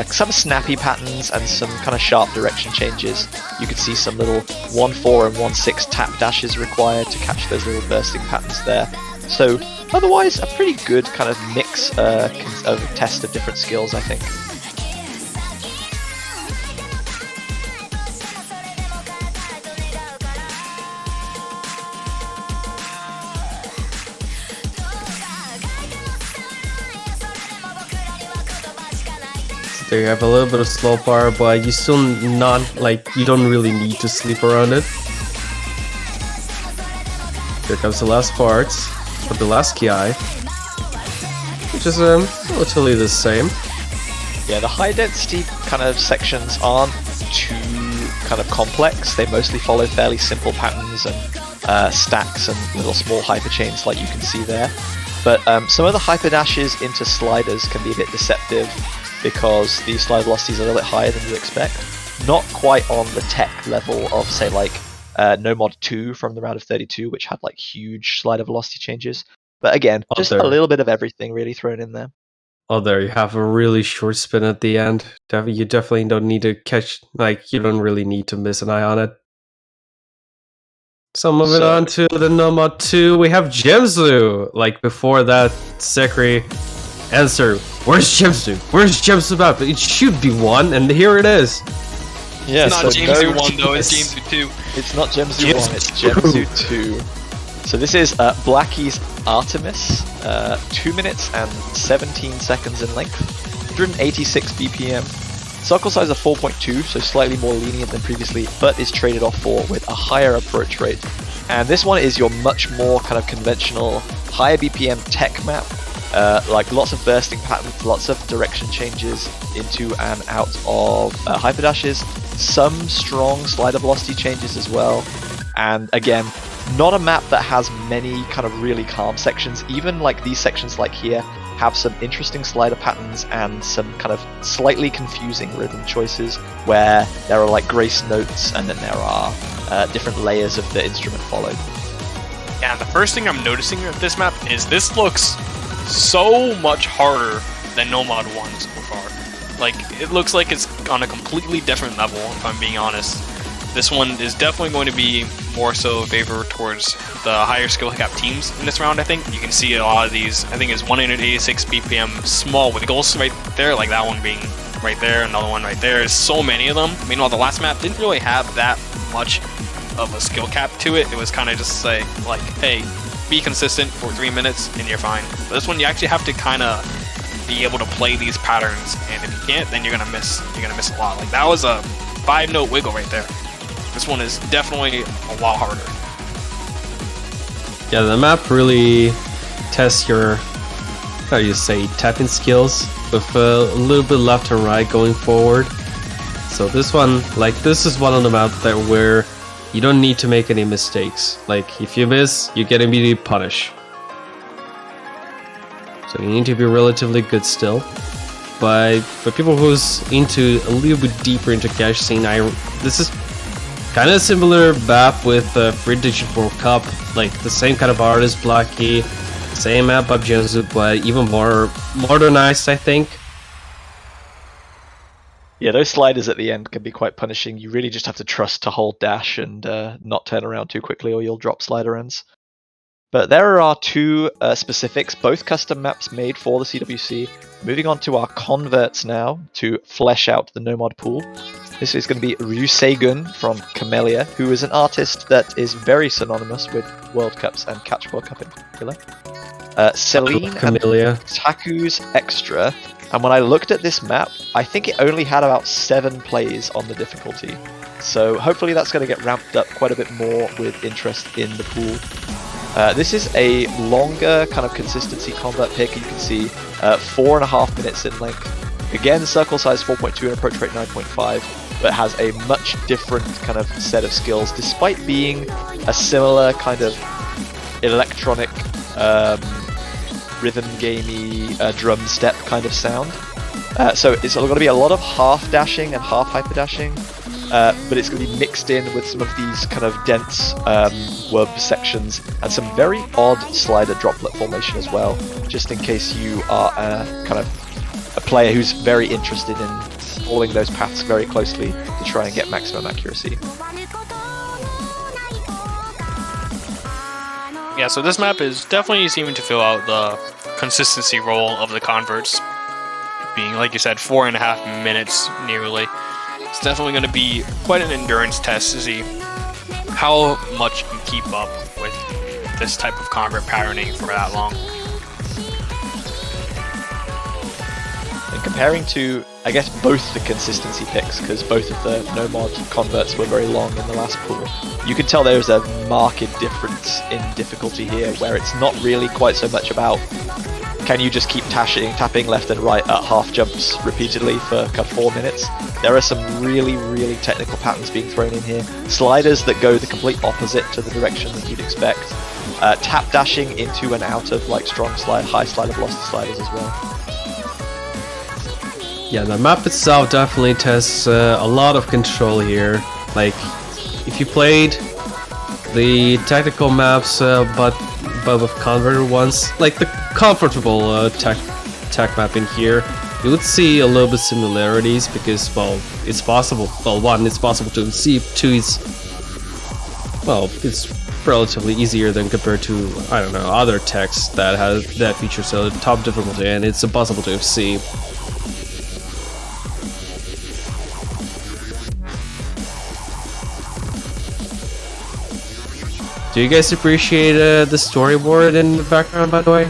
some snappy patterns and some kind of sharp direction changes. You could see some little 1/4 and 1/6 tap dashes required to catch those little bursting patterns there. So otherwise a pretty good kind of mix of test of different skills, I think. There you have a little bit of slow power, but you still you don't really need to sleep around it. Here comes the last part, for the last Ki, which is relatively the same. Yeah, the high density kind of sections aren't too kind of complex. They mostly follow fairly simple patterns and stacks and little small hyper chains like you can see there. But some of the hyper dashes into sliders can be a bit deceptive, because the slide velocity is a little bit higher than you expect. Not quite on the tech level of, say, like No Mod 2 from the round of 32, which had like huge slider velocity changes. But again, just a little bit of everything really thrown in there. Oh, there you have a really short spin at the end. You definitely don't need to you don't really need to miss an eye on it. So moving on to the No Mod 2, we have Gemzu. Like before that, Sekri answer, where's Gemzu? Where's Gemzu map? It should be 1, and here it is. Yeah, it's not Gemzu 1 though, it's Gemzu 2. It's not Gemzu 1, it's Gemzu 2. So this is Blackie's Artemis, 2 minutes and 17 seconds in length, 186 BPM, circle size of 4.2, so slightly more lenient than previously, but is traded off for with a higher approach rate. And this one is your much more kind of conventional, higher BPM tech map. Like lots of bursting patterns, lots of direction changes into and out of hyperdashes, some strong slider velocity changes as well, and again, not a map that has many kind of really calm sections. Even like these sections like here have some interesting slider patterns and some kind of slightly confusing rhythm choices where there are like grace notes and then there are different layers of the instrument followed. Yeah, the first thing I'm noticing with this map is this looks so much harder than Nomad 1 so far. Like, it looks like it's on a completely different level, if I'm being honest. This one is definitely going to be more so favored towards the higher skill cap teams in this round, I think. You can see a lot of these, I think it's 186 BPM small wiggles right there, like that one being right there, another one right there. There's so many of them. Meanwhile, the last map didn't really have that much of a skill cap to it. It was kind of just say, like, hey, be consistent for 3 minutes and you're fine. But this one, you actually have to kind of be able to play these patterns, and if you can't, then you're gonna miss a lot. Like, that was a 5-note wiggle right there. This one is definitely a lot harder. Yeah, the map really tests your, how do you say, tapping skills with a little bit left and right going forward. So this one, like, this is one of the maps that where you don't need to make any mistakes. Like, if you miss, you get immediately punished. So you need to be relatively good still. But for people who's into a little bit deeper into cash scene, this is kind of similar map with Free Digit World Cup, like the same kind of artist, Blacky, same map of Jinzu, but even more modernized, I think. Yeah, those sliders at the end can be quite punishing. You really just have to trust to hold dash and not turn around too quickly or you'll drop slider ends. But there are two specifics, both custom maps made for the CWC. Moving on to our converts now to flesh out the Nomad pool. This is going to be Ryusegun from Camellia, who is an artist that is very synonymous with World Cups and Catch World Cup in particular. Celine and Camellia. Taku's Extra. And when I looked at this map, I think it only had about 7 plays on the difficulty. So hopefully that's going to get ramped up quite a bit more with interest in the pool. This is a longer kind of consistency convert pick. You can see 4.5 minutes in length. Again, circle size 4.2 and approach rate 9.5, but has a much different kind of set of skills, despite being a similar kind of electronic rhythm gamey drum step kind of sound. So it's going to be a lot of half dashing and half hyper dashing, but it's going to be mixed in with some of these kind of dense wub sections and some very odd slider droplet formation as well, just in case you are kind of a player who's very interested in following those paths very closely to try and get maximum accuracy. Yeah, so this map is definitely seeming to fill out the consistency role of the converts, being, like you said, 4.5 minutes nearly. It's definitely going to be quite an endurance test to see how much you can keep up with this type of convert patterning for that long. And comparing to, I guess, both the consistency picks, because both of the Nomad converts were very long in the last pool, you can tell there's a marked difference in difficulty here, where it's not really quite so much about can you just keep tapping left and right at half jumps repeatedly for 4 minutes. There are some really, really technical patterns being thrown in here. Sliders that go the complete opposite to the direction that you'd expect. Tap dashing into and out of like strong slide, high slider velocity sliders as well. Yeah, the map itself definitely tests a lot of control here. Like, if you played the tactical maps, but with converted ones, like the comfortable tech map in here, you would see a little bit similarities because, well, it's possible. Well, one, it's possible to see. Two, it's relatively easier than compared to, I don't know, other techs that have that features a top difficulty, and it's impossible to see. Do you guys appreciate the storyboard in the background, by the way?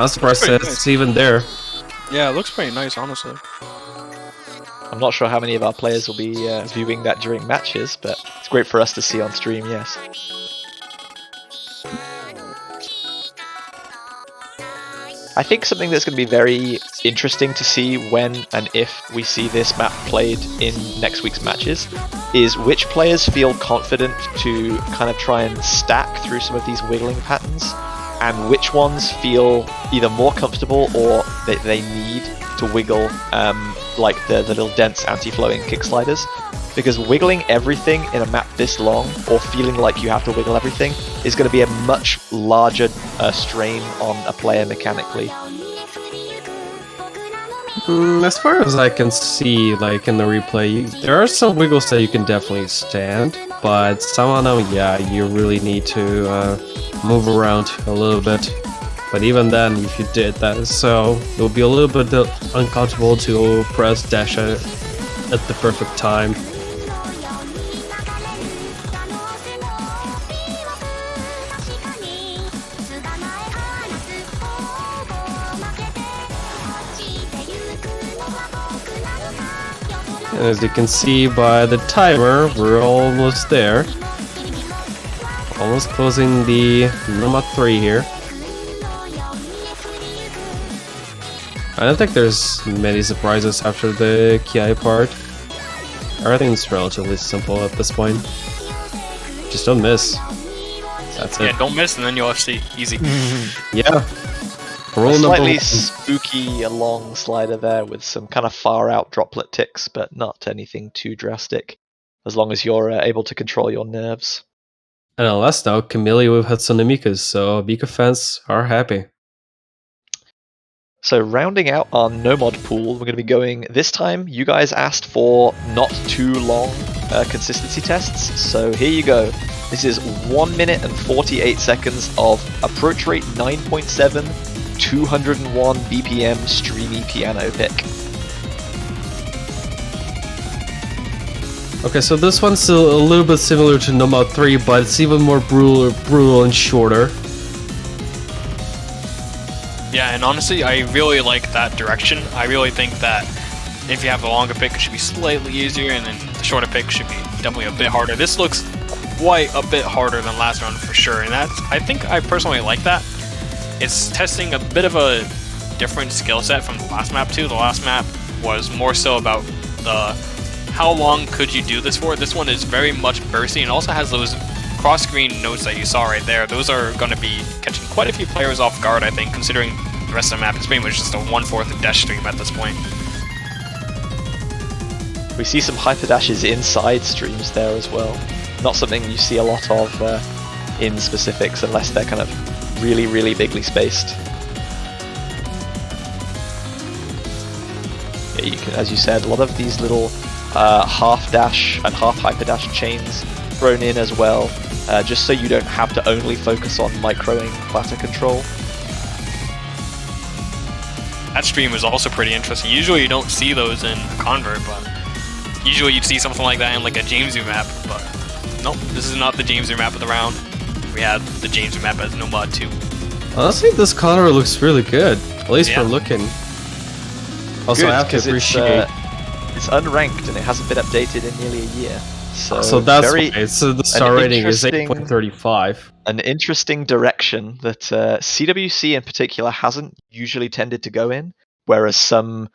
I'm surprised that it's even there. Yeah, it looks pretty nice, honestly. I'm not sure how many of our players will be viewing that during matches, but it's great for us to see on stream, yes. I think something that's going to be very interesting to see when and if we see this map played in next week's matches is which players feel confident to kind of try and stack through some of these wiggling patterns, and which ones feel either more comfortable or they need to wiggle like the little dense anti-flowing kick sliders. Because wiggling everything in a map this long, or feeling like you have to wiggle everything, is going to be a much larger strain on a player mechanically. As far as I can see, like in the replay, there are some wiggles that you can definitely stand, but some of them, yeah, you really need to move around a little bit. But even then, if you did that, so it would be a little bit uncomfortable to press dash at the perfect time. And as you can see by the timer, we're almost there. Almost closing the number 3 here. I don't think there's many surprises after the Kiai part. Everything's relatively simple at this point. Just don't miss. That's it. Yeah, don't miss and then you'll see. Easy. Yeah. A Rule number slightly 1. spooky long slider there with some kind of far out droplet ticks, but not anything too drastic, as long as you're able to control your nerves. And unless now, Camellia with Hatsune Miku, so Miku fans are happy. So rounding out our no-mod pool, we're going to be going, this time you guys asked for not too long consistency tests, so here you go. This is 1 minute and 48 seconds of approach rate 9.7, 201 BPM streamy piano pick. Okay, so this one's still a little bit similar to Nomad 3, but it's even more brutal and shorter. Yeah, and honestly, I really like that direction. I really think that if you have a longer pick, it should be slightly easier, and then the shorter pick should be definitely a bit harder. This looks quite a bit harder than last round for sure, and I think I personally like that. It's testing a bit of a different skill set from the last map too. The last map was more so about the how long could you do this for. This one is very much bursty and also has those cross-screen notes that you saw right there. Those are going to be catching quite a few players off guard, I think, considering the rest of the map is pretty much just a 1/4 dash stream at this point. We see some hyper dashes inside streams there as well. Not something you see a lot of in specifics unless they're kind of really, really bigly spaced. Yeah, you can, as you said, a lot of these little half dash and half hyper dash chains thrown in as well, just so you don't have to only focus on microing platter control. That stream was also pretty interesting. Usually you don't see those in Convert, but usually you'd see something like that in like a Jamesu map, but nope, this is not the Jamesu map of the round. We had the Jamesu map as Nomad 2. Honestly, this color looks really good, at least Yeah. for looking. Also, I have to appreciate... It's unranked and it hasn't been updated in nearly a year. So that's why. So the star rating is interesting- 8.35. An interesting direction that CWC in particular hasn't usually tended to go in, whereas some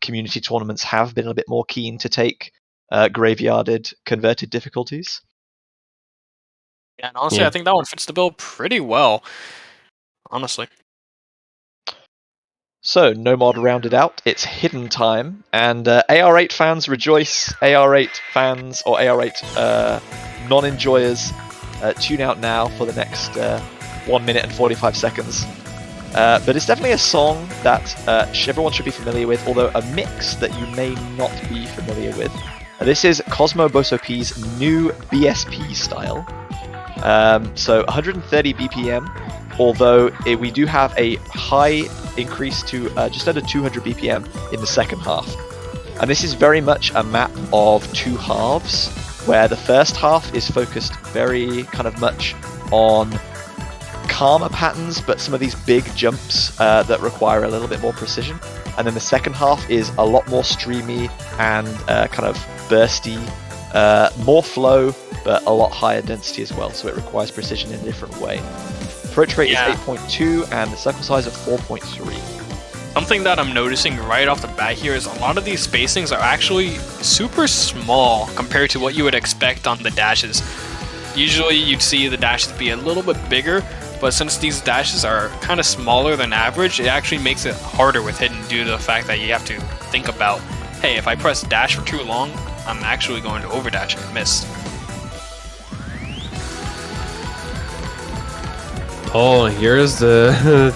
community tournaments have been a bit more keen to take graveyarded converted difficulties. Yeah, and honestly, Yeah. I think that one fits the bill pretty well. Honestly. So, no mod rounded out, it's hidden time, and AR8 fans rejoice, AR8 fans, or AR8 non-enjoyers, tune out now for the next 1 minute and 45 seconds. But it's definitely a song that everyone should be familiar with, although a mix that you may not be familiar with. This is Cosmo Boso P's new BSP style. So 130 BPM, although we do have a high increase to just under 200 BPM in the second half. And this is very much a map of two halves, where the first half is focused very kind of much on calmer patterns, but some of these big jumps that require a little bit more precision. And then the second half is a lot more streamy and kind of bursty, more flow, but a lot higher density as well, so it requires precision in a different way. approach rate Yeah. is 8.2, and the circle size of 4.3. Something that I'm noticing right off the bat here is a lot of these spacings are actually super small compared to what you would expect on the dashes. Usually you'd see the dashes be a little bit bigger, but since these dashes are kind of smaller than average, it actually makes it harder with hidden due to the fact that you have to think about, hey, if I press dash for too long, I'm actually going to overdash and miss. Oh, here's the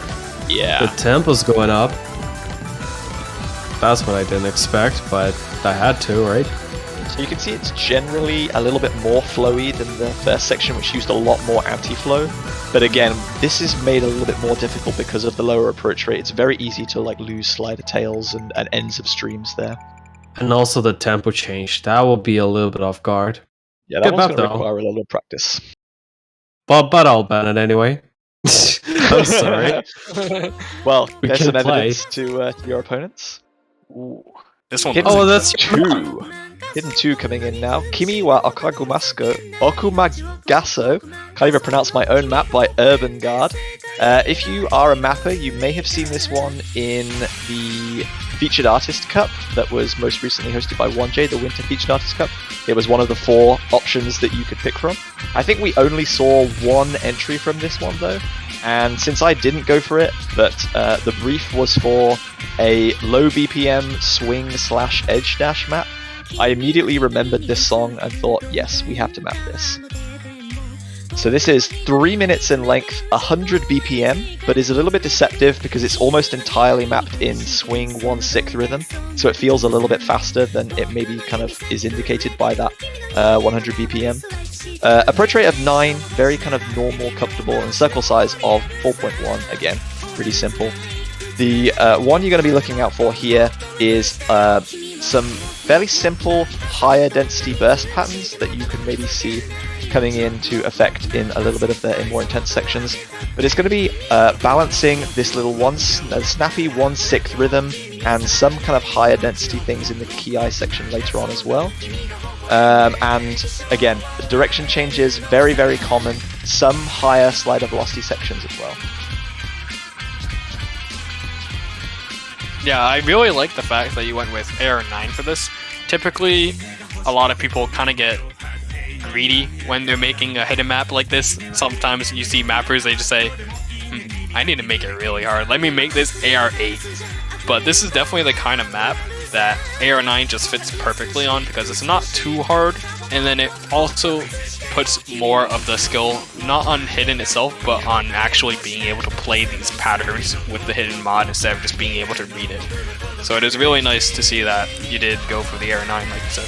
Yeah. the tempo's going up. That's what I didn't expect, but I had to, right? So you can see it's generally a little bit more flowy than the first section, which used a lot more anti-flow. But again, this is made a little bit more difficult because of the lower approach rate. It's very easy to like lose slider tails and ends of streams there. And also the tempo change. That will be a little bit off guard. Yeah, that Good one's map, going to though. require a little practice. But I'll ban it anyway. I'm sorry. Well, We there's can some play. evidence to your opponents. Ooh. This one Hidden Oh, that's 2. Hidden 2 coming in now. Kimi wa Okumagaso. Can't even pronounce my own map by Urban Guard. If you are a mapper, you may have seen this one in the Featured Artist Cup that was most recently hosted by 1J, the Winter Featured Artist Cup. It was one of the 4 options that you could pick from. I think we only saw one entry from this one though, and since I didn't go for it, but the brief was for a low BPM swing/edge dash map, I immediately remembered this song and thought, yes, we have to map this. So this is 3 minutes in length, 100 BPM, but is a little bit deceptive because it's almost entirely mapped in swing 1/6 rhythm, so it feels a little bit faster than it maybe kind of is indicated by that 100 BPM. Approach rate of 9, very kind of normal, comfortable, and circle size of 4.1, again, pretty simple. The one you're going to be looking out for here is some fairly simple higher density burst patterns that you can maybe see coming into effect in a little bit of the more intense sections, but it's going to be balancing this little snappy 1/6 rhythm and some kind of higher density things in the Ki section later on as well. And again, the direction changes, very, very common, some higher slider velocity sections as well. Yeah, I really like the fact that you went with AR9 for this. Typically, a lot of people kind of get greedy when they're making a hidden map like this. Sometimes you see mappers, they just say, I need to make it really hard. Let me make this AR8. But this is definitely the kind of map that AR9 just fits perfectly on because it's not too hard, and then it also puts more of the skill not on hidden itself, but on actually being able to play these patterns with the hidden mod instead of just being able to read it. So it is really nice to see that you did go for the AR9 like you said.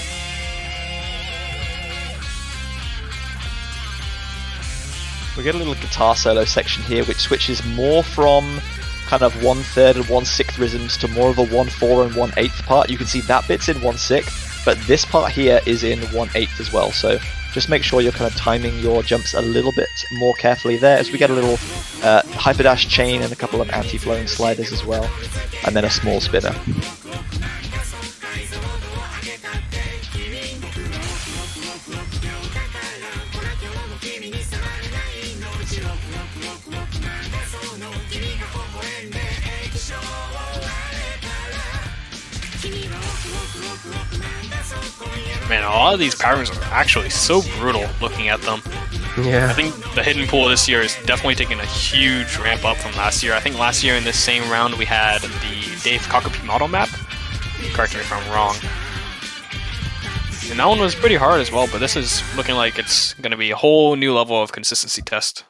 We get a little guitar solo section here which switches more from kind of 1/3 and 1/6 rhythms to more of a 1/4 and 1/8 part. You can see that bit's in 1/6, but this part here is in 1/8 as well, so just make sure you're kind of timing your jumps a little bit more carefully there as we get a little hyperdash chain and a couple of anti-flowing sliders as well, and then a small spinner. Man, a lot of these patterns are actually so brutal looking at them. I Yeah. think the hidden pool this year is definitely taking a huge ramp up from last year. I think last year in this same round we had the Dave Kakapi model map. Correct me if I'm wrong. And that one was pretty hard as well, but this is looking like it's going to be a whole new level of consistency test.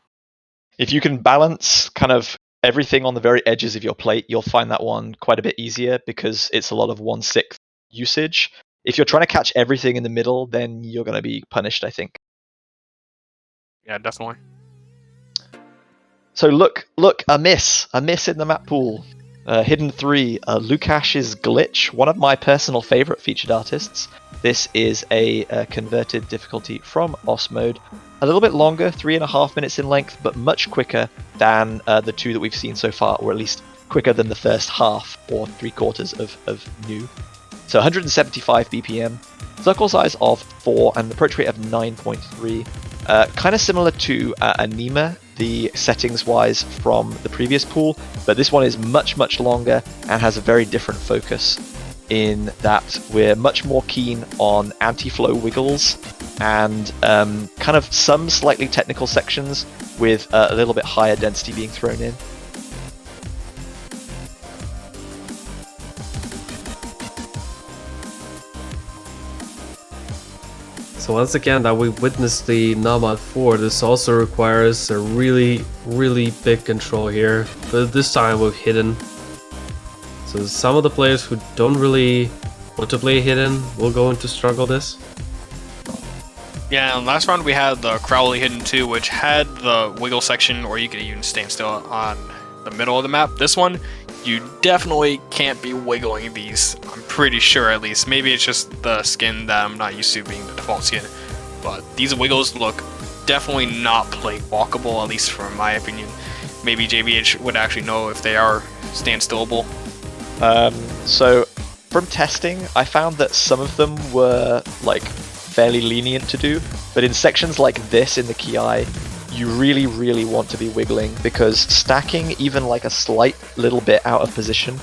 If you can balance kind of everything on the very edges of your plate, you'll find that one quite a bit easier because it's a lot of 1/6 usage. If you're trying to catch everything in the middle, then you're going to be punished, I think. Yeah, definitely. So look, a miss in the map pool. Hidden 3, Lukash's Glitch, one of my personal favorite featured artists. This is a converted difficulty from OS mode. A little bit longer, 3.5 minutes in length, but much quicker than the 2 that we've seen so far, or at least quicker than the first half or 3/4 of new. So 175 BPM, circle size of 4, and approach rate of 9.3. Kind of similar to Anima, the settings-wise from the previous pool, but this one is much, much longer and has a very different focus in that we're much more keen on anti-flow wiggles and kind of some slightly technical sections with a little bit higher density being thrown in. So once again, that we witnessed the Namad 4, this also requires a really, really big control here, but this time with Hidden. So some of the players who don't really want to play Hidden will go into struggle this. Yeah, and last round we had the Crowley Hidden 2, which had the wiggle section, or you could even stand still on the middle of the map. This one, you definitely can't be wiggling these, I'm pretty sure at least. Maybe it's just the skin that I'm not used to being the default skin. But these wiggles look definitely not play walkable, at least from my opinion. Maybe JBH would actually know if they are stand stillable. So from testing, I found that some of them were like fairly lenient to do, but in sections like this in the Ki, you really, really want to be wiggling, because stacking even like a slight little bit out of position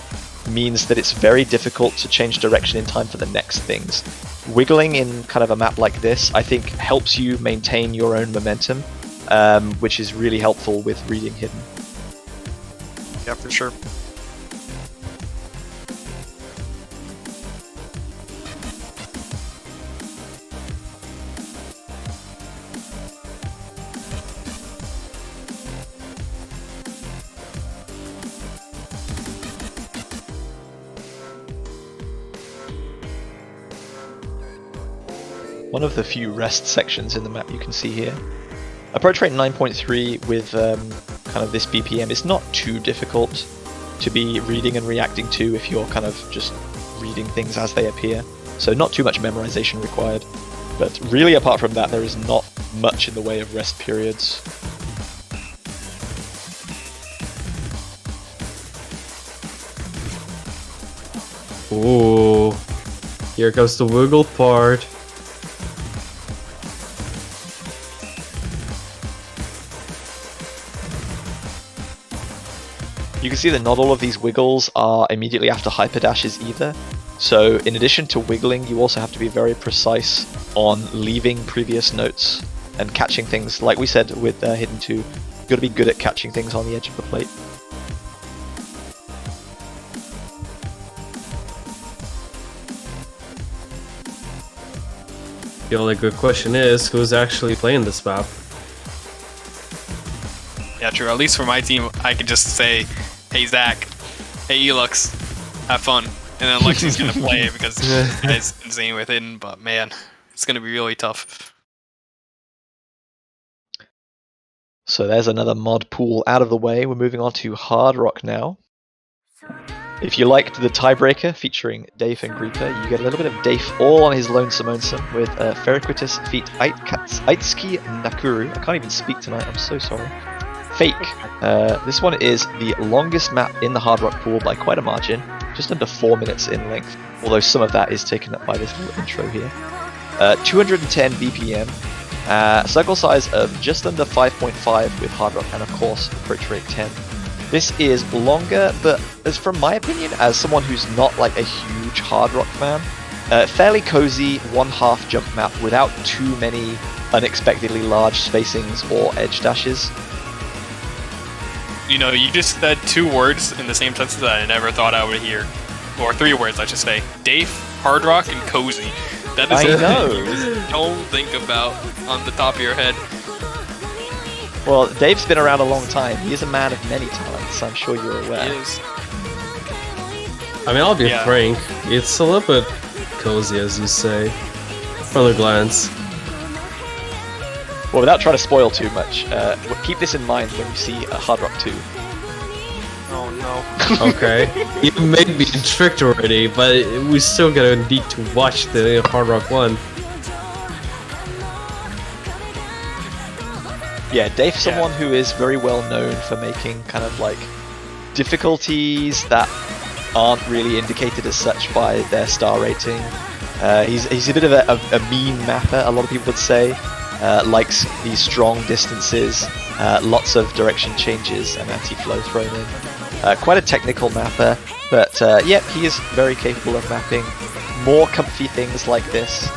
means that it's very difficult to change direction in time for the next things. Wiggling in kind of a map like this, I think, helps you maintain your own momentum, which is really helpful with reading Hidden. Yeah, for sure. One of the few rest sections in the map you can see here. Approach rate 9.3 with kind of this BPM is not too difficult to be reading and reacting to if you're kind of just reading things as they appear. So not too much memorization required. But really apart from that, there is not much in the way of rest periods. Ooh, here comes the wiggle part. You can see that not all of these wiggles are immediately after hyper dashes either. So in addition to wiggling, you also have to be very precise on leaving previous notes and catching things. Like we said with Hidden 2, you've got to be good at catching things on the edge of the plate. The only good question is, who's actually playing this map? Yeah, true. At least for my team, I could just say, hey Zach, hey Elux, have fun. And then Lexi's going to play because he's insane with Hidden, but man, it's going to be really tough. So there's another mod pool out of the way. We're moving on to Hard Rock now. If you liked the tiebreaker featuring Dave and Grieper, you get a little bit of Dave all on his lonesome with Ferriquitus feat Aitsuki Nakuru. I can't even speak tonight, I'm so sorry. Fake. This one is the longest map in the Hard Rock pool by quite a margin, just under 4 minutes in length, although some of that is taken up by this little intro here. 210 BPM, circle size of just under 5.5 with Hard Rock, and of course approach rate 10. This is longer, but as from my opinion, as someone who's not like a huge Hard Rock fan, fairly cozy 1/2 jump map without too many unexpectedly large spacings or edge dashes. You know, you just said 2 words in the same sentence that I never thought I would hear. Or 3 words, I should say. Dave, Hard Rock, and Cozy. That is I know. you just don't think about on the top of your head. Well, Dave's been around a long time. He is a man of many talents, I'm sure you're aware. He is. I mean, I'll be Yeah. frank, it's a little bit cozy, as you say, from the glance. Well, without trying to spoil too much, keep this in mind when you see Hard Rock 2. Oh no. Okay, you made me tricked already, but we still gotta need to watch the Hard Rock 1. Yeah, Dave's someone who is very well known for making kind of like difficulties that aren't really indicated as such by their star rating. He's a bit of a mean mapper, a lot of people would say. likes these strong distances, lots of direction changes and anti-flow thrown in. Quite a technical mapper, but yep, he is very capable of mapping more comfy things like this.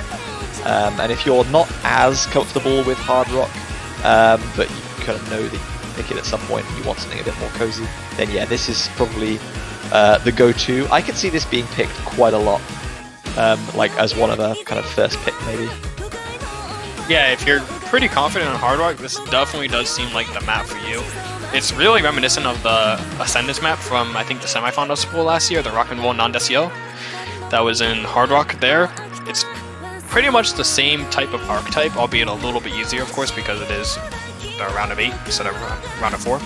And if you're not as comfortable with Hard Rock, but you kind of know that you pick it at some point and you want something a bit more cozy, then yeah, this is probably the go-to. I can see this being picked quite a lot, like as one of a kind of first pick maybe. Yeah, if you're pretty confident in Hard Rock, this definitely does seem like the map for you. It's really reminiscent of the Ascendance map from, I think, the semifinals pool last year, the Rock and Roll non-DCO. That was in Hard Rock there. It's pretty much the same type of archetype, albeit a little bit easier, of course, because it is the round of 8 instead of round of 4.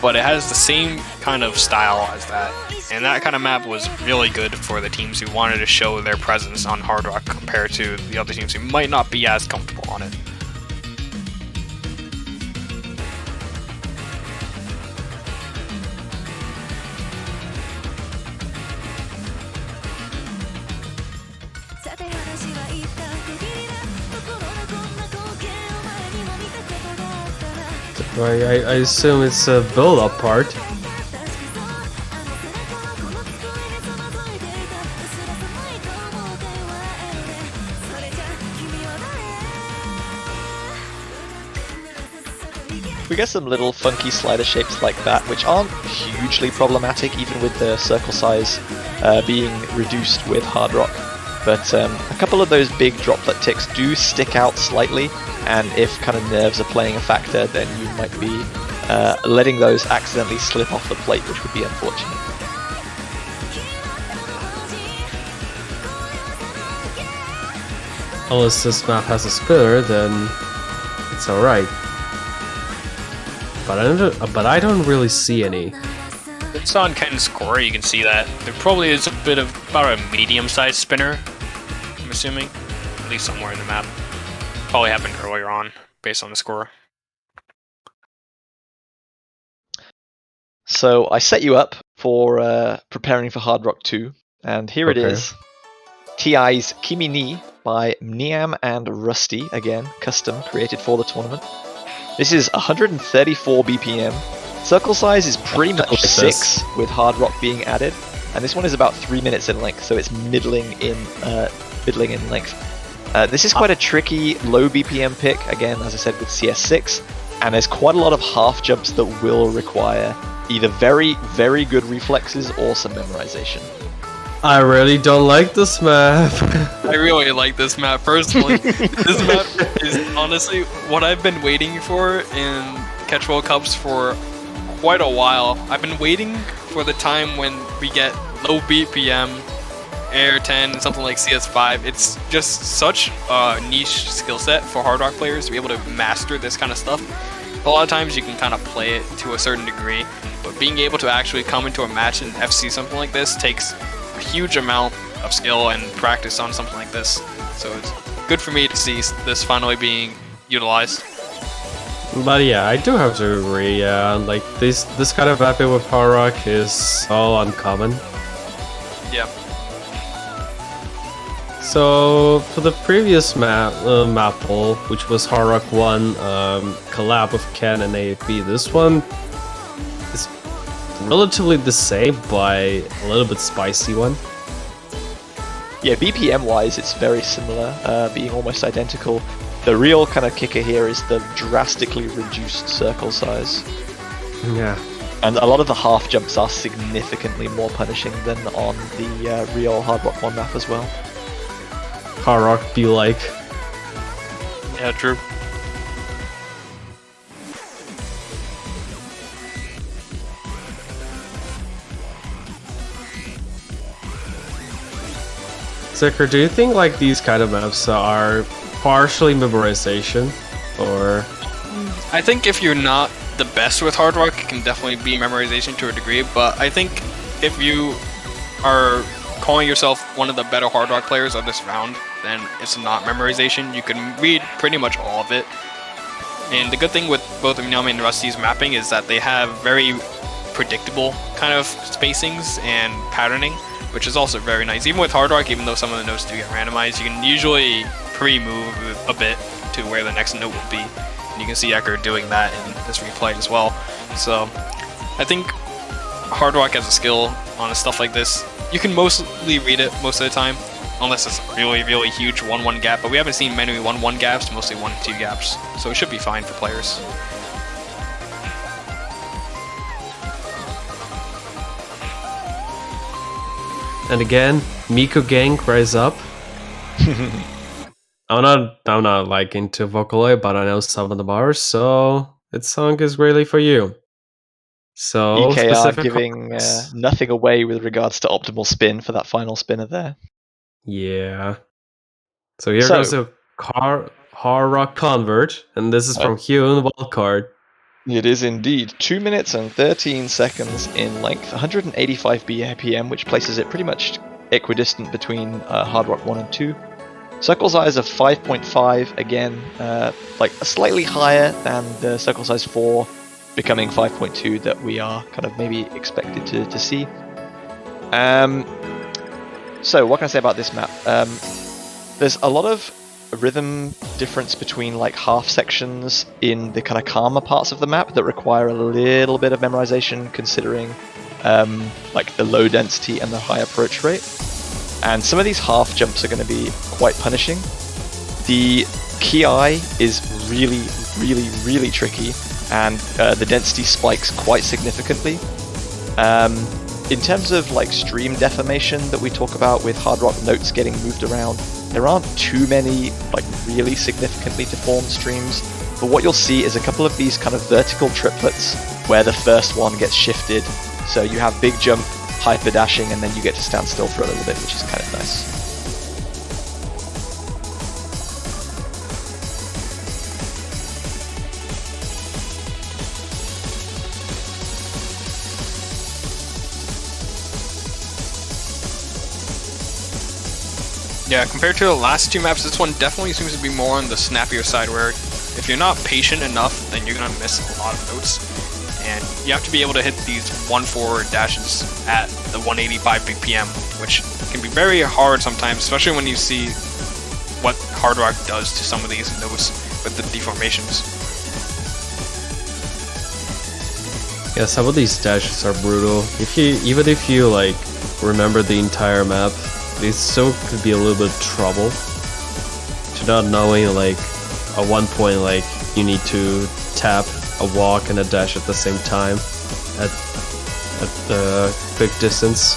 But it has the same kind of style as that. And that kind of map was really good for the teams who wanted to show their presence on Hard Rock compared to the other teams who might not be as comfortable on it. I assume it's a build-up part. We get some little funky slider shapes like that, which aren't hugely problematic, even with the circle size being reduced with Hard Rock. But a couple of those big droplet ticks do stick out slightly, and if kind of nerves are playing a factor, then you might be letting those accidentally slip off the plate, which would be unfortunate. Unless this map has a spitter, then it's alright. But I don't really see any. It's on Ken's score, you can see that. There probably is a bit of about a medium-sized spinner, I'm assuming. At least somewhere in the map. Probably happened earlier on, based on the score. So I set you up for preparing for Hard Rock 2, and here it is. TI's Kimi ni by Niam and Rusty, again, custom, created for the tournament. This is 134 BPM. Circle size is pretty much 6 with Hard Rock being added, and this one is about 3 minutes in length, so it's middling in length. This is quite a tricky low BPM pick, again, as I said, with CS6, and there's quite a lot of half jumps that will require either very, very good reflexes or some memorization. I really don't like this map. I really like this map personally. This map is honestly what I've been waiting for in Catch World Cups for quite a while. I've been waiting for the time when we get low BPM, Air 10, something like CS5. It's just such a niche skill set for Hard Rock players to be able to master this kind of stuff. A lot of times you can kind of play it to a certain degree, but being able to actually come into a match and FC something like this takes a huge amount of skill and practice on something like this. So it's good for me to see this finally being utilized. But yeah, I do have to agree. Like this kind of mapping with Hard Rock is all uncommon. Yeah. So for the previous map poll, which was Hard Rock 1 collab with Ken and AFB, this one is relatively the same, but a little bit spicy one. Yeah, BPM wise, it's very similar, being almost identical. The real kind of kicker here is the drastically reduced circle size. Yeah. And a lot of the half jumps are significantly more punishing than on the real Hard Rock 1 map as well. Hard Rock be like. Yeah, true. Zicker, do you think like these kind of maps are partially memorization, or? I think if you're not the best with Hard Rock, it can definitely be memorization to a degree, but I think if you are calling yourself one of the better Hard Rock players of this round, then it's not memorization. You can read pretty much all of it. And the good thing with both Minami and Rusty's mapping is that they have very predictable kind of spacings and patterning, which is also very nice. Even with Hard Rock, even though some of the notes do get randomized, you can usually pre-move a bit to where the next note will be. And you can see Ecker doing that in this replay as well. So I think Hard Rock has a skill on stuff like this. You can mostly read it most of the time, unless it's a really, really huge 1-1 gap, but we haven't seen many 1-1 gaps, mostly 1-2 gaps, so it should be fine for players. And again, Miko Gang rise up. I'm not like into Vocaloid, but I know some of the bars, so this song is really for you. So EKR specific giving chords. nothing away with regards to optimal spin for that final spinner there. Yeah. So here So- goes a Hard Rock Convert, and this is from Hyun Wildcard. It is indeed 2 minutes and 13 seconds in length, 185 BPM, which places it pretty much equidistant between Hard Rock 1 and 2. Circle size of 5.5, again, like slightly higher than the circle size 4, becoming 5.2 that we are kind of maybe expected to see. So what can I say about this map? There's a lot of rhythm difference between like half sections in the kind of calmer parts of the map that require a little bit of memorization, considering like the low density and the high approach rate. And some of these half jumps are going to be quite punishing. The Ki is really, really, really tricky, and the density spikes quite significantly. In terms of like stream deformation that we talk about with Hard Rock notes getting moved around, there aren't too many like really significantly deformed streams, but what you'll see is a couple of these kind of vertical triplets where the first one gets shifted. So you have big jump, hyper dashing, and then you get to stand still for a little bit, which is kind of nice. Yeah, compared to the last two maps, this one definitely seems to be more on the snappier side, where if you're not patient enough, then you're going to miss a lot of notes. And you have to be able to hit these 1-4 dashes at the 185 BPM, which can be very hard sometimes, especially when you see what Hard Rock does to some of these notes with the deformations. Yeah, some of these dashes are brutal. Even if you like remember the entire map, they still could be a little bit of trouble. To not knowing like at one point like you need to tap a walk and a dash at the same time at the quick distance.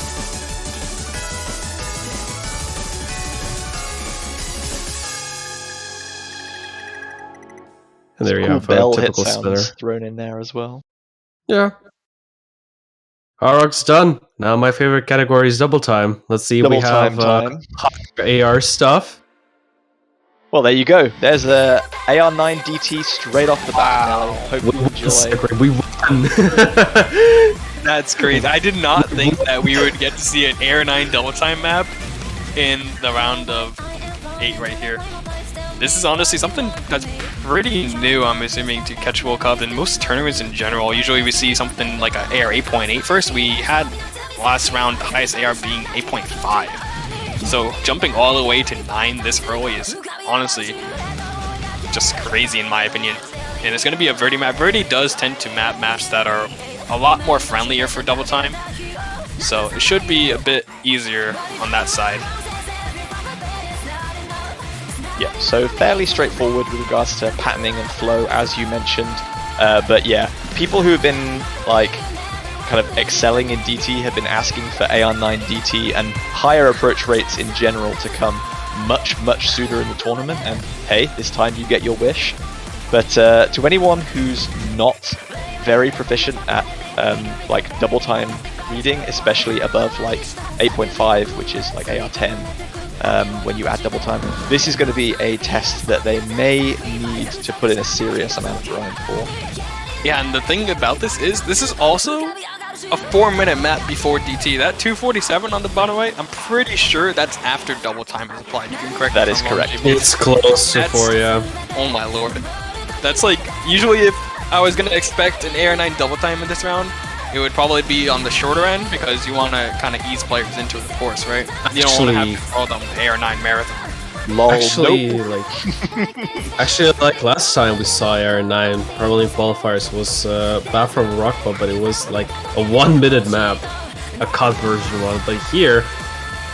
And there you Cool have a bell hit typical spinner. sounds thrown in there as well. Yeah. Hard Rock's done. Now my favorite category is double time. Let's see if we Double have time. AR stuff. Well, there you go. There's a AR9 DT straight off the bat. Now, hope you enjoy. We won. That's crazy. I did not think that we would get to see an Air 9 double time map in the round of 8 right here. This is honestly something that's pretty new, I'm assuming, to Catch World Cup and most tournaments in general. Usually we see something like an AR 8.8 first. We had last round the highest AR being 8.5. So jumping all the way to 9 this early is honestly just crazy in my opinion. And it's going to be a Verdi map. Verdi does tend to map maps that are a lot more friendlier for double time. So it should be a bit easier on that side. Yeah, so fairly straightforward with regards to patterning and flow, as you mentioned. But yeah, people who have been like kind of excelling in DT have been asking for AR9 DT and higher approach rates in general to come much, much sooner in the tournament. And hey, this time you get your wish. But to anyone who's not very proficient at like double time reading, especially above like 8.5, which is like AR10, when you add double time, this is going to be a test that they may need to put in a serious amount of grind for. Yeah, and the thing about this is also a 4-minute map before DT. That 247 on the bottom right, I'm pretty sure that's after double time is applied. You can correct me That if is I'm wrong, correct. JB. It's close to That's- 4, yeah. Oh my lord. That's like, usually if I was going to expect an AR9 double time in this round, it would probably be on the shorter end because you want to kind of ease players into it, of course, right? You don't want to Actually- have to throw them with AR9 marathon. Lol. Actually, nope. like last time we saw AR9 Permanent Qualifiers was bad from Rockball, but it was like a 1 minute map, a cut version one. But here,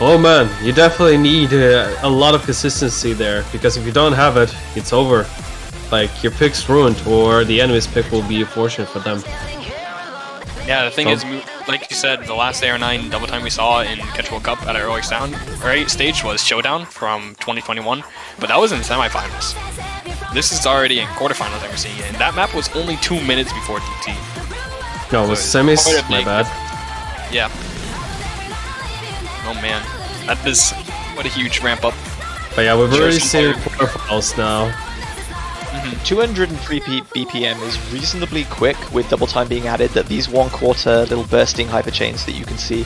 oh man, you definitely need a lot of consistency there, because if you don't have it, it's over. Like, your pick's ruined, or the enemy's pick will be a fortune for them. Yeah, the thing is, like you said, the last AR9 double time we saw in Catch World Cup at an early stage was Showdown from 2021, but that was in the semifinals. This is already in quarterfinals that we're seeing it, and that map was only 2 minutes before DT. No, it was So semis, quite a my big- bad. Yeah. Oh man, that is what a huge ramp up. But yeah, we've Sure, already some seen player- quarterfinals now. 203 BPM is reasonably quick with double time being added. That these 1/4 little bursting hyperchains that you can see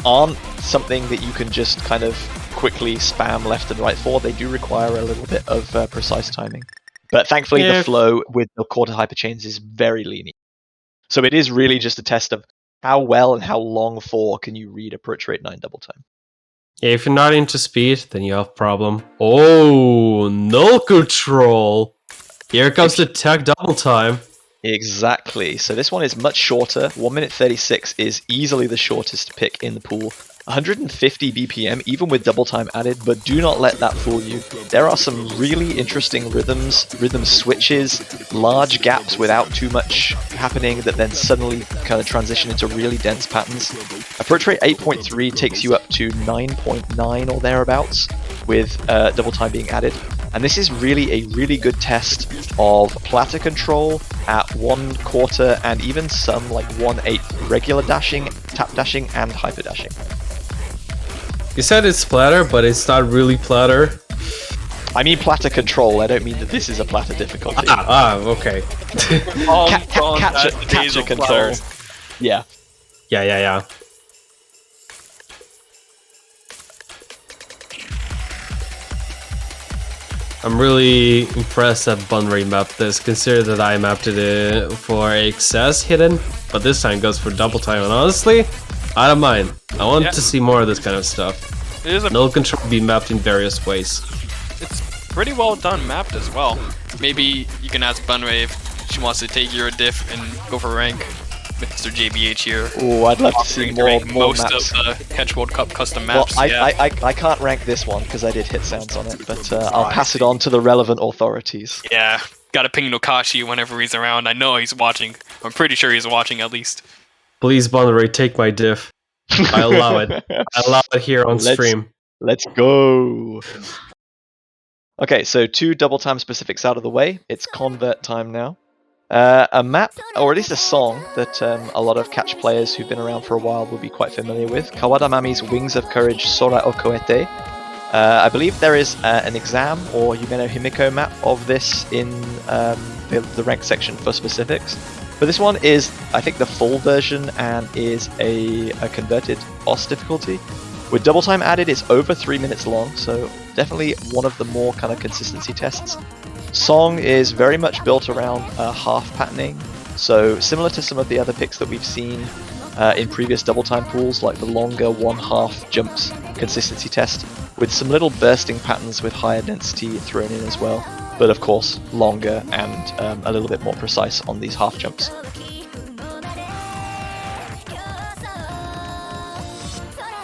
aren't something that you can just kind of quickly spam left and right for. They do require a little bit of precise timing. But thankfully, Yeah. the flow with the quarter hyperchains is very lenient. So it is really just a test of how well and how long for can you read approach rate 9 double time. Yeah, if you're not into speed, then you have a problem. Oh, null control! Here comes the tech double time. Exactly. So this one is much shorter. 1 minute 36 is easily the shortest pick in the pool. 150 BPM, even with double time added, but do not let that fool you. There are some really interesting rhythm switches, large gaps without too much happening that then suddenly kind of transition into really dense patterns. Approach rate 8.3 takes you up to 9.9 or thereabouts with double time being added. And this is really a really good test of platter control at 1/4 and even some like 1/8 regular dashing, tap dashing, and hyper dashing. You said it's platter, but it's not really platter. I mean platter control, I don't mean that this is a platter difficulty. Okay. Catcher control. Yeah. Yeah. I'm really impressed that Bunray mapped this. Consider that I mapped it for XS hidden, but this time goes for double time. And honestly, I don't mind. I want to see more of this kind of stuff. It is a Null control be mapped in various ways. It's pretty well done mapped as well. Maybe you can ask Bunray if she wants to take your diff and go for rank. Mr. JBH here. Oh, I'd love to see more most maps. of the Catch World Cup custom Well, maps. I can't rank this one because I did hit sounds on it, but I'll pass it on to the relevant authorities. Yeah, gotta ping Nokashi whenever he's around. I know he's watching. I'm pretty sure he's watching at least. Please, Bunray, take my diff. I allow it. I allow it here on stream. Let's go. Okay, so 2 double time specifics out of the way. It's convert time now. A map, or at least a song, that a lot of catch players who've been around for a while will be quite familiar with. Kawada Mami's Wings of Courage Sora o Koete. I believe there is an exam or Yumeno Himiko map of this in the rank section for specifics. But this one is, I think, the full version and is a converted boss difficulty. With double time added, it's over 3 minutes long, so definitely one of the more kind of consistency tests. Song is very much built around half patterning, so similar to some of the other picks that we've seen in previous double time pools, like the longer 1/2 jumps consistency test, with some little bursting patterns with higher density thrown in as well, but of course longer and a little bit more precise on these half jumps.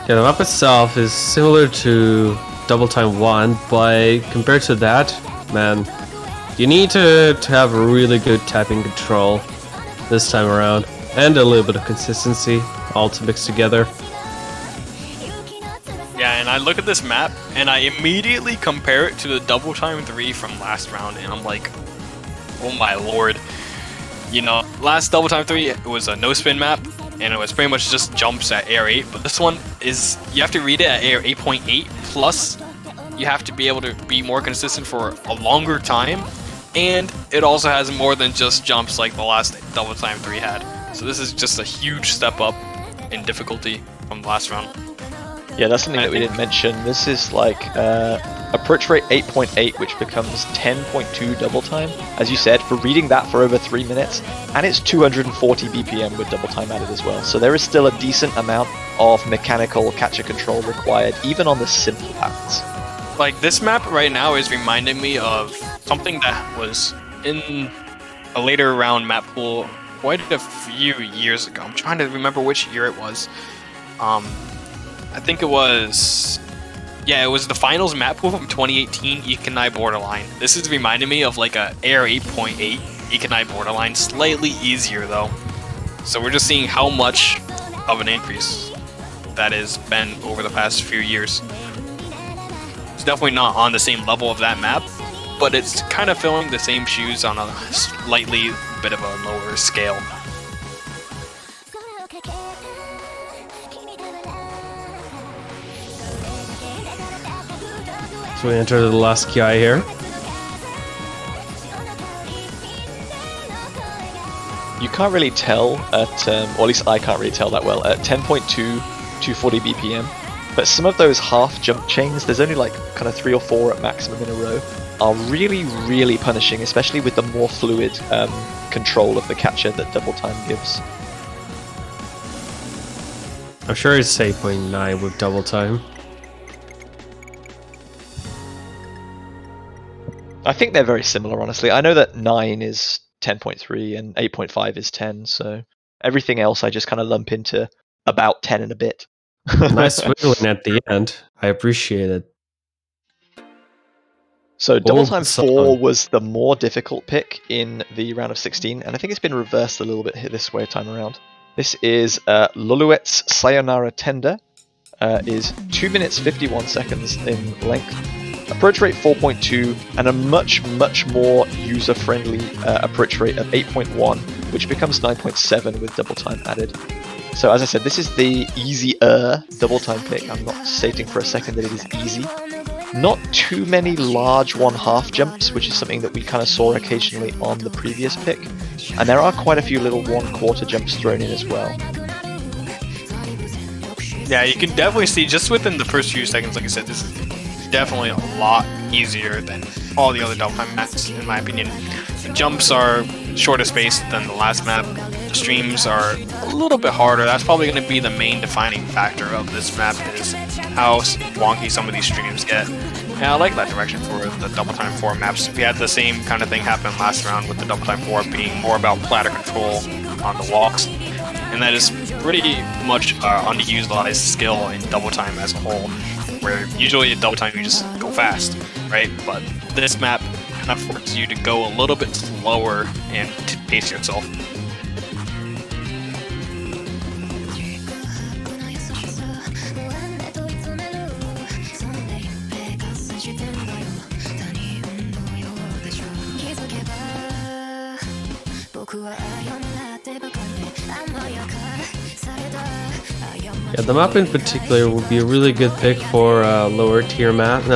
Yeah, the map itself is similar to Double Time 1, but compared to that, man, you need to have really good tapping control this time around, and a little bit of consistency, all to mix together. Yeah, and I look at this map, and I immediately compare it to the Double Time 3 from last round, and I'm like, oh my lord. You know, last Double Time 3, it was a no-spin map, and it was pretty much just jumps at air 8, but this one is, you have to read it at air 8.8, plus you have to be able to be more consistent for a longer time, and it also has more than just jumps like the last Double Time 3 had. So this is just a huge step up in difficulty from the last round. Yeah, that's something that we didn't mention. This is like approach rate 8.8, which becomes 10.2 double time, as you said, for reading that for over 3 minutes, and it's 240 BPM with double time added as well. So there is still a decent amount of mechanical catcher control required, even on the simple patterns. Like, this map right now is reminding me of something that was in a later round map pool quite a few years ago. I'm trying to remember which year it was. I think it was... Yeah, it was the finals map pool from 2018 Ikanai Borderline. This is reminding me of like a Air 8.8 Ikanai Borderline, slightly easier though. So we're just seeing how much of an increase that has been over the past few years. It's definitely not on the same level of that map, but it's kind of filling the same shoes on a slightly bit of a lower scale. So we enter the last KI here. You can't really tell at, or at least I can't really tell that well, at 10.2, 240 BPM. But some of those half jump chains, there's only like kind of 3 or 4 at maximum in a row, are really, really punishing, especially with the more fluid control of the catcher that Double Time gives. I'm sure it's 8.9 with double time. I think they're very similar, honestly. I know that 9 is 10.3 and 8.5 is 10, so everything else I just kind of lump into about 10 and a bit. Nice wiggling at the end. I appreciate it. So Double Time Old 4 song. was the more difficult pick in the round of 16, and I think it's been reversed a little bit here this way time around. This is Loluet's Sayonara Tender. Is 2 minutes 51 seconds in length. Approach rate 4.2 and a much more user-friendly approach rate of 8.1, which becomes 9.7 with double time added. So as I said, this is the easier double time pick. I'm not stating for a second that it is easy. Not too many large 1/2 jumps, which is something that we kind of saw occasionally on the previous pick. And there are quite a few little 1/4 jumps thrown in as well. Yeah, you can definitely see just within the first few seconds, like I said, this is definitely a lot easier than all the other double time maps, in my opinion. The jumps are shorter spaced than the last map. The streams are a little bit harder. That's probably going to be the main defining factor of this map, is how wonky some of these streams get. And I like that direction for the Double Time 4 maps. We had the same kind of thing happen last round with the Double Time 4 being more about platter control on the walks. And that is pretty much underutilized skill in Double Time as a whole, where usually in Double Time you just go fast, right? But this map kind of forces you to go a little bit slower and to pace yourself. Yeah, the map in particular would be a really good pick for lower tier maps.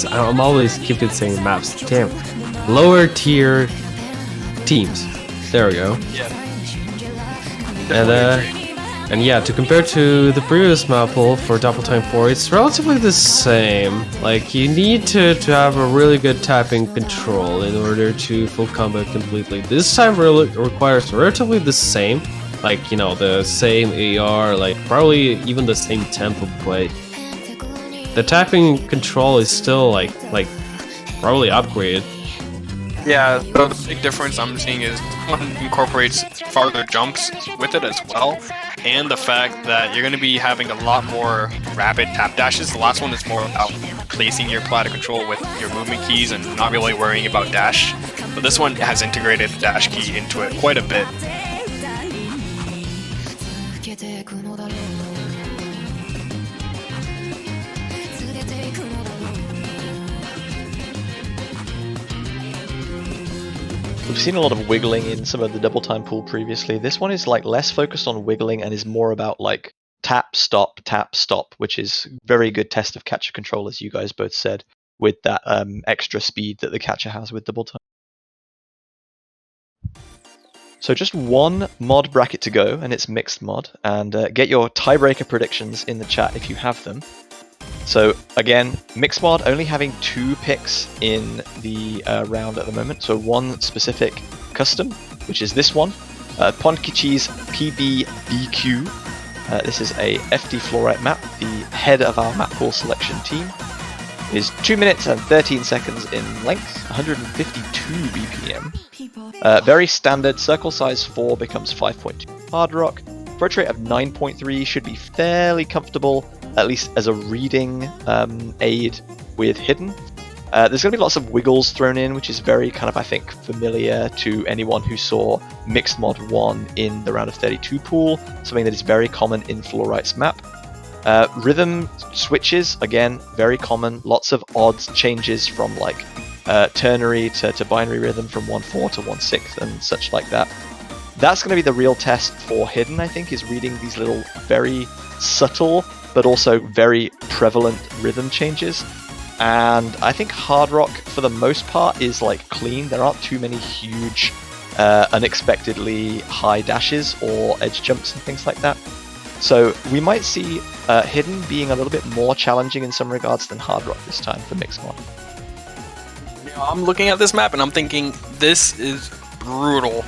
I'm always keep it saying maps. Damn, lower tier teams. There we go. Yeah. And yeah, to compare to the previous map pool for Double Time 4, it's relatively the same. Like, you need to have a really good tapping control in order to full combo completely. This time really requires relatively the same. Like, you know, the same AR, like probably even the same tempo play. The tapping control is still like probably upgraded. Yeah, the big difference I'm seeing is one incorporates farther jumps with it as well, and the fact that you're going to be having a lot more rapid tap dashes. The last one is more about placing your platter control with your movement keys and not really worrying about dash, but this one has integrated the dash key into it quite a bit. We've seen a lot of wiggling in some of the double time pool previously. This one is like less focused on wiggling and is more about like tap, stop, which is very good test of catcher control, as you guys both said, with that extra speed that the catcher has with double time. So just one mod bracket to go, and it's mixed mod, and get your tiebreaker predictions in the chat if you have them. So again, mixed mod only having 2 picks in the round at the moment. So one specific custom, which is this one, Ponkichi's PBBQ, This is a FD Fluorite map. The head of our map pool selection team is 2 minutes and 13 seconds in length, 152 BPM. Very standard, circle size 4 becomes 5.2 hard rock. Approach rate of 9.3 should be fairly comfortable, at least as a reading aid with hidden. There's going to be lots of wiggles thrown in, which is very kind of, I think, familiar to anyone who saw Mixed Mod 1 in the round of 32 pool, something that is very common in Fluorite's map. Rhythm switches, again, very common. Lots of odds changes from like ternary to binary rhythm from 1/4 to 1/6 and such like that. That's going to be the real test for Hidden, I think, is reading these little very subtle but also very prevalent rhythm changes. And I think Hard Rock, for the most part, is like clean. There aren't too many huge, unexpectedly high dashes or edge jumps and things like that. So we might see Hidden being a little bit more challenging in some regards than Hard Rock this time for Mixed Mod. I'm looking at this map and I'm thinking, this is brutal.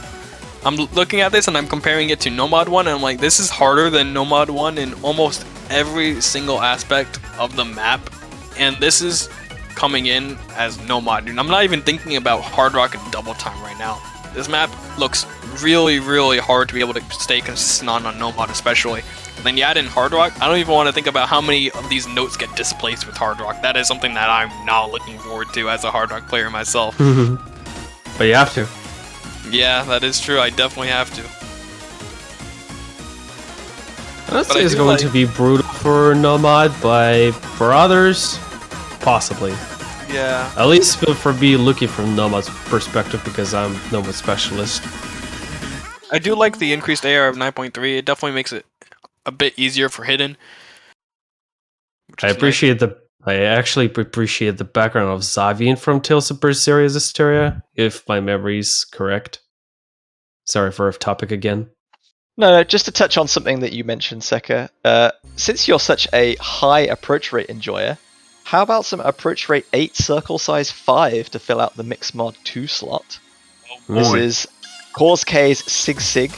I'm looking at this and I'm comparing it to Nomad 1 and I'm like, this is harder than Nomad 1 in almost every single aspect of the map. And this is coming in as Nomad. I'm not even thinking about Hard Rock and Double Time right now. This map looks really, really hard to be able to stay consistent on Nomad especially. And then you add in Hard Rock, I don't even want to think about how many of these notes get displaced with Hard Rock. That is something that I'm not looking forward to as a Hard Rock player myself. But you have to. Yeah, that is true. I definitely have to. I'd But say I it's do going like- to be brutal for Nomad, but for others, possibly. Yeah. At least for me looking from Nomad's perspective, because I'm Nomad specialist. I do like the increased AR of 9.3. It definitely makes it a bit easier for Hidden. which I is nice. appreciate I actually appreciate the background of Zavian from Tales of Berseria Zestiria, if my memory's correct. Sorry for off topic again. No, just to touch on something that you mentioned, Seka. Since you're such a high approach rate enjoyer, how about some approach rate 8 circle size 5 to fill out the Mix Mod 2 slot? This Ooh. is Cause K's Sig Sig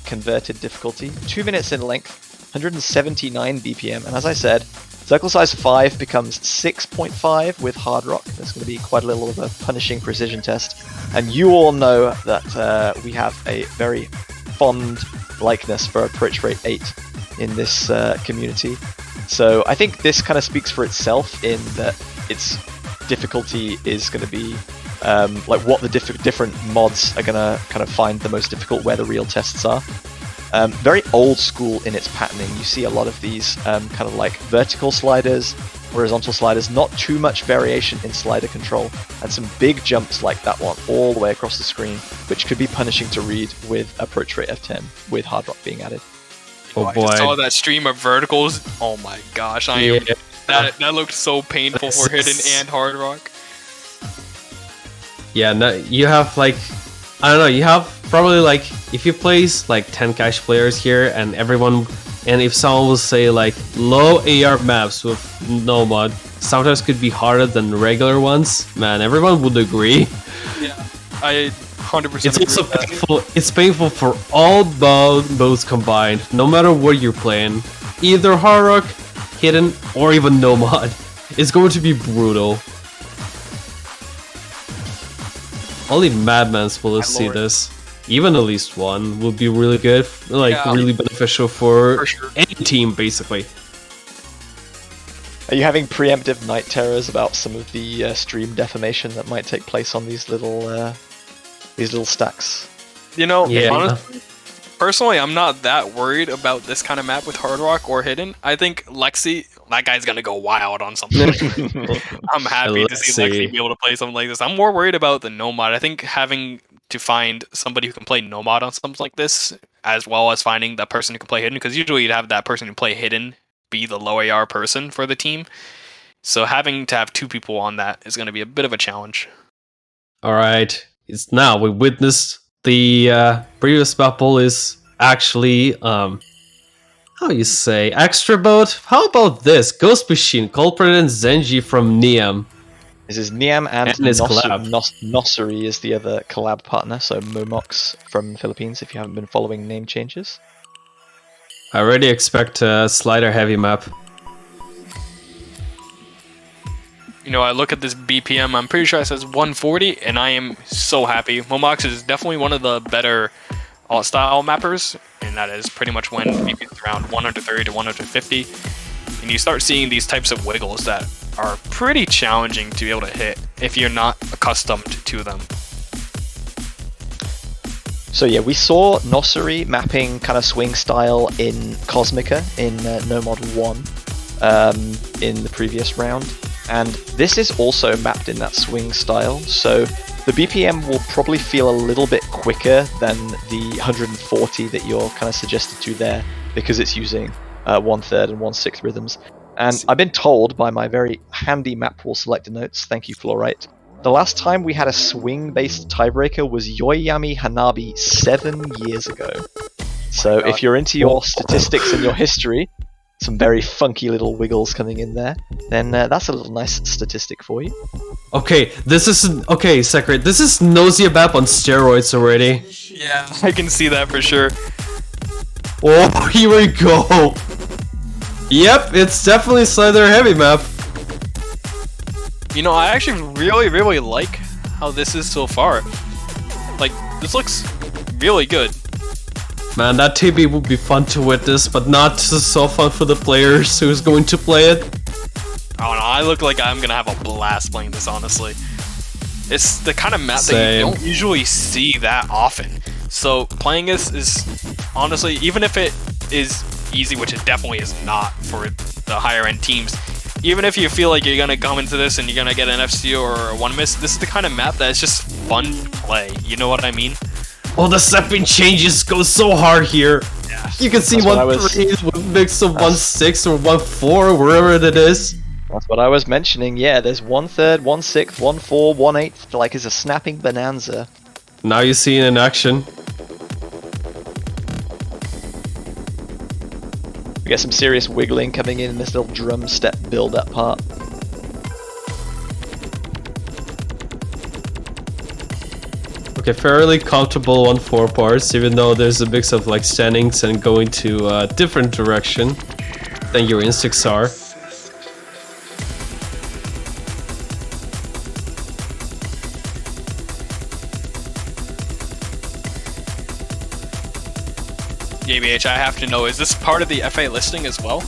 converted difficulty, 2 minutes in length, 179 BPM, and as I said, circle size 5 becomes 6.5 with Hard Rock. There's going to be quite a little of a punishing precision test, and you all know that we have a very fond likeness for approach rate 8 in this community. So I think this kind of speaks for itself in that its difficulty is going to be like what the different mods are going to kind of find the most difficult, where the real tests are. Very old school in its patterning. You see a lot of these kind of like vertical sliders, horizontal sliders, not too much variation in slider control, and some big jumps like that one all the way across the screen, which could be punishing to read with approach rate of 10, with Hard Rock being added. Oh I just saw boy. that stream of verticals. Oh my gosh, that looked so painful for Hidden and Hard Rock. Yeah, no, you have like, I don't know, you have probably like, if you place like 10 cash players here and if someone will say like low AR maps with Nomad sometimes could be harder than regular ones, man, everyone would agree. Yeah, I 100% It's agree also with that. painful. It's painful for all modes combined, no matter what you're playing. Either Hard Rock, Hidden, or even Nomad. It's going to be brutal. Only madmans will see lord. this. Even at least one would be really good, like Yeah. really beneficial for For sure. any team, basically. Are you having preemptive night terrors about some of the stream defamation that might take place on these little stacks? You know, Yeah. honestly, personally, I'm not that worried about this kind of map with Hard Rock or Hidden. I think Lexi, that guy's gonna go wild on something. I'm happy to see Lexi. Lexi be able to play something like this. I'm more worried about the Nomad. I think having to find somebody who can play Nomad on something like this, as well as finding that person who can play Hidden, because usually you'd have that person who play Hidden be the low AR person for the team. So having to have 2 people on that is going to be a bit of a challenge. All right, it's now we witnessed the previous battle is actually how you say extra boat. How about this Ghost Machine, Culprit, and Zenji from Niam? This is Niam and And his collab. Nosuri is the other collab partner, so Momox from the Philippines, if you haven't been following name changes. I already expect a slider heavy map. You know, I look at this BPM, I'm pretty sure it says 140, and I am so happy. Momox is definitely one of the better alt-style mappers, and that is pretty much when BPM is around 130 to 150. And you start seeing these types of wiggles that are pretty challenging to be able to hit if you're not accustomed to them. So yeah, we saw Nossery mapping kind of swing style in Cosmica in No Mod 1 in the previous round. And this is also mapped in that swing style, so the BPM will probably feel a little bit quicker than the 140 that you're kind of suggested to there, because it's using 1/3 and 1/6 rhythms. And I've been told by my very handy map pool selector notes, thank you Fluorite, the last time we had a swing-based tiebreaker was Yoyami Hanabi 7 years ago. So if you're into your statistics and your history, some very funky little wiggles coming in there, then that's a little nice statistic for you. Okay, this is okay, Secret. This is Nausea Map on steroids already. Yeah, I can see that for sure. Oh, here we go. Yep, it's definitely slider heavy map. You know, I actually really like how this is so far. Like, this looks really good. Man, that TB would be fun to witness, but not so fun for the players who's going to play it. I don't know, I look like I'm gonna have a blast playing this, honestly. It's the kind of map that Same. you don't usually see that often. So playing this is, honestly, even if it is easy, which it definitely is not for the higher end teams, even if you feel like you're gonna come into this and you're gonna get an FC or a 1-miss, this is the kind of map that is just fun to play. You know what I mean? Oh, the stepping changes go so hard here. Yeah. You can see That's what I was- 1-3 with mix of 1-6 or 1-4, wherever it is. That's what I was mentioning, yeah, there's 1/3, 1/6, 1/4, 1/8, like it's a snapping bonanza. Now you see it in action. We get some serious wiggling coming in this little drum step build-up part. Okay, fairly comfortable 1-4 parts, even though there's a mix of like standings and going to a different direction than your instincts are. JBH, I have to know, is this part of the FA listing as well?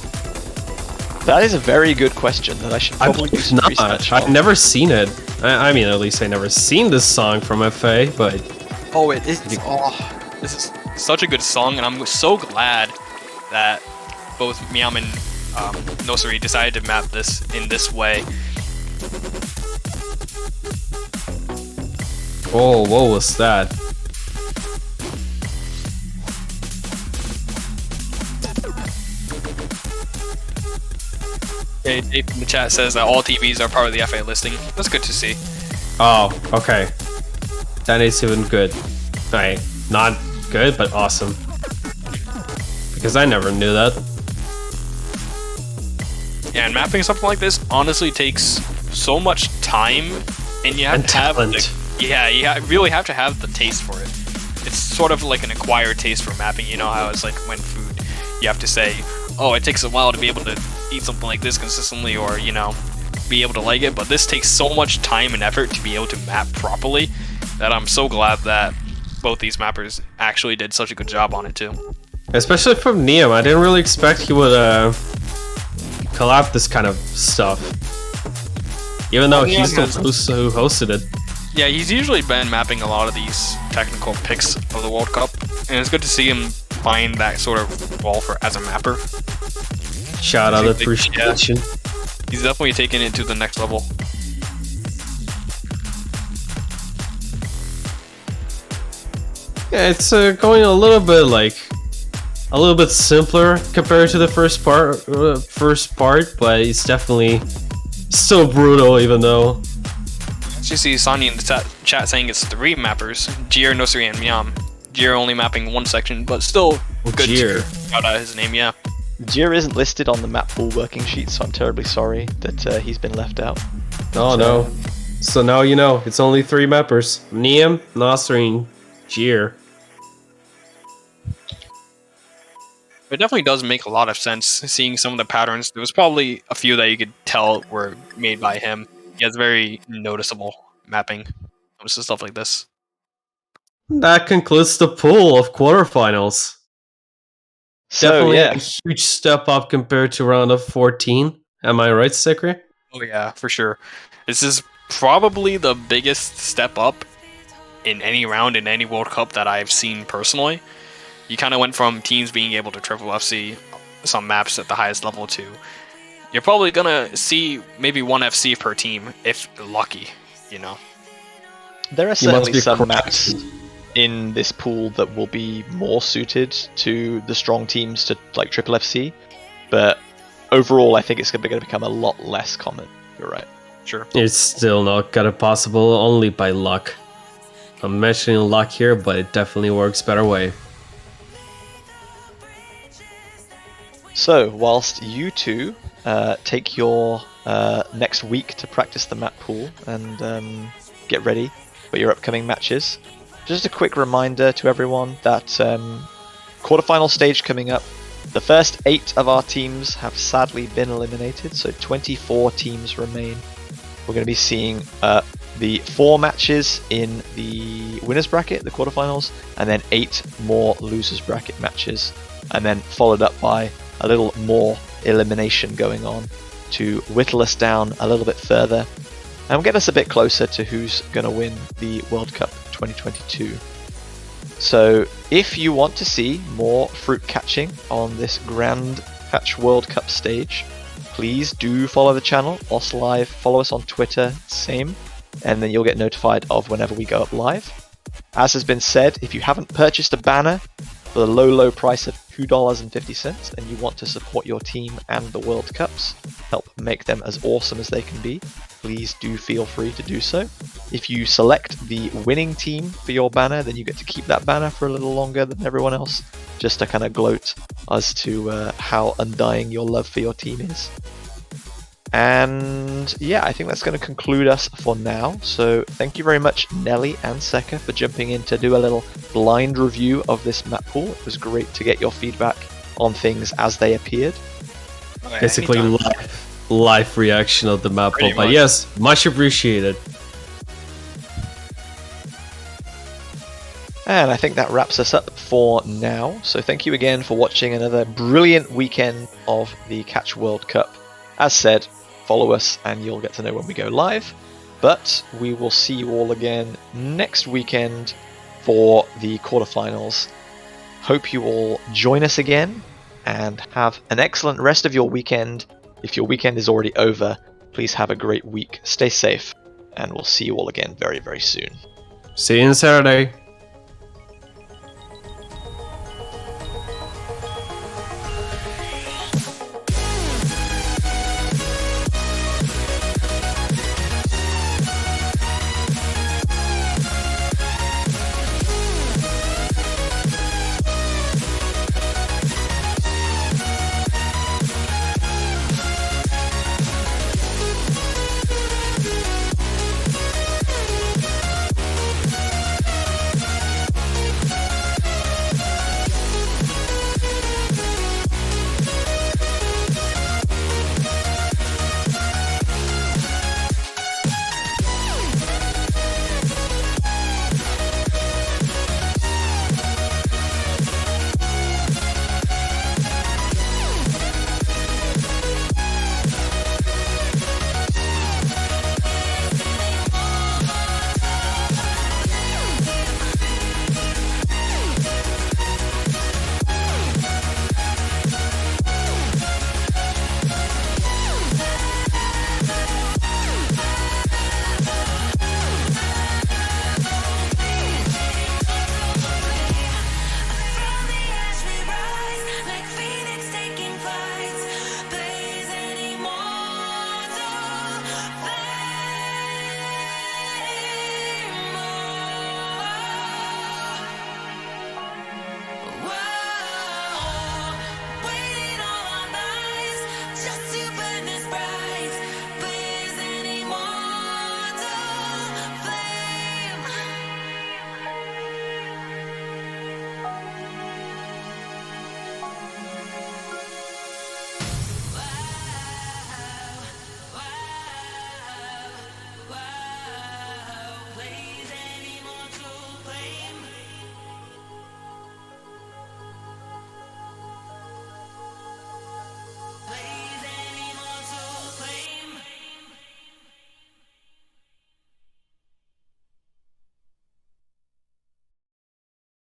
That is a very good question that I should I probably do believe some not. research I've on. never seen it. I mean, at least I never seen this song from FA, but Oh, it is. Oh, this is such a good song, and I'm so glad that both Miam and Nossery decided to map this in this way. oh, what was that? Okay, Dave in the chat says that all TVs are part of the FA listing. That's good to see. Oh, okay. That is even good. Right, not good, but awesome. Because I never knew that. Yeah, and mapping something like this honestly takes so much time, and you have And to have talent. really have to have the taste for it. It's sort of like an acquired taste for mapping. You know how it's like when food, you have to say, oh, it takes a while to be able to eat something like this consistently, or you know, be able to like it. But this takes so much time and effort to be able to map properly that I'm so glad that both these mappers actually did such a good job on it too. Especially from Neum, I didn't really expect he would collab this kind of stuff. Even though Neum he's the has- host who hosted it. Yeah, he's usually been mapping a lot of these technical picks of the World Cup, and it's good to see him find that sort of wall for as a mapper. Shout out Yeah. appreciation. He's definitely taking it to the next level. Yeah, it's going a little bit simpler compared to the first part, but it's definitely still brutal, even though. You see Sonny in the chat saying it's 3 mappers, Jir, Nossery, and Miam. Jir only mapping one section, but still good Jir. to shout out his name, yeah. Jir isn't listed on the map pool working sheet, so I'm terribly sorry that he's been left out. Oh no. So now you know, it's only 3 mappers. Neum, Nossery, and Jir. it definitely does make a lot of sense seeing some of the patterns. There was probably a few that you could tell were made by him. He has very noticeable mapping. It was stuff like this. That concludes the pool of quarterfinals. So Definitely yeah, a huge step up compared to round of 14. Am I right, Sikri? Oh yeah, for sure. This is probably the biggest step up in any round in any World Cup that I've seen personally. You kind of went from teams being able to triple FC some maps at the highest level to you're probably gonna see maybe one FC per team if lucky, you know. there are You must certainly be some correct. maps in this pool that will be more suited to the strong teams to like Triple FC, but overall I think it's going to become a lot less common. You're right. Sure. It's still not gonna possible only by luck. I'm mentioning luck here, but it definitely works better way. So whilst you two take your next week to practice the map pool and get ready for your upcoming matches, just a quick reminder to everyone that quarterfinal stage coming up. The first 8 of our teams have sadly been eliminated, so 24 teams remain. We're going to be seeing the 4 matches in the winners bracket, the quarterfinals, and then 8 more losers bracket matches, and then followed up by a little more elimination going on to whittle us down a little bit further and get us a bit closer to who's going to win the World Cup 2022. So if you want to see more fruit catching on this Grand Catch World Cup stage, please do follow the channel, OS Live, follow us on Twitter, same, and then you'll get notified of whenever we go up live. As has been said, if you haven't purchased a banner for the low price of $2.50 and you want to support your team and the World Cups, help make them as awesome as they can be, please do feel free to do so. If you select the winning team for your banner, then you get to keep that banner for a little longer than everyone else, just to kind of gloat as to how undying your love for your team is. And yeah, I think that's going to conclude us for now. So thank you very much, Nelly and Seka, for jumping in to do a little blind review of this map pool. It was great to get your feedback on things as they appeared. Basically, Anytime. live reaction of the map pool. Pretty But much. yes, much appreciated. And I think that wraps us up for now. So thank you again for watching another brilliant weekend of the Catch World Cup. As said, follow us and you'll get to know when we go live. But we will see you all again next weekend for the quarterfinals. Hope you all join us again and have an excellent rest of your weekend. If your weekend is already over, please have a great week. Stay safe and we'll see you all again very, very soon. See you on Saturday.